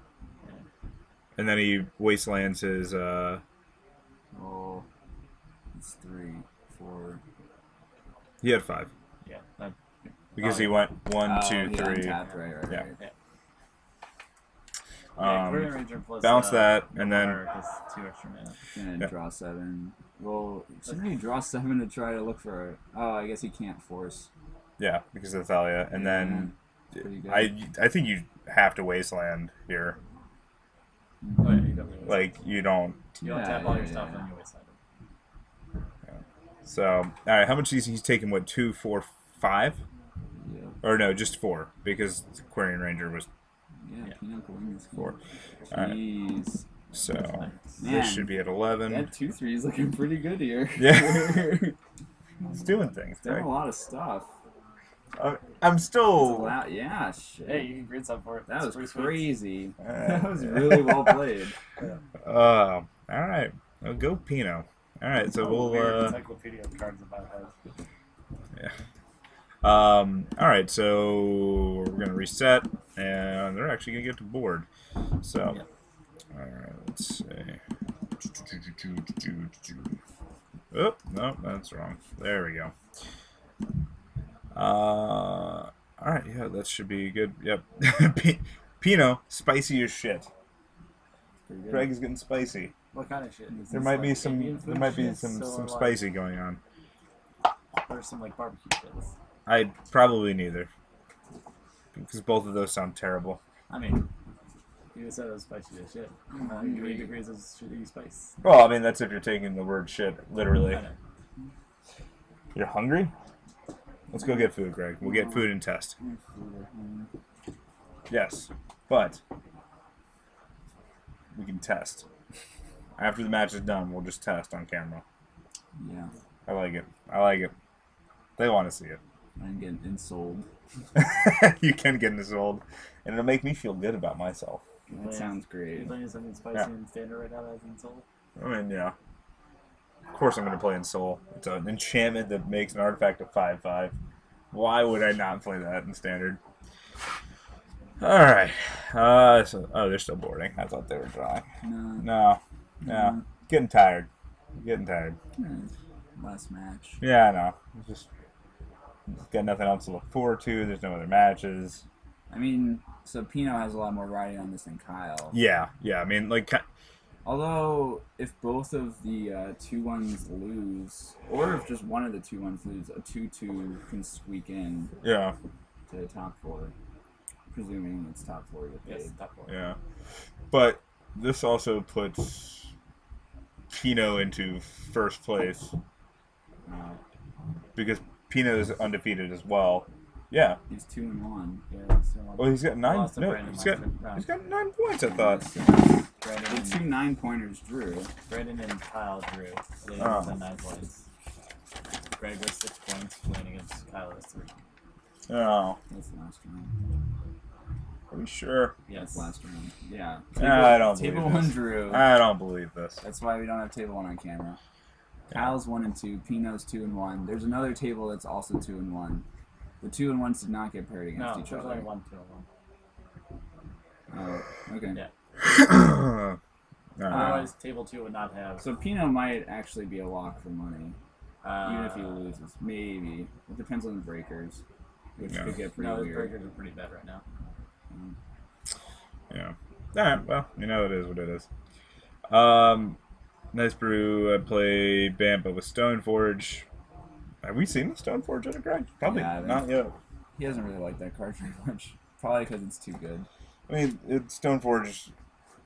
And then he wastelands his. Well, it's 3, 4. He had 5 Yeah. because he went 1, 2, he 3. untapped, right. Yeah. Courier Ranger plus Bounce that, and then. plus 2 extra mana. Gonna draw 7. Well, shouldn't he draw 7 to try to look for a... Oh, I guess he can't force. Yeah, because of Thalia, and then. Pretty good. I think you have to wasteland here. Oh, yeah, you definitely Like you don't. you don't tap all your stuff and you wasteland it. So all right, how much he's taking? What 2, 4, 5? Yeah. Or no, just 4 because Aquarian Ranger was Yeah, Yeah. Peanut going is 4. All right, Jeez. so Man, this should be at 11. that 2/3 is looking pretty good here. Yeah. It's doing things. Doing Right? a lot of stuff. I'm It's still. yeah, shit. Hey, you can green sub for it. that was It's pretty sweet. crazy. Uh, That was really well played. All right, well, go Pino. All right, so we'll. Encyclopedia of cards about heads. Yeah. All right, so we're gonna reset, and they're actually gonna get to board. So, all right, let's see. Oh no, that's wrong. There we go. All right, yeah, that should be good. Yep. Pinot, spicy as shit. Pretty good. Greg is getting spicy. What kind of shit? Is There this, might be like, some. Indian There food might be shit? some So, like, spicy going on. Or some like barbecue shits. I probably neither, because both of those sound terrible. I mean, you just said it was spicy as shit. How many degrees of shitty spice? Well, I mean that's if you're taking the word shit literally. I know. You're hungry? Let's go get food, Greg. We'll get food and test. Yes, but we can test. After the match is done, we'll just test on camera. Yeah, I like it. I like it. They want to see it. I'm getting insoled. You can get this old, and it'll make me feel good about myself. That sounds You great. playing something spicy Yeah. and standard right now that's in soul? I mean, yeah. Of course I'm going to play in Soul. It's an enchantment that makes an artifact a 5/5. Why would I not play that in Standard? Alright. Oh, they're still boarding. I thought they were drawing. No. No. Getting tired. Getting tired. Last match. Yeah, I know. Just got nothing else to look forward to. There's no other matches. I mean, so Pino has a lot more riding on this than Kyle. Yeah. I mean, like... Although, if both of the 2/1s lose, or if just one of the 2/1s lose, a 2/2 can squeak in Yeah. to the top 4. Presuming it's top 4 with Yes, paid. top four. Yeah. But this also puts Pino into first place because Pino is undefeated as well. Yeah. He's 2-1. Yeah, so Well, he's got 9. Lost to No, Brandon he's got last 9 points. I thought. Brandon The and, 2 9-pointers drew. Brandon and Kyle drew. They Oh. had 9 points. Greg was 6 points, playing against Kyle was 3. Oh, That's the last round. are we sure? That's Yes. last round. Yeah. I don't Table believe 1 this. drew. I don't believe this. That's why we don't have table 1 on camera. Kyle's 1 and 2. Pino's 2 and 1. There's another table that's also 2 and 1. The 2 and 1s did not get paired against No, each there's other. only 1, 2, and 1. Oh, okay. Yeah. Alright. Otherwise, table 2 would not have. So Pino might actually be a lock for money, even if he Uh, loses. Maybe. It depends on the breakers, which Yeah. could get pretty No, the weird. breakers are pretty bad right now. Yeah. Alright, well, you know it is what it is. Nice brew. I play Bant, but with Stoneforge. Have we seen the Stoneforge yet, Greg? Probably Yeah, I haven't. not yet. He doesn't really like that card very much. Probably because it's too good. I mean, Stoneforge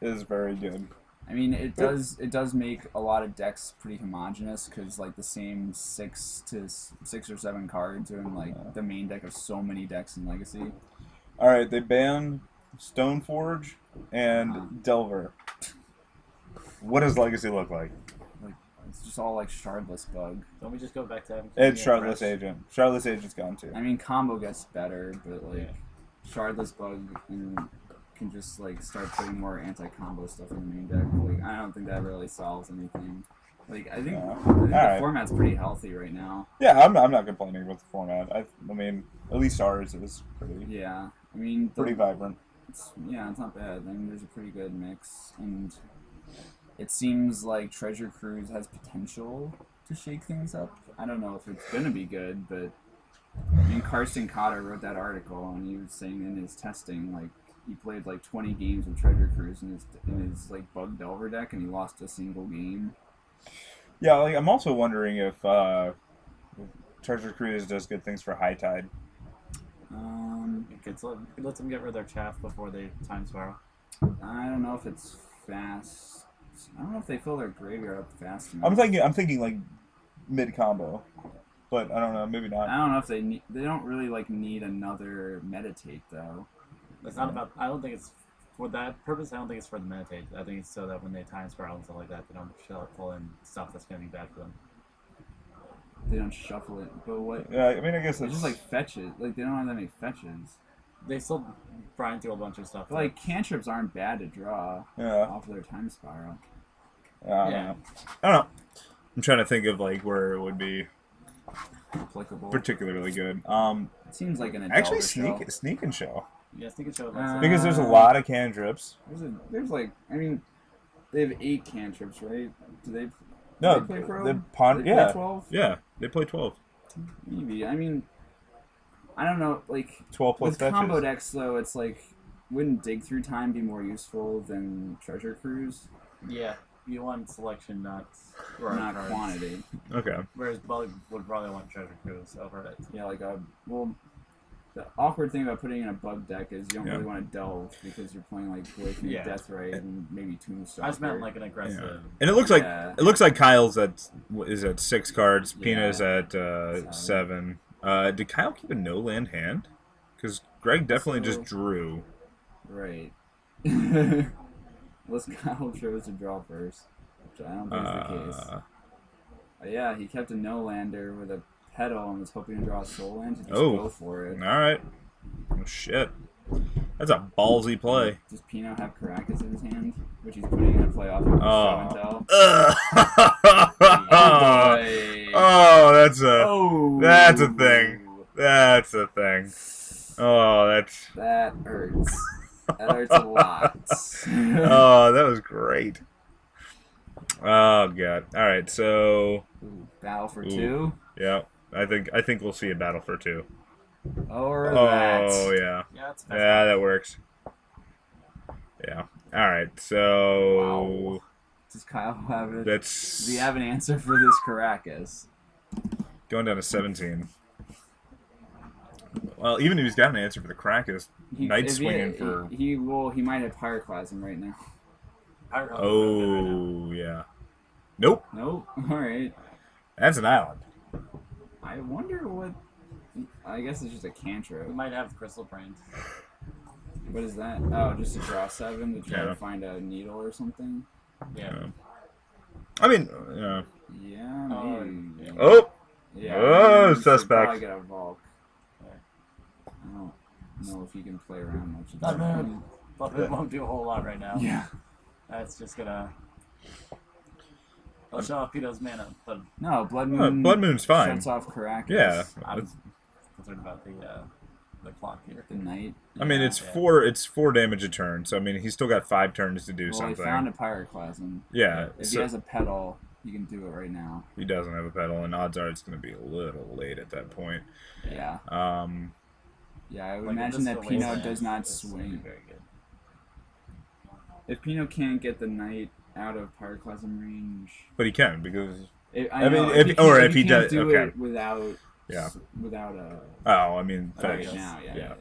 is very good. I mean, it does make a lot of decks pretty homogenous because like the same 6 or 7 cards are in like the main deck of so many decks in Legacy. All right, they banned Stoneforge and Delver. What does Legacy look like? Like it's just all like Shardless bug. Don't we just go back to having It's Shardless Agent. Shardless Agent's gone too. I mean, combo gets better, but like Shardless bug can just like start putting more anti-combo stuff in the main deck. Like I don't think that really solves anything. Like I think the format's pretty healthy right now. Yeah, I'm not complaining with the format. I mean, at least ours is pretty. Yeah, I mean pretty vibrant. It's not bad. I mean, there's a pretty good mix, and it seems like Treasure Cruise has potential to shake things up. I don't know if it's gonna be good, but I mean, Karsten Cotter wrote that article, and he was saying in his testing, like he played like 20 games with Treasure Cruise in his like bug Delver deck, and he lost a single game. Yeah, like I'm also wondering if Treasure Cruise does good things for High Tide. It lets them get rid of their chaff before they time spiral. I don't know if it's fast. I don't know if they fill their graveyard up fast enough. I'm thinking like mid combo, but I don't know, maybe not. I don't know if they don't really like need another meditate though. It's not about. I don't think it's for that purpose. I don't think it's for the meditate. I think it's so that when they time spiral and stuff like that, they don't pull in stuff that's gonna be bad for them. They don't shuffle it, but what? Yeah, I mean, I guess it's just like fetches. Like they don't have that many fetches. They still grind through a bunch of stuff. But, like cantrips aren't bad to draw. Off of their time spiral. I don't know. I'm trying to think of like where it would be applicable, particularly good. It seems like an actually sneak and show. Yeah, sneak and show. Because there's a lot of cantrips. There's like, I mean, they have 8 cantrips, right? Do they? No, they play pro? they play 12? Yeah, they play 12. Maybe. I mean, I don't know. Like 12 plus with combo decks, though, it's like, wouldn't Dig Through Time be more useful than Treasure Cruise? Yeah, you want selection, not quantity. Okay. Whereas Bug would probably want Treasure Cruise over it. Yeah, like the awkward thing about putting in a bug deck is you don't really want to delve because you're playing like Awakening Deathrite and maybe Tombstone. I just meant like an aggressive. Yeah. And it looks like Kyle's is at 6 cards. Pina's at 7. Did Kyle keep a no land hand? Because Greg definitely just drew. Right. Unless Kyle chose to draw first, which I don't think is the case. Yeah, he kept a no lander with a pedal and was hoping to draw a soul land to just go for it. Alright. Oh, shit. That's a ballsy play. Does Pino have Caracas in his hand? Which he's putting in a playoff with show and tell? Oh, that's a thing. That's a thing. Oh, that hurts. That hurts a lot. Oh, that was great. Oh god. Alright, so battle for 2? Yeah. I think we'll see a battle for 2. Or that. Oh yeah. Yeah, that works. Yeah. Alright, so wow. Does Kyle have it? Does he have an answer for this Caracas? Going down to 17. Well, even if he's got an answer for the Caracas, Night swinging for he might have Pyroclasm right now. Oh yeah. Nope. Nope. Alright. That's an island. I wonder what. I guess it's just a cantrip. We might have Crystal Brains. What is that? Oh, just to draw 7 to try to find a needle or something? Yeah. I mean, yeah, maybe. Oh! Yeah. Oh, suspect. Probably get a Volk. I don't know if he can play around much. Blood Moon won't do a whole lot right now. Yeah. That's just gonna. I'll show off Pito's mana, but no, Blood Moon. Blood Moon's fine. Shuts off Caracas. Yeah. I'm concerned about the clock here. The night. I mean, it's 4 damage a turn, so I mean, he's still got 5 turns to do something. Well, he found a Pyroclasm. Yeah. If he has a pedal, he can do it right now. He doesn't have a pedal, and odds are it's going to be a little late at that point. Yeah. Yeah, I would like imagine that Pino does not swing. Very good. If Pino can't get the knight out of Pyroclasm range, but he can because if he does do it without Oh, I mean, right now, yeah.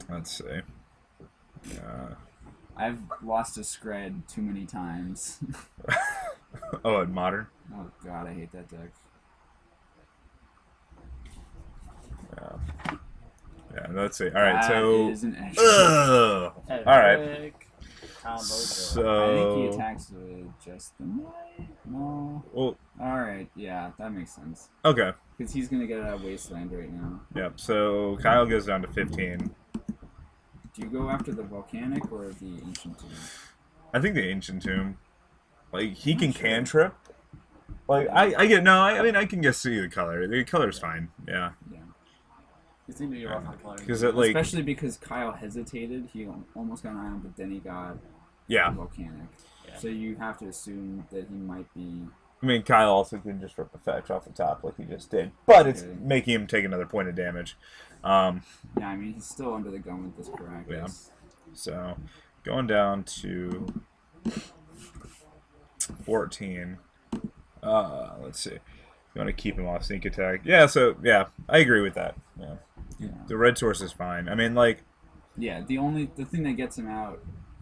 Let's see. I've lost a scred too many times. Oh, in Modern? Oh god, I hate that deck. Yeah. Yeah, let's see. Alright, so... Is an edge. Ugh! Alright. Epic combo. So... I think he attacks with just the knight. No. Well, Alright, yeah, that makes sense. okay. Because he's going to get a Wasteland right now. Yep, so Kyle goes down to 15. Do you go after the Volcanic or the Ancient Tomb? I think the Ancient Tomb. Like, he can cantrip. Like, I get... No, I mean, I can just see the color. The color's fine. Yeah. Yeah. You seem to be rough on color. Because it, like... Especially because Kyle hesitated. He almost got an ion, but then he got Yeah. Volcanic. Yeah. So you have to assume that he might be... I mean, Kyle also can just rip the fetch off the top like he just did. But it's Okay. making him take another point of damage. Yeah, I mean, he's still under the gun with this Caracas. Yeah. So, going down to 14. Let's see. You want to keep him off sneak attack. Yeah, so, yeah, I agree with that. Yeah. Yeah. The red source is fine. I mean, like... Yeah, the thing that gets him out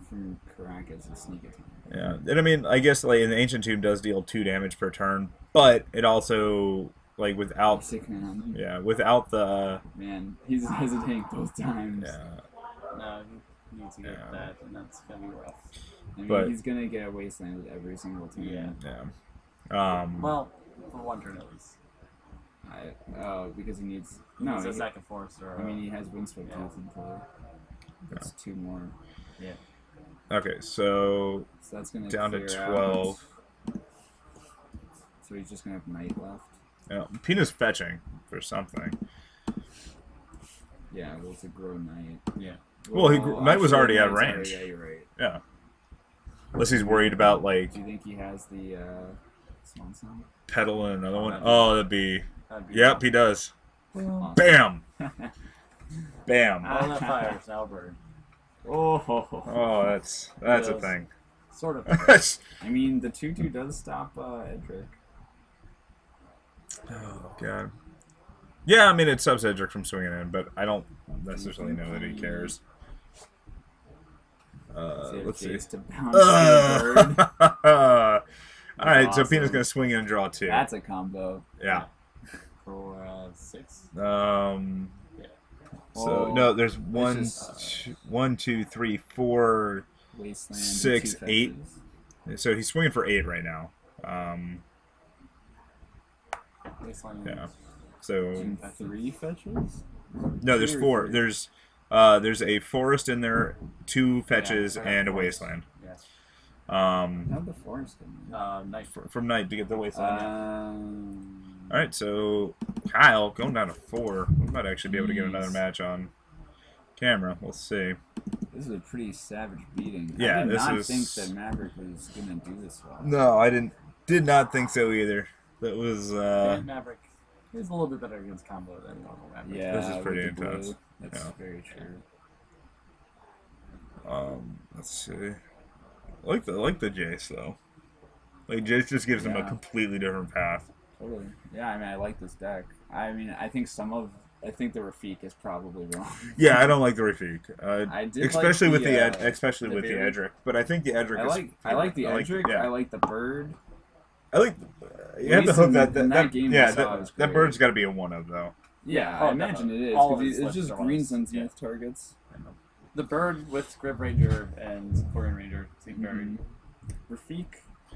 from Caracas is sneak attack. Yeah, and I mean, I guess, like, the Ancient Tomb does deal 2 damage per turn, but it also, like, without... Basic man. Yeah, without the... Man, he's hesitating both times. Yeah. No, he needs to get that, and that's gonna be rough. I mean, But- he's gonna get a Wasteland with every single turn. Yeah. Yeah. Well, for one turn at least. Because he needs... No, No, it's a he, second force or. I mean, he has Windswept Yeah. Tooth in play. That's 2 more. Yeah. Okay, so So that's gonna down to clear 12. out. So he's just gonna have Knight left. Yeah, Pina's fetching for something. Yeah, well, it's a grow Knight. Yeah. Well, Knight was already at Knight's range. yeah, you're right. Yeah. Unless he's worried about, like, Do you think he has the Swan Song? pedaling another one. that'd be- Oh, that'd be... That'd be Yep, he does. Awesome. Bam! Bam! All that fires now burn. Oh, Oh, that's a Yes. thing. Sort of. I mean, the 2/2 does stop Edric. Oh, God. Yeah, I mean, it stops Edric from swinging in, but I don't necessarily know that he cares. Let's see. To bounce the bird. Alright, so awesome. Pina's going to swing in and draw 2. That's a combo. Yeah. For 6. So, Oh, no, there's just- 1, 2, 3, 4... Wasteland. 6, 2 8. fetches. So he's swinging for 8 right now. Wasteland. Yeah. So And 3 fetches? no, there's 4. There's a forest in there, 2 fetches, I got and a forest. wasteland. Yes. How'd the forest come in? Knight. From night to get the wasteland. All right, so Kyle going down to 4. We might actually be able to get another Jeez. match on camera. We'll see. This is a pretty savage beating. Yeah, I did this not is- think that Maverick was gonna do this well. No, I did not think so either. That was Maverick. He's a little bit better against combo than normal Maverick. Yeah, This is pretty with the blue. intense. That's Yeah. very true. let's see. I like the Jace though. Like Jace just gives him a Yeah. completely different path. Totally. Yeah, I mean, I like this deck. I mean, I think the Rafik is probably wrong. Yeah, I don't like the Rafik. I did especially like with the, especially the with the Bearded. Edric. But I think the Edric I like the Edric. yeah. I like the bird. I like. You have to least hope in that game yeah we saw it was that great. bird's got to be a 1-of though. Yeah, Oh, I imagine it is. all 'Cause of his it's just lists are greens ones. on zenith targets. The bird with GRUB Ranger and Korean Ranger seem very, Mhm. Rafik.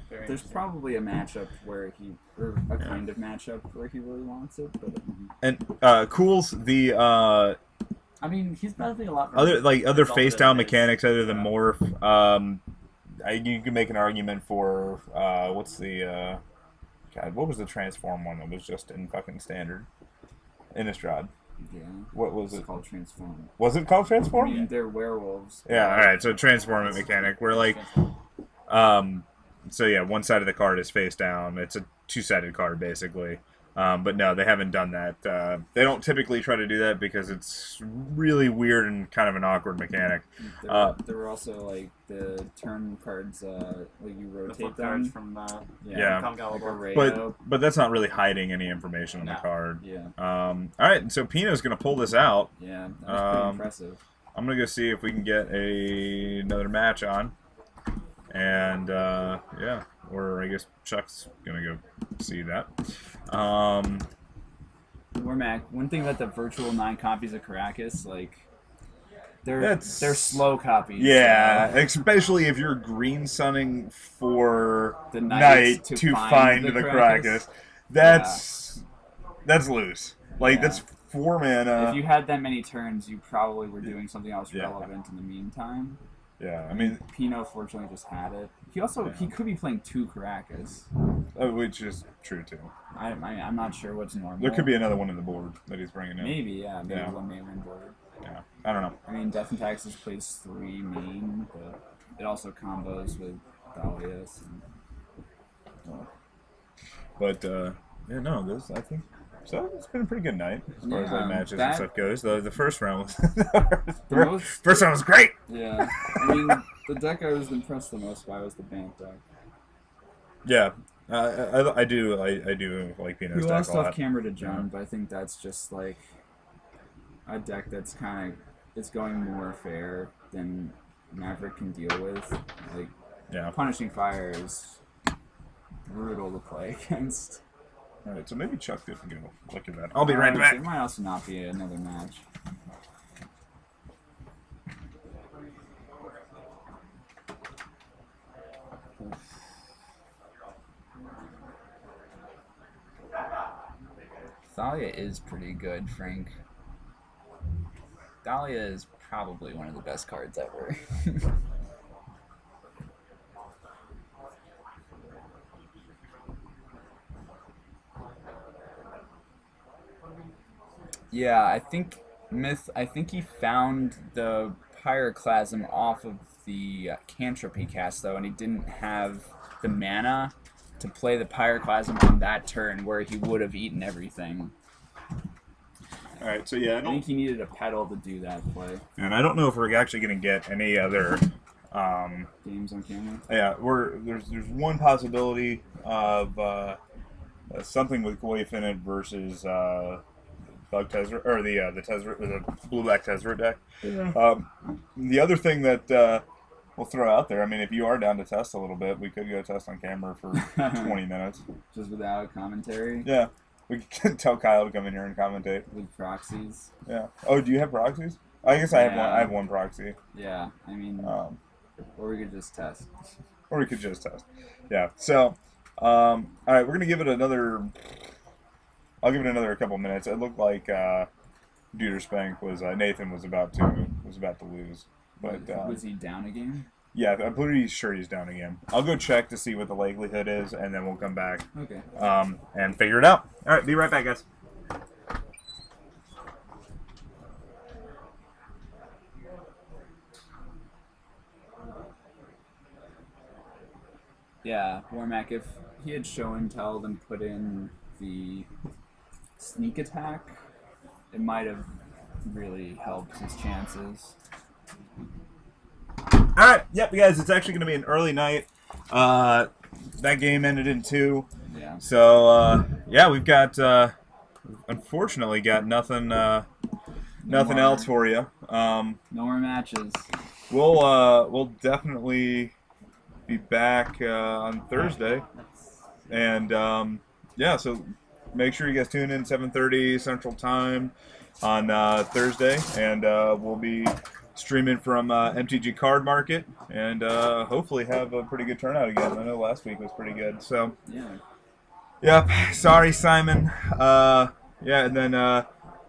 very There's interesting. probably a matchup where kind of matchup where he really wants it, but And Cool's the I mean, he's benefiting a lot from other results face that down it is. mechanics other than Yeah. morph. You can make an argument for what's the God? What was the transform one that was just in fucking standard? Innistrad. yeah. What was It's it? called transform. Was it called I transform? mean, they're werewolves. Yeah. All right. So transform mechanic. Where like so yeah, one side of the card is face down. It's a 2-sided card basically. But no, they haven't done that. They don't typically try to do that because it's really weird and kind of an awkward mechanic. There were also like the turn cards, like you The rotate flip them. cards from Yeah. Kamigawa Like a board. Rayo. But that's not really hiding any information on the No. card. Yeah, All right, so Pino's gonna pull this out. yeah, that was pretty Um, impressive. I'm gonna go see if we can get another match on, and yeah, or I guess Chuck's gonna go see that. Warmac, one thing about the virtual 9 copies of Caracas, like they're slow copies. Yeah, especially if you're green sunning for the night to find the Caracas. That's loose. Like that's 4 mana. If you had that many turns, you probably were doing something else relevant in the meantime. Yeah, I mean, Pino fortunately just had it. He could be playing 2 Caracas, which is true too. I'm not sure what's normal. There could be another one in the board that he's bringing in. Maybe one mainland board. Yeah, I don't know. I mean, Death and Taxes plays 3 main, but it also combos with Dahlias. But yeah, no, this I think. So it's been a pretty good night as far as like matches and stuff goes. The first round was first round was great. Yeah, I mean the deck I was impressed the most by was the Bant deck. Yeah, I do like Pino's deck a lot. We lost off camera to John, but I think that's just like a deck that's it's going more fair than Maverick can deal with. Like Punishing Fire is brutal to play against. Alright, so maybe Chuck didn't go look at that. I'll be right back. It might also not be another match. Thalia is pretty good, Frank. Dahlia is probably one of the best cards ever. Yeah, I think he found the Pyroclasm off of the Cantrip cast though, and he didn't have the mana to play the Pyroclasm on that turn where he would have eaten everything. Alright, so yeah, I think he needed a pedal to do that play. And I don't know if we're actually going to get any other games on camera. Yeah, there's one possibility of something with Goyfinite versus Bug Tezzeret, or the blue-black Tezzeret deck. Yeah. The other thing that we'll throw out there, I mean, if you are down to test a little bit, we could go test on camera for 20 minutes. Just without commentary? Yeah. We can tell Kyle to come in here and commentate. With proxies? Yeah. Oh, do you have proxies? I guess I have one. I have one proxy. Yeah, I mean, or we could just test. Or we could just test. Yeah. So, all right, we're gonna give it another. I'll give it another couple minutes. It looked like Deuter Spank was Nathan was about to lose, but was he down again? Yeah, I'm pretty sure he's down again. I'll go check to see what the likelihood is, and then we'll come back. Okay. And figure it out. All right, be right back, guys. Yeah, Warmac, if he had show and tell and put in the sneak attack, it might have really helped his chances. Alright, yep, guys, it's actually going to be an early night. That game ended in 2. Yeah. So, yeah, we've got, unfortunately, got nothing else for you. No more matches. We'll definitely be back on Thursday. And, yeah, so make sure you guys tune in 7:30 Central Time on Thursday. And we'll be streaming from MTG Card Market, and hopefully have a pretty good turnout again. I know last week was pretty good. So yeah. Yep. Sorry, Simon. Yeah, and then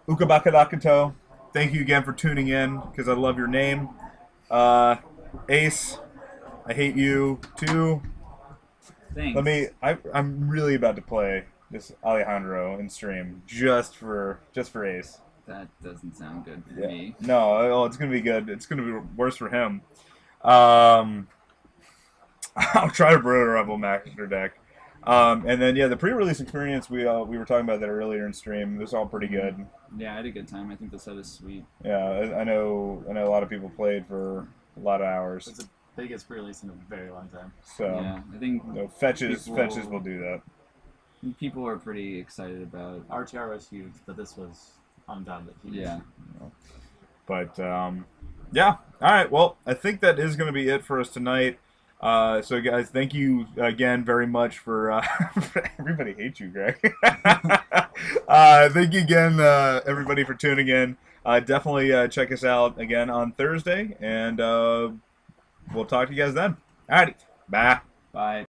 Ukabakadakato. Thank you again for tuning in because I love your name. Ace, I hate you too. Thanks. I'm really about to play this Alejandro in stream just for Ace. That doesn't sound good for me. No, it's gonna be good. It's gonna be worse for him. I'll try to brew a Rebel Master deck. And then the pre-release experience we were talking about that earlier in stream. It was all pretty good. Yeah, I had a good time. I think the set is sweet. Yeah, I know a lot of people played for a lot of hours. It's the biggest pre-release in a very long time. So yeah, I think fetches will do that. People are pretty excited about. RTR was huge, but this was undoubtedly huge. Yeah. But Yeah. All right. Well, I think that is going to be it for us tonight. So, guys, thank you again very much for. Everybody hates you, Greg. Thank you again, everybody, for tuning in. Definitely check us out again on Thursday, and we'll talk to you guys then. All righty. Bye. Bye.